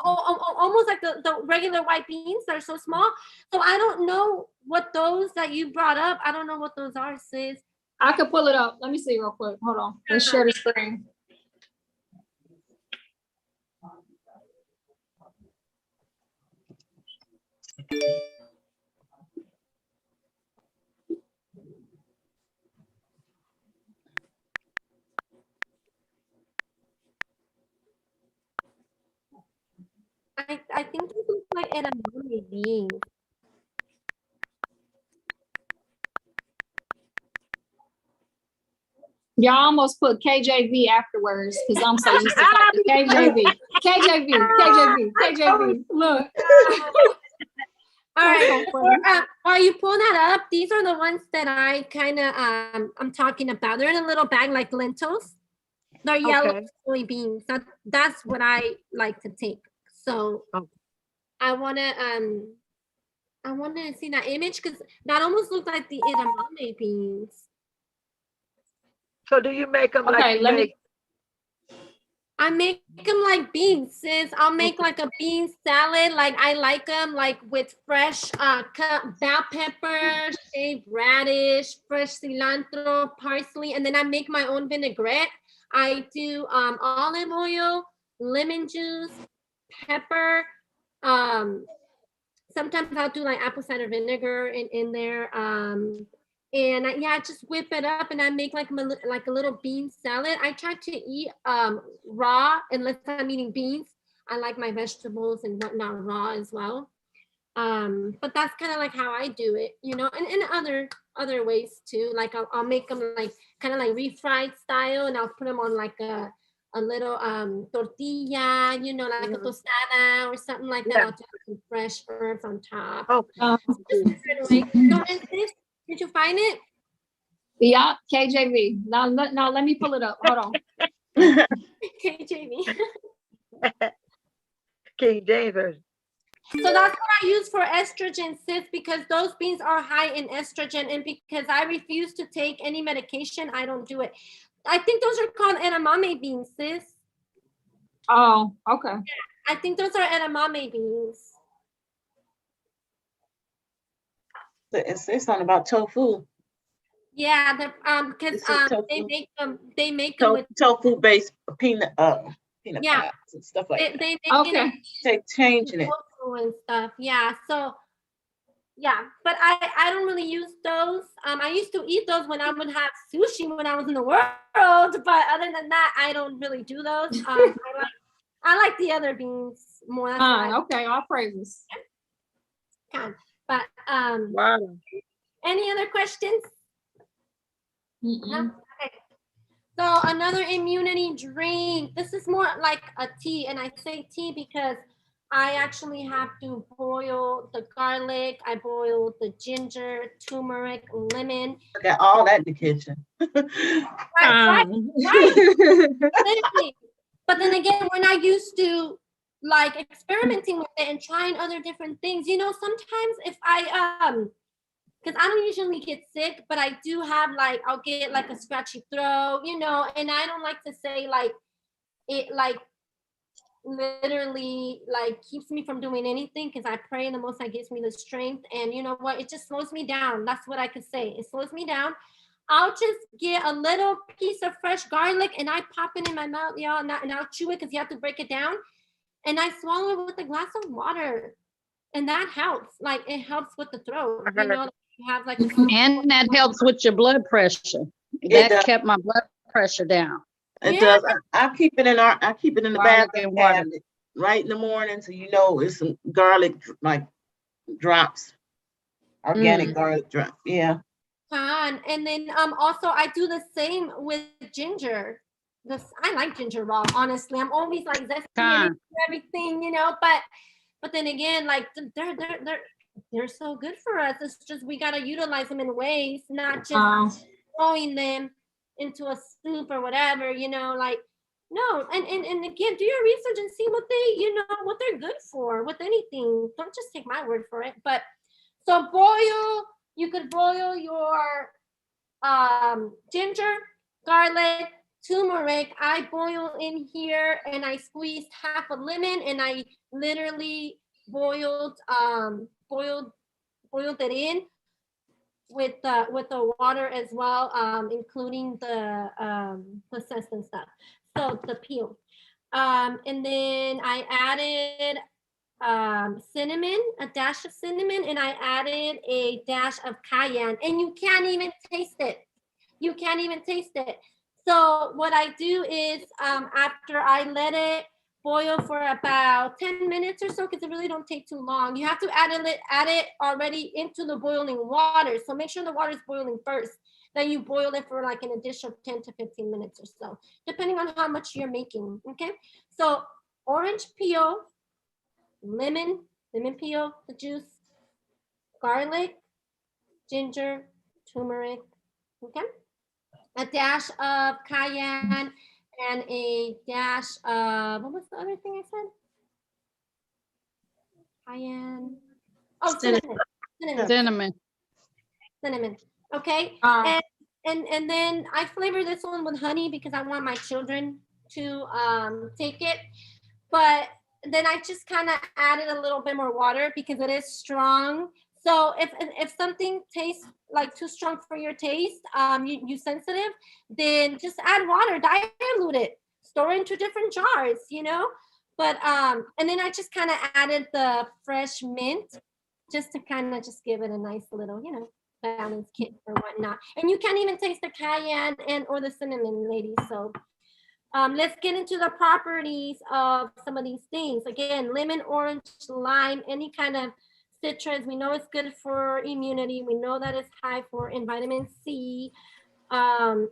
Speaker 4: almost like the regular white beans. They're so small. So I don't know what those that you brought up, I don't know what those are, sis.
Speaker 2: I could pull it up. Let me see real quick. Hold on. Let's share the screen.
Speaker 4: I think this is like edamame beans.
Speaker 2: Y'all almost put KJV afterwards because I'm so used to talking KJV. Look.
Speaker 4: All right. While you pull that up, these are the ones that I kind of I'm talking about. They're in a little bag like lentils. They're yellow soybeans. That's what I like to take. So I wanna see that image because that almost looks like the edamame beans.
Speaker 3: So do you make them
Speaker 4: I make them like beans, sis. I'll make like a bean salad. Like I like them like with fresh cut bell pepper, shaved radish, fresh cilantro, parsley, and then I make my own vinaigrette. I do olive oil, lemon juice, pepper. Sometimes I'll do like apple cider vinegar in there. And I just whip it up and I make like a little bean salad. I try to eat raw unless I'm eating beans. I like my vegetables and whatnot raw as well. But that's kind of like how I do it, you know, and other ways too. Like I'll make them like kind of like refried style, and I'll put them on like a little tortilla, you know, like a tostada or something like that. I'll do some fresh herbs on top. Did you find it?
Speaker 2: Yeah, KJV. Now let me pull it up. Hold on.
Speaker 4: KJV.
Speaker 3: King James Version.
Speaker 4: So that's what I use for estrogen, sis, because those beans are high in estrogen, and because I refuse to take any medication, I don't do it. I think those are called edamame beans, sis.
Speaker 2: Oh, okay.
Speaker 4: Yeah, I think those are edamame beans.
Speaker 8: It says something about tofu.
Speaker 4: Yeah, because they make them with
Speaker 8: tofu based peanut pies and stuff like that.
Speaker 4: They
Speaker 8: They're changing it
Speaker 4: and stuff. Yeah, so yeah, but I don't really use those. I used to eat those when I would have sushi when I was in the world, but other than that, I don't really do those. I like the other beans more.
Speaker 2: Okay, all praises.
Speaker 4: Yeah. But
Speaker 3: wow.
Speaker 4: Any other questions? No? Okay. So another immunity drink. This is more like a tea, and I say tea because I actually have to boil the garlic. I boil the ginger, turmeric, lemon.
Speaker 8: I got all that in the kitchen.
Speaker 4: Right. But then again, when I used to like experimenting with it and trying other different things, you know, sometimes if I because I don't usually get sick, but I do have like I'll get like a scratchy throat, you know, and I don't like to say like it like literally like keeps me from doing anything, because I pray and the Most High gives me the strength, and you know what, it just slows me down. That's what I could say. It slows me down. I'll just get a little piece of fresh garlic and I pop it in my mouth, y'all, and I'll chew it because you have to break it down, and I swallow it with a glass of water, and that helps. Like it helps with the throat, you know. You have like
Speaker 11: and that helps with your blood pressure. That kept my blood pressure down.
Speaker 8: It does. I keep it in the bathroom cabinet right in the morning, so you know it's some garlic like drops, organic garlic drops. Yeah.
Speaker 4: And then also I do the same with ginger. I like ginger raw, honestly. I'm always like zesty everything, you know, but then again, like they're so good for us. It's just we gotta utilize them in ways, not just throwing them into a soup or whatever, you know, like no. And again, do your research and see what they're good for with anything. Don't just take my word for it. But so you could boil your ginger, garlic, turmeric. I boil in here and I squeezed half a lemon, and I literally boiled it in with the water as well, including the zest and stuff. So the peel. And then I added cinnamon, a dash of cinnamon, and I added a dash of cayenne, and you can't even taste it. So what I do is after I let it boil for about 10 minutes or so, because it really don't take too long, you have to add it already into the boiling water. So make sure the water is boiling first. Then you boil it for like an additional 10 to 15 minutes or so, depending on how much you're making. Okay, so orange peel, lemon peel, the juice, garlic, ginger, turmeric, okay, a dash of cayenne, and a dash of, what was the other thing I said? Cayenne. Oh, cinnamon. Okay. And then I flavor this one with honey because I want my children to take it, but then I just kind of added a little bit more water because it is strong. So if something tastes like too strong for your taste, you sensitive, then just add water, dilute it, store it into different jars, you know. But and then I just kind of added the fresh mint just to kind of just give it a nice little, you know, balance kick or whatnot. And you can't even taste the cayenne and or the cinnamon, ladies. So let's get into the properties of some of these things. Again, lemon, orange, lime, any kind of citrus. We know it's good for immunity. We know that it's high in vitamin C. I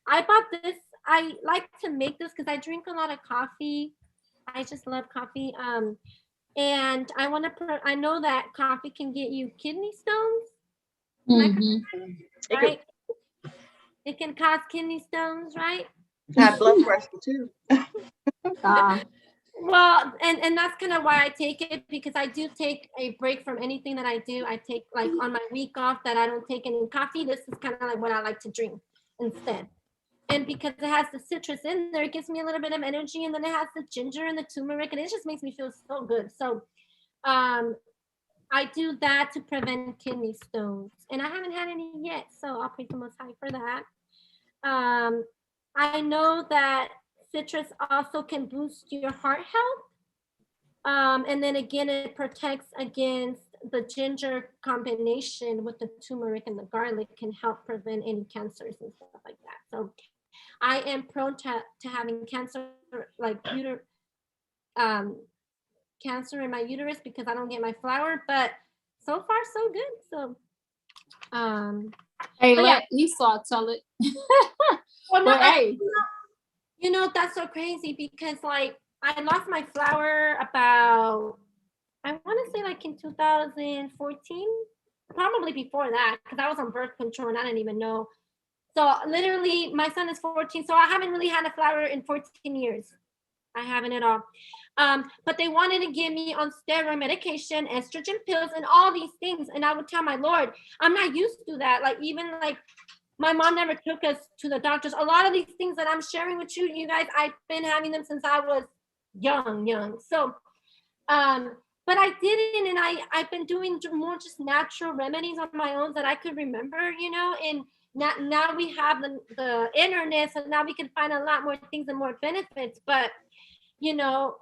Speaker 4: bought this. I like to make this because I drink a lot of coffee. I just love coffee. And I know that coffee can get you kidney stones. Right? It can cause kidney stones, right?
Speaker 8: High blood pressure too.
Speaker 4: Well, and that's kind of why I take it, because I do take a break from anything that I do. I take like on my week off that I don't take any coffee. This is kind of like what I like to drink instead. And because it has the citrus in there, it gives me a little bit of energy, and then it has the ginger and the turmeric, and it just makes me feel so good. So I do that to prevent kidney stones, and I haven't had any yet, so I'll praise the Most High for that. I know that citrus also can boost your heart health. And then again, it protects against the ginger combination with the turmeric and the garlic can help prevent any cancers and stuff like that. So I am prone to having cancer, like cancer in my uterus because I don't get my flour, but so far so good. So
Speaker 2: hey, let Esau tell it.
Speaker 4: well,
Speaker 2: but hey,
Speaker 4: you know, that's so crazy because like I lost my flour about, I want to say like in 2014, probably before that, because I was on birth control and I didn't even know. So literally my son is 14, so I haven't really had a flour in 14 years. I haven't at all. But they wanted to give me on steroid medication, estrogen pills, and all these things. And I would tell my Lord, I'm not used to that. Like even like my mom never took us to the doctors. A lot of these things that I'm sharing with you, you guys, I've been having them since I was young. So, but I didn't, and I've been doing more just natural remedies on my own that I could remember, you know, and now we have the internet, so now we can find a lot more things and more benefits. But, you know,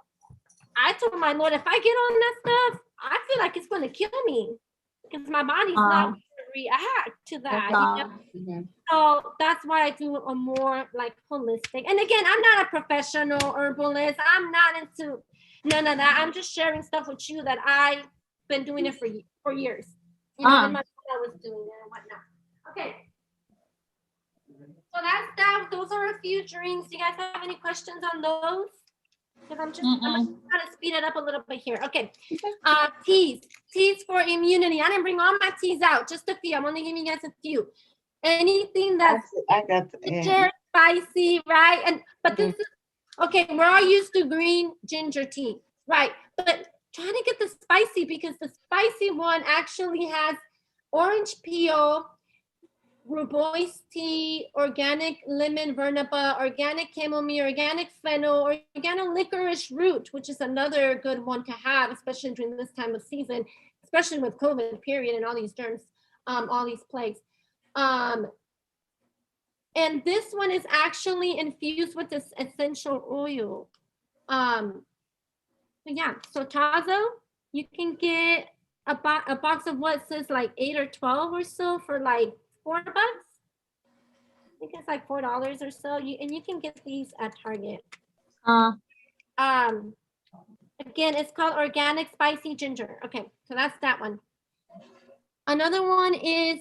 Speaker 4: I told my Lord, if I get on that stuff, I feel like it's going to kill me because my body's not going to react to that. You know? So that's why I do a more like holistic. And again, I'm not a professional herbalist. I'm not into none of that. I'm just sharing stuff with you that I've been doing it for years. You know, and my mother was doing it and whatnot. Okay. So that's that. Those are a few drinks. Do you guys have any questions on those? Because I'm trying to speed it up a little bit here. Okay. Teas for immunity. I didn't bring all my teas out, just a few. I'm only giving you guys a few. Anything that's spicy, right? But this is okay. We're all used to green ginger tea, right? But trying to get the spicy, because the spicy one actually has orange peel, rooibos tea, organic lemon vernipa, organic chamomile, organic fennel, organic licorice root, which is another good one to have, especially during this time of season, especially with COVID period and all these germs, all these plagues. And this one is actually infused with this essential oil. Yeah, so Tazo, you can get a box of what says like 8 or 12 or so for like $4. I think it's like $4 or so. You can get these at Target. Again, it's called organic spicy ginger. Okay, so that's that one. Another one is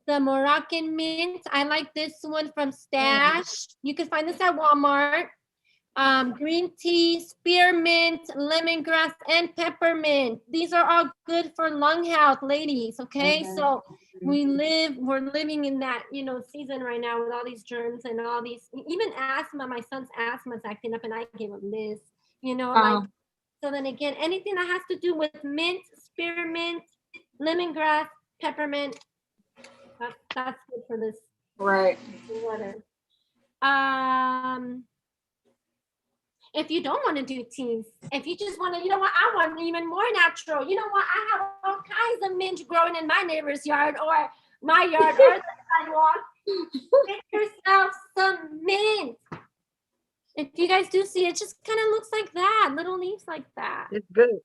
Speaker 4: the Moroccan mint. I like this one from Stash. You can find this at Walmart. Green tea, spearmint, lemongrass, and peppermint. These are all good for lung health, ladies. Okay, so we're living in that, you know, season right now with all these germs and all these, even asthma. My son's asthma is acting up, and I gave him this. You know, like, so then again, anything that has to do with mint, spearmint, lemongrass, peppermint, that's good for this.
Speaker 2: Right.
Speaker 4: Water. If you don't want to do teas, if you just want to, you know what, I want even more natural. You know what, I have all kinds of mint growing in my neighbor's yard or my yard or the sidewalk. Get yourself some mint. If you guys do see, it just kind of looks like that, little leaves like that.
Speaker 3: It's good.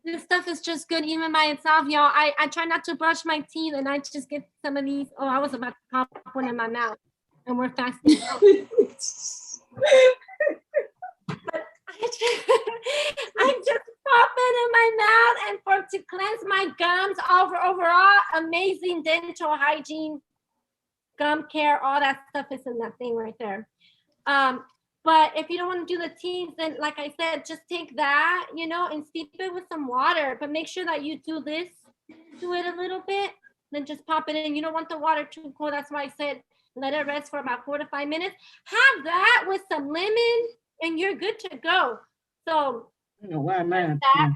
Speaker 4: This stuff is just good even by itself, y'all. I try not to brush my teeth and I just get some of these. Oh, I was about to pop one in my mouth and we're fasting. But I just pop it in my mouth and to cleanse my gums. Overall, amazing dental hygiene, gum care, all that stuff is in that thing right there. But if you don't want to do the teas, then like I said, just take that, you know, and steep it with some water. But make sure that you do this to it a little bit, then just pop it in. You don't want the water too cold. That's why I said let it rest for about 4 to 5 minutes. Have that with some lemon, and you're good to go. So that.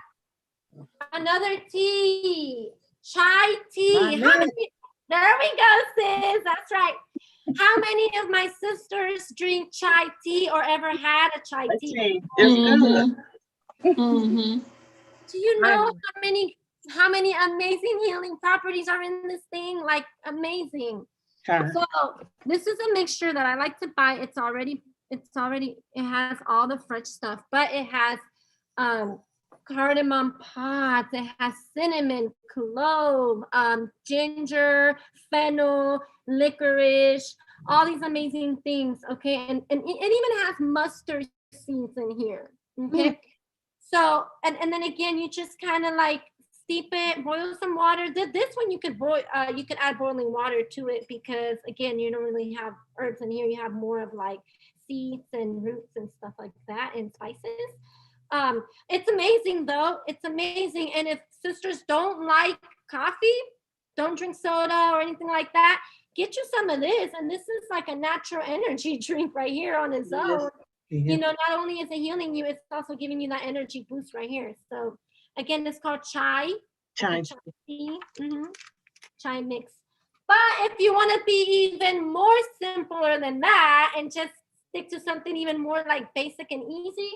Speaker 4: Another tea, chai tea. How many? There we go, sis. That's right. How many of my sisters drink chai tea or ever had a chai tea?
Speaker 8: It's good.
Speaker 4: Do you know how many amazing healing properties are in this thing? Like amazing. So this is a mixture that I like to buy. It has all the fresh stuff, but it has cardamom pods, it has cinnamon, clove, ginger, fennel, licorice, all these amazing things. Okay, and it even has mustard seeds in here. Okay, so and then again, you just kind of like steep it, boil some water. This one you could boil, you could add boiling water to it because again, you don't really have herbs in here. You have more of like seeds and roots and stuff like that and spices. It's amazing though. It's amazing. And if sisters don't like coffee, don't drink soda or anything like that, get you some of this. And this is like a natural energy drink right here on its own. You know, not only is it healing you, it's also giving you that energy boost right here. So again, it's called chai tea, chai mix. But if you want to be even more simpler than that and just stick to something even more like basic and easy,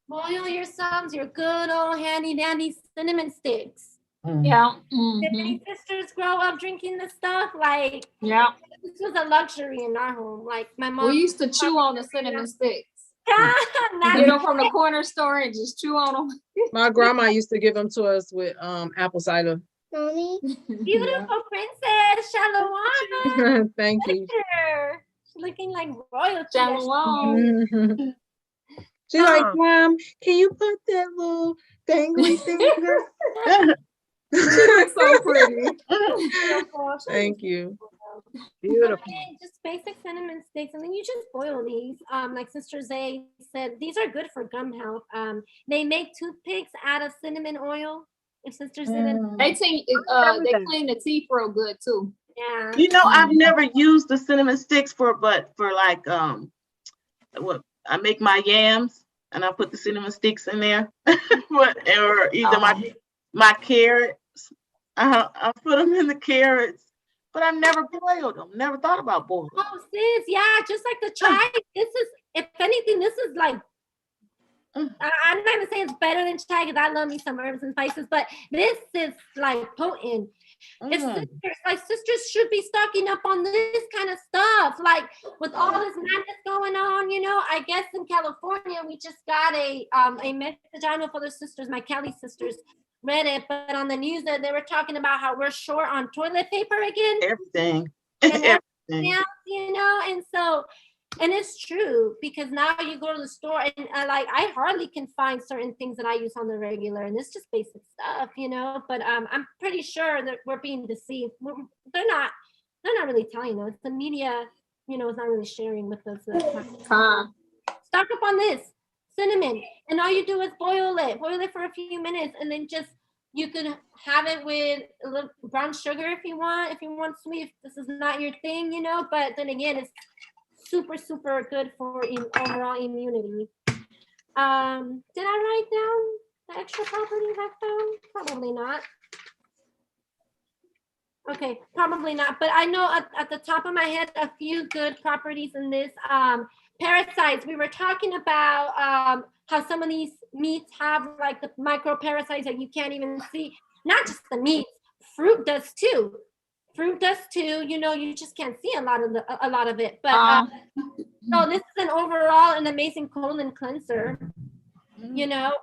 Speaker 4: boil yourselves your good old handy dandy cinnamon sticks.
Speaker 2: Yeah.
Speaker 4: Did any sisters grow up drinking this stuff? Like, this was a luxury in our home. Like my mom.
Speaker 2: We used to chew on the cinnamon sticks.
Speaker 4: Get
Speaker 2: them from the corner store and just chew on them.
Speaker 1: My grandma used to give them to us with apple cider.
Speaker 4: Mommy. Beautiful princess, Shalom.
Speaker 1: Thank you.
Speaker 4: She's looking like royalty.
Speaker 2: Shalom.
Speaker 1: She's like, Mom, can you put that little dangly thing there?
Speaker 2: She looks so pretty.
Speaker 1: Thank you.
Speaker 3: Beautiful.
Speaker 4: Just basic cinnamon sticks, and then you just boil these. Like Sister Zay said, these are good for gum health. They make toothpicks out of cinnamon oil. If sisters didn't,
Speaker 2: they clean the teeth real good too.
Speaker 4: Yeah.
Speaker 8: You know, I've never used the cinnamon sticks for like what I make my yams and I put the cinnamon sticks in there, or either my carrots. I put them in the carrots, but I've never boiled them. Never thought about boiling.
Speaker 4: Oh, sis, yeah, just like the chai. This is, if anything, this is like. I'm not even saying it's better than chai because I love me some herbs and spices, but this is like potent. Sisters should be stocking up on this kind of stuff. Like with all this madness going on, you know, I guess in California, we just got a message. I don't know if other sisters, my Cali sisters read it, but on the news that they were talking about how we're short on toilet paper again.
Speaker 8: Everything.
Speaker 4: Yeah, you know, and so, and it's true because now you go to the store and like I hardly can find certain things that I use on the regular, and it's just basic stuff, you know. But I'm pretty sure that we're being deceived. They're not really telling us. The media, you know, is not really sharing with us. Stock up on this cinnamon, and all you do is boil it for a few minutes, and then just you could have it with a little brown sugar if you want sweet. If this is not your thing, you know. But then again, it's super good for overall immunity. Did I write down the extra properties I found? Probably not. Okay, probably not. But I know at the top of my head a few good properties in this. parasites. We were talking about how some of these meats have like the micro parasites that you can't even see. Not just the meats, fruit does too. Fruit does too. You know, you just can't see a lot of it. But so this is an amazing colon cleanser. You know,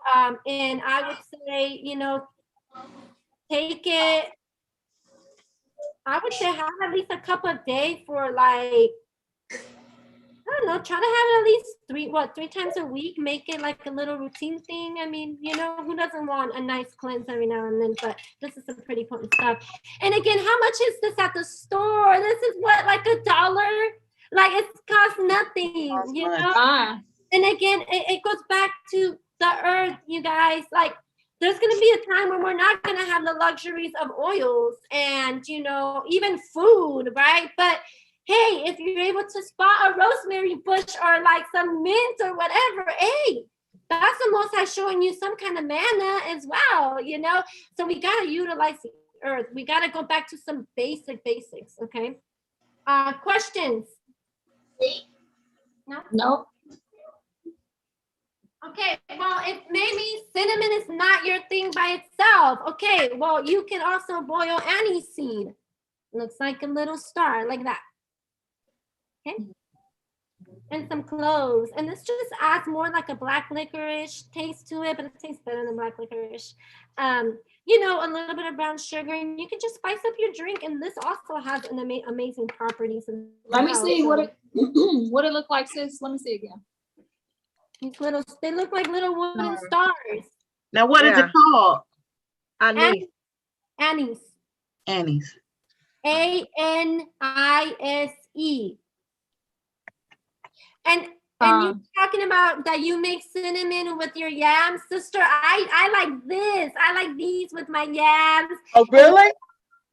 Speaker 4: and I would say, you know, take it. I would say have at least a cup a day for like, I don't know, try to have it at least three times a week. Make it like a little routine thing. I mean, you know, who doesn't want a nice cleanse every now and then? But this is some pretty potent stuff. And again, how much is this at the store? This is what, like $1? Like it costs nothing, you know? And again, it goes back to the earth, you guys. Like there's going to be a time when we're not going to have the luxuries of oils and, you know, even food, right? But hey, if you're able to spot a rosemary bush or like some mint or whatever, hey, that's the Most High showing you some kind of manna as well, you know? So we got to utilize the earth. We got to go back to some basics, okay? Questions? No?
Speaker 2: Nope.
Speaker 4: Okay, well, if maybe cinnamon is not your thing by itself, okay, well, you can also boil anise seed. Looks like a little star, like that. Okay. And some cloves. And this just adds more like a black licorice taste to it, but it tastes better than black licorice. You know, a little bit of brown sugar, and you can just spice up your drink. And this also has an amazing properties.
Speaker 2: Let me see what it what it look like, sis. Let me see again.
Speaker 4: These little, they look like little wooden stars.
Speaker 8: Now, what is it called?
Speaker 3: Anise.
Speaker 4: Anise.
Speaker 8: Anise.
Speaker 4: ANISE. And you talking about that you make cinnamon with your yams, sister. I like this. I like these with my yams.
Speaker 3: Oh, really?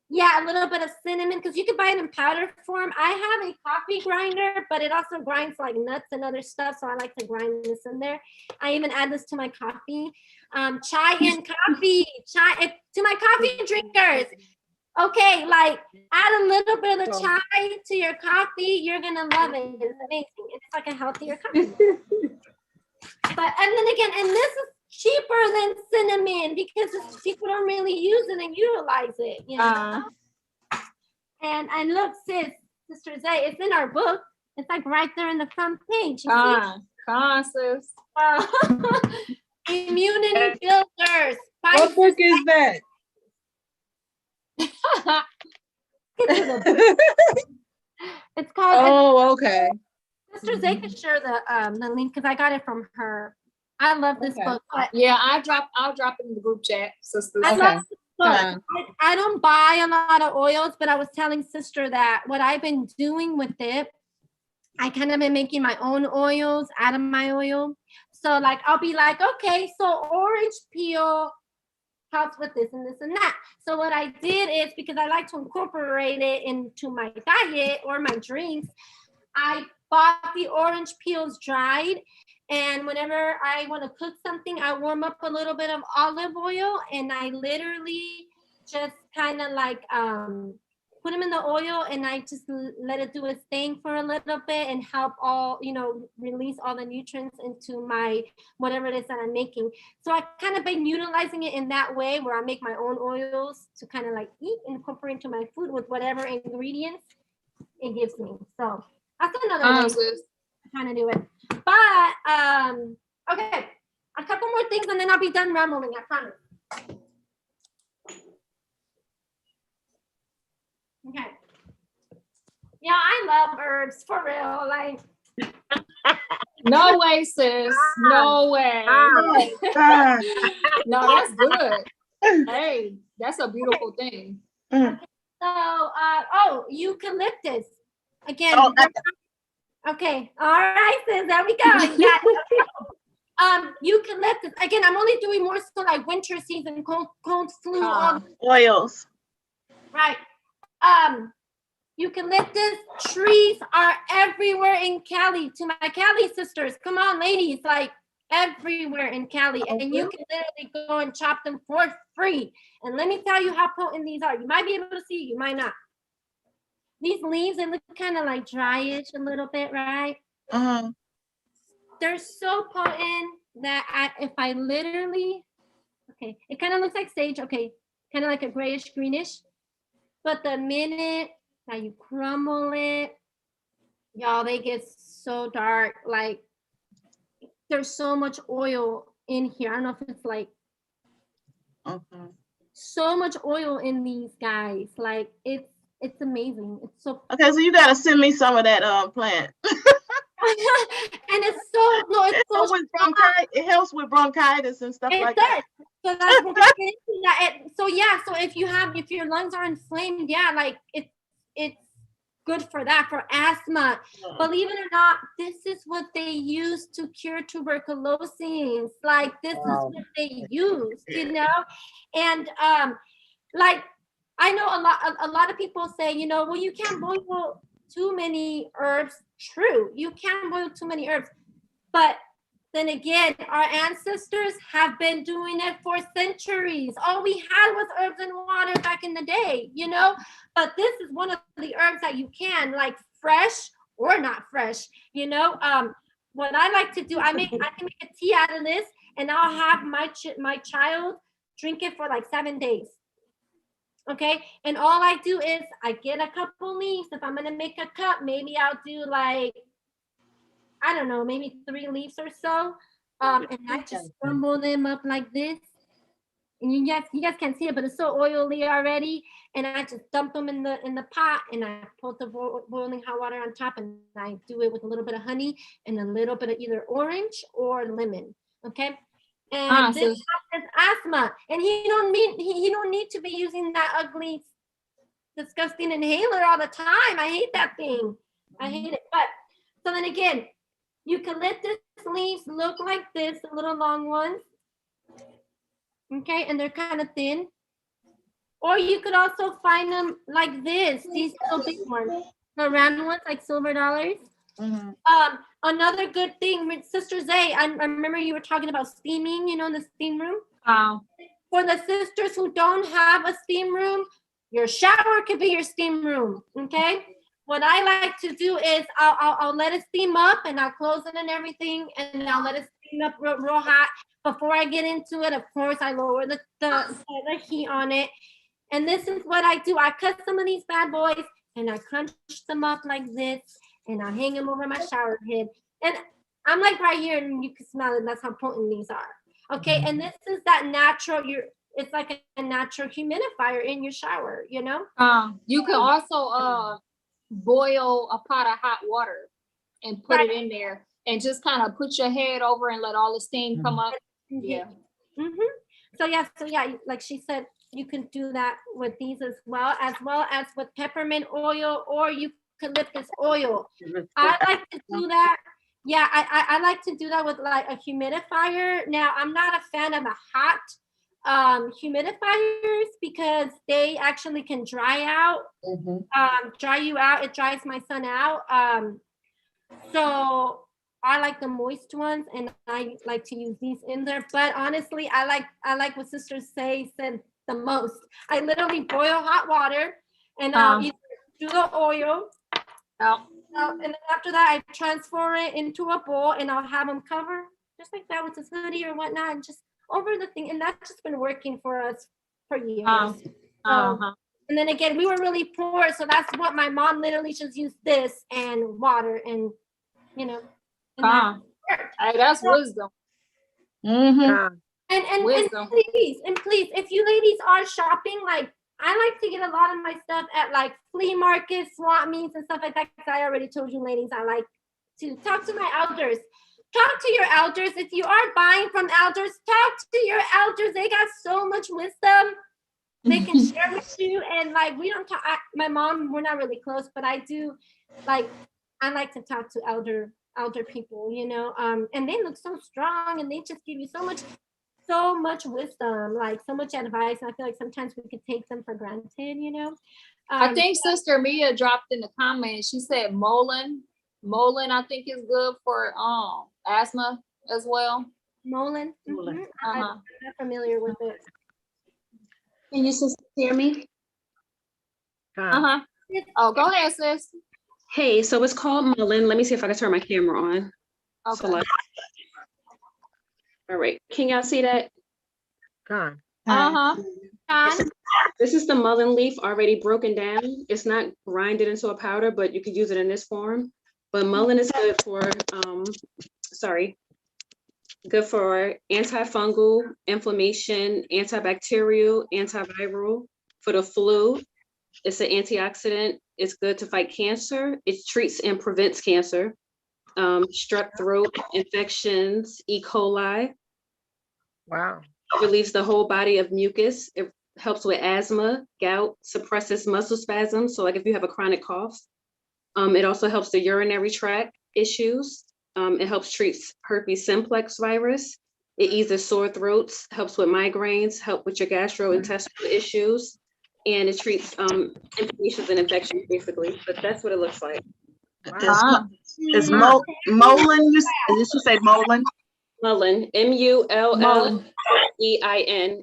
Speaker 4: Yeah, a little bit of cinnamon, because you can buy it in powder form. I have a coffee grinder, but it also grinds like nuts and other stuff, so I like to grind this in there. I even add this to my coffee. Chai and coffee. To my coffee drinkers. Okay, like add a little bit of the chai to your coffee. You're gonna love it. It's amazing. It's like a healthier coffee. But and then again, and this is cheaper than cinnamon because people don't really use it and utilize it, you know. And look, Sister Zay, it's in our book. It's like right there in the front page.
Speaker 2: Sis.
Speaker 4: Immunity builders.
Speaker 1: What book is that?
Speaker 4: It's called.
Speaker 1: Oh, okay.
Speaker 4: Sister Zay can share the link because I got it from her. I love this book.
Speaker 2: Yeah, I'll drop it in the group chat, sisters.
Speaker 4: I love this book. I don't buy a lot of oils, but I was telling sister that what I've been doing with it, I kind of been making my own oils out of my oil. So like I'll be like, okay, so orange peel helps with this and this and that. So what I did is, because I like to incorporate it into my diet or my drinks, I bought the orange peels dried. And whenever I want to cook something, I warm up a little bit of olive oil and I literally just kind of like put them in the oil and I just let it do its thing for a little bit and help all, you know, release all the nutrients into my whatever it is that I'm making. So I kind of been utilizing it in that way where I make my own oils to kind of like eat and incorporate into my food with whatever ingredients it gives me. So that's another way to kind of do it. But okay, a couple more things and then I'll be done rambling, I promise. Okay. Yeah, I love herbs for real. Like,
Speaker 2: no way, sis. No way. No, that's good. Hey, that's a beautiful thing.
Speaker 4: So, eucalyptus. Again. Okay. All right, sis. There we go. You got it. Eucalyptus. Again, I'm only doing more so like winter season, cold flu,
Speaker 8: oils.
Speaker 4: Right. Eucalyptus trees are everywhere in Cali. To my Cali sisters, come on, ladies, like everywhere in Cali, and you can literally go and chop them for free. And let me tell you how potent these are. You might be able to see, you might not. These leaves, they look kind of like dryish a little bit, right? they're so potent that if I literally, okay, it kind of looks like sage, okay, kind of like a grayish greenish, but the minute that you crumble it, y'all, they get so dark. Like there's so much oil in here. I don't know if it's like so much oil in these guys. Like it's amazing. It's so
Speaker 8: okay. So you gotta send me some of that plant.
Speaker 4: And it's so no, it's so
Speaker 8: with bronchitis. It helps with bronchitis and stuff like that.
Speaker 4: So that's what we're getting to that. So yeah, so if your lungs are inflamed, yeah, like it's good for that, for asthma. Believe it or not, this is what they use to cure tuberculosis. Like this is what they use, you know? And like I know a lot of people say, you know, well, you can't boil too many herbs. True, you can boil too many herbs, but then again, our ancestors have been doing it for centuries. All we had was herbs and water back in the day, you know? But this is one of the herbs that you can, like fresh or not fresh, you know? What I like to do, I can make a tea out of this, and I'll have my child drink it for like 7 days. Okay, and all I do is I get a couple leaves. If I'm gonna make a cup, maybe I'll do like, I don't know, maybe 3 leaves or so. And I just crumble them up like this. And you guys can't see it, but it's so oily already. And I just dump them in the pot, and I put the boiling hot water on top, and I do it with a little bit of honey and a little bit of either orange or lemon. Okay. And this is asthma. And he don't need to be using that ugly, disgusting inhaler all the time. I hate that thing. I hate it. But so then again, eucalyptus leaves look like this, the little long ones. Okay, and they're kind of thin. Or you could also find them like this, these little big ones, the round ones, like silver dollars. Another good thing with Sister Zay, I remember you were talking about steaming, you know, in the steam room. For the sisters who don't have a steam room, your shower could be your steam room, okay? What I like to do is I'll let it steam up, and I'll close it and everything, and I'll let it steam up real hot. Before I get into it, of course, I lower the heat on it. And this is what I do. I cut some of these bad boys, and I crunch them up like this, and I hang them over my shower head. And I'm like right here, and you can smell it. That's how potent these are. Okay, and this is that natural, it's like a natural humidifier in your shower, you know?
Speaker 2: You can also boil a pot of hot water and put it in there, and just kind of put your head over and let all the steam come up. Yeah.
Speaker 4: So yeah, like she said, you can do that with these as well as with peppermint oil or eucalyptus oil. I like to do that. Yeah, I like to do that with like a humidifier. Now, I'm not a fan of the hot humidifiers because they actually can dry you out. It dries my son out. So I like the moist ones, and I like to use these in there. But honestly, I like what Sister said the most. I literally boil hot water, and I'll either do the oil. And then after that, I transfer it into a bowl, and I'll have them cover just like that with this hoodie or whatnot, and just over the thing. And that's just been working for us for years. And then again, we were really poor, so that's what my mom literally just used this and water, and you know.
Speaker 2: That's wisdom.
Speaker 4: And please, if you ladies are shopping, like I like to get a lot of my stuff at like flea markets, swap meets, and stuff like that. Because I already told you, ladies, I like to talk to my elders. Talk to your elders. If you are buying from elders, talk to your elders. They got so much wisdom they can share with you. And like we don't talk. My mom, we're not really close, but I do like. I like to talk to elder people, you know. And they look so strong, and they just give you so much wisdom, like so much advice. And I feel like sometimes we could take them for granted, you know.
Speaker 2: I think Sister Mia dropped in the comments. She said mullein, I think is good for asthma as well.
Speaker 4: Mullein. I'm not familiar with it.
Speaker 12: Can you hear me?
Speaker 2: Oh, go ahead, sis.
Speaker 12: Hey, so it's called mullein. Let me see if I can turn my camera on.
Speaker 2: Okay.
Speaker 13: Select. All right, can y'all see that?
Speaker 3: Con.
Speaker 13: This is the mullein leaf already broken down. It's not grinded into a powder, but you could use it in this form. But mullein is good for, good for antifungal, inflammation, antibacterial, antiviral. For the flu, it's an antioxidant. It's good to fight cancer. It treats and prevents cancer. Strep throat infections, E. coli.
Speaker 3: Wow.
Speaker 13: It relieves the whole body of mucus. It helps with asthma, gout, suppresses muscle spasms. So like if you have a chronic cough. It also helps the urinary tract issues. It helps treat herpes simplex virus. It eases sore throats, helps with migraines, help with your gastrointestinal issues. And it treats inflammations and infections basically, but that's what it looks like.
Speaker 8: Is Mullein, did you say Mullein?
Speaker 13: Mullein, M-U-L-L-E-I-N.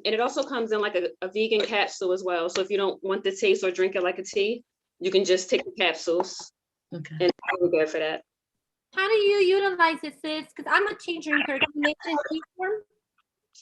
Speaker 13: And it also comes in like a vegan capsule as well. So if you don't want the taste or drink it like a tea, you can just take the capsules.
Speaker 8: Okay.
Speaker 13: And it's really good for that.
Speaker 4: How do you utilize it, sis? Because I'm a tea drinker. Do you make it in tea form?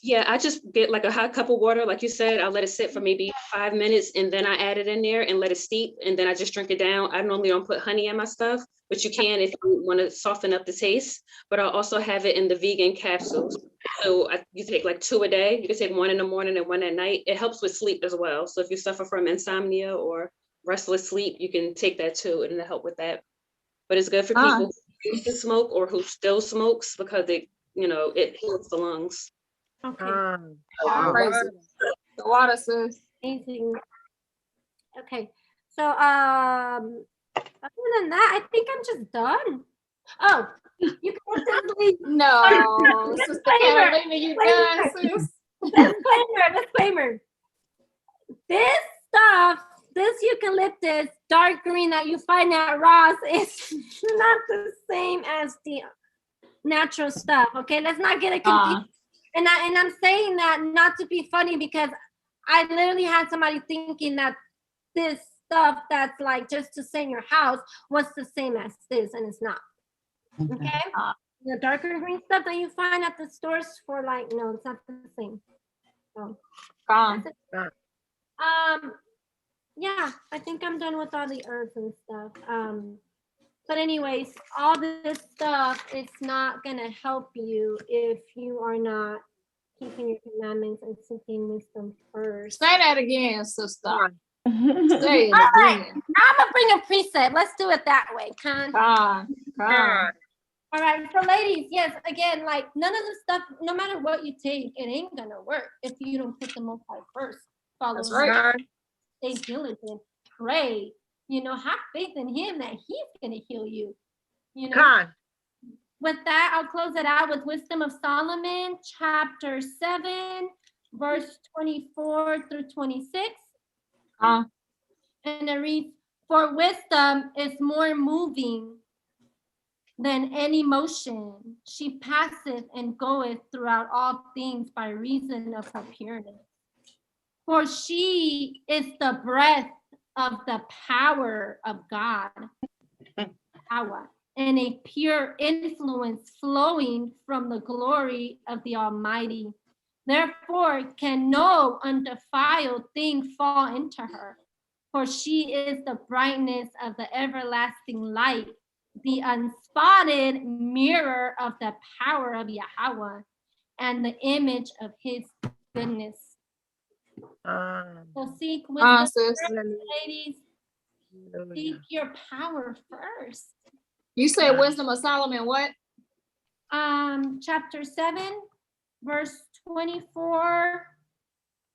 Speaker 13: Yeah, I just get like a hot cup of water, like you said. I'll let it sit for maybe 5 minutes and then I add it in there and let it steep and then I just drink it down. I normally don't put honey in my stuff, but you can if you want to soften up the taste. But I'll also have it in the vegan capsules. So you take like 2 a day. You can take 1 in the morning and 1 at night. It helps with sleep as well. So if you suffer from insomnia or restless sleep, you can take that too and it'll help with that. But it's good for people who used to smoke or who still smokes because it heals the lungs.
Speaker 4: Okay.
Speaker 2: The water, sis.
Speaker 4: Amazing. Okay. So other than that, I think I'm just done. Oh, you can definitely
Speaker 2: no, Sister Carolina, you done, sis.
Speaker 4: Disclaimer. This stuff, this eucalyptus dark green that you find at Ross is not the same as the natural stuff. Okay, let's not get it confused. And I'm saying that not to be funny because I literally had somebody thinking that this stuff that's like just to stay in your house was the same as this, and it's not. Okay, the darker green stuff that you find at the stores for like no, it's not the same. So, yeah, I think I'm done with all the herbs and stuff. But anyways, all this stuff, it's not gonna help you if you are not keeping your commandments and seeking wisdom first.
Speaker 2: Say that again, sister. Say it
Speaker 4: all right,
Speaker 2: again.
Speaker 4: I'm gonna bring a precept. Let's do it that way,
Speaker 2: All
Speaker 4: right, so ladies, yes, again, like none of the stuff, no matter what you take, it ain't gonna work if you don't put the Most High first. Follow
Speaker 2: That's right.
Speaker 4: Stay diligent, pray, have faith in him that he's gonna heal you. With that, I'll close it out with Wisdom of Solomon, chapter 7, verse 24 through 26. And it reads, "For wisdom is more moving than any motion. She passeth and goeth throughout all things by reason of her pureness. For she is the breath of the power of God, and a pure influence flowing from the glory of the Almighty. Therefore can no undefiled thing fall into her, for she is the brightness of the everlasting light, the unspotted mirror of the power of Yahweh, and the image of his goodness." So seek wisdom, ladies. Seek your power first.
Speaker 2: You said Wisdom of Solomon, what?
Speaker 4: Chapter 7, verse 24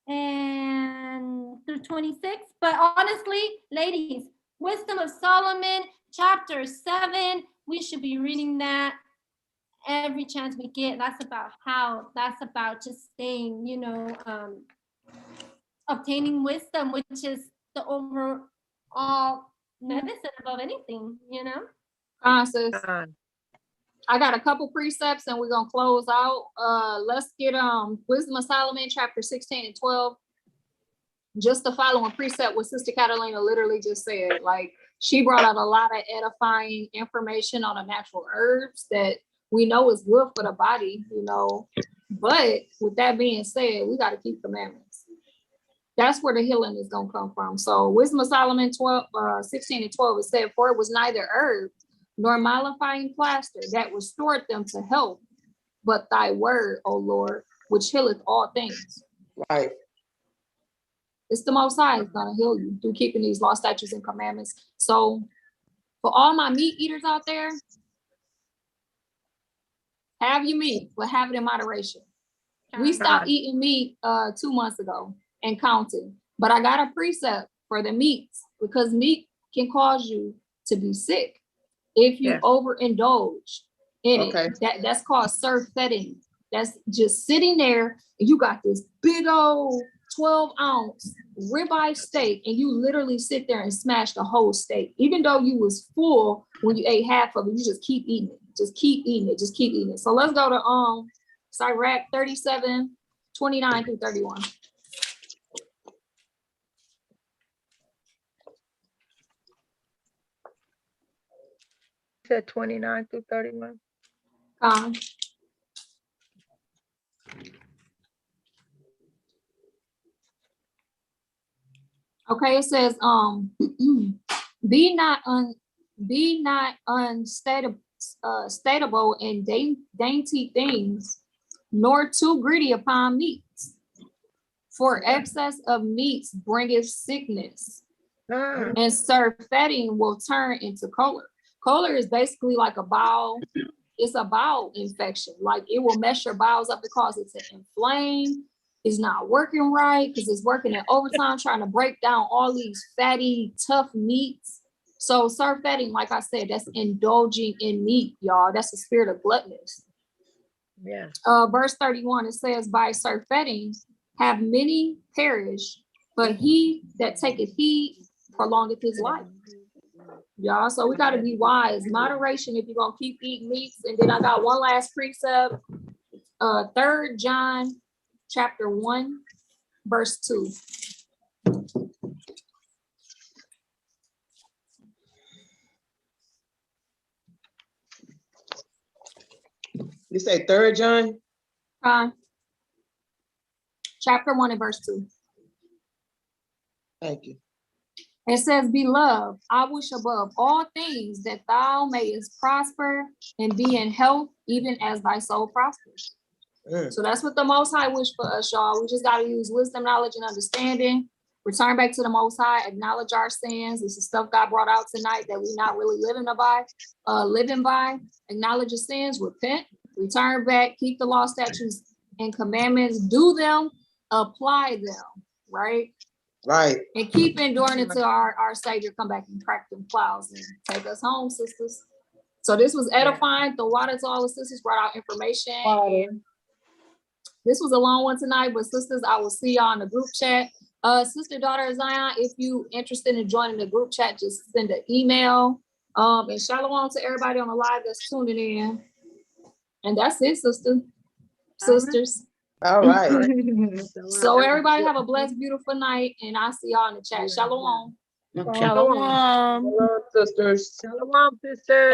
Speaker 4: and through 26. But honestly, ladies, Wisdom of Solomon, chapter 7, we should be reading that every chance we get. That's about just staying, obtaining wisdom, which is the overall medicine above anything,
Speaker 2: Sis. I got a couple precepts and we're gonna close out. Let's get Wisdom of Solomon, chapter 16 and 12. Just the following precept what Sister Catalina literally just said. Like, she brought out a lot of edifying information on the natural herbs that We know it's good for the body, you know. But with that being said, we got to keep commandments. That's where the healing is going to come from. So Wisdom of Solomon 16:12, it said, for it was neither herb nor mollifying plaster that restored them to health, but thy word, O Lord, which healeth all things.
Speaker 7: Right.
Speaker 2: It's the Most High is going to heal you through keeping these law, statutes, and commandments. So for all my meat eaters out there, have your meat, but have it in moderation. We stopped eating meat 2 months ago and counting, but I got a precept for the meats because meat can cause you to be sick if you overindulge in it. That's called surfeiting. That's just sitting there and you got this big old 12-ounce ribeye steak and you literally sit there and smash the whole steak. Even though you was full when you ate half of it, you just keep eating it. Just keep eating it. Just keep eating it. So let's go to Sirach 37:29-31.
Speaker 3: Said 29-31.
Speaker 2: Okay, it says, be not unstatable in dainty things, nor too greedy upon meats. For excess of meats bringeth sickness, and surfeiting will turn into choler. Choler is basically like a bowel. It's a bowel infection. Like it will mess your bowels up because it's inflamed. It's not working right because it's working in overtime trying to break down all these fatty, tough meats. So surfeiting, like I said, that's indulging in meat, y'all. That's a spirit of gluttonous.
Speaker 3: Yeah.
Speaker 2: Verse 31, it says, by surfeiting have many perish, but he that taketh heed prolongeth his life. Y'all, so we got to be wise. Moderation if you're going to keep eating meats. And then I got one last precept. 3 John chapter 1, verse 2.
Speaker 7: You say 3 John?
Speaker 2: Chapter 1 and verse 2.
Speaker 7: Thank you.
Speaker 2: It says, beloved, I wish above all things that thou mayest prosper and be in health, even as thy soul prospers. So that's what the Most High wish for us, y'all. We just got to use wisdom, knowledge, and understanding. Return back to the Most High, acknowledge our sins. This is stuff God brought out tonight that we're not really living by. Acknowledge your sins, repent, return back, keep the law, statutes, and commandments, do them, apply them, right?
Speaker 7: Right.
Speaker 2: And keep enduring until our Savior come back and crack them plows and take us home, sisters. So this was edifying. The water to all the sisters brought out information. And this was a long one tonight, but sisters, I will see y'all in the group chat. Sister Daughter of Zion, if you interested in joining the group chat, just send an email. And shalom to everybody on the live that's tuning in. And that's it, sisters.
Speaker 7: All right.
Speaker 2: So everybody have a blessed, beautiful night, and I'll see y'all in the chat. Shalom.
Speaker 7: Shalom, sisters.
Speaker 3: Shalom, sisters.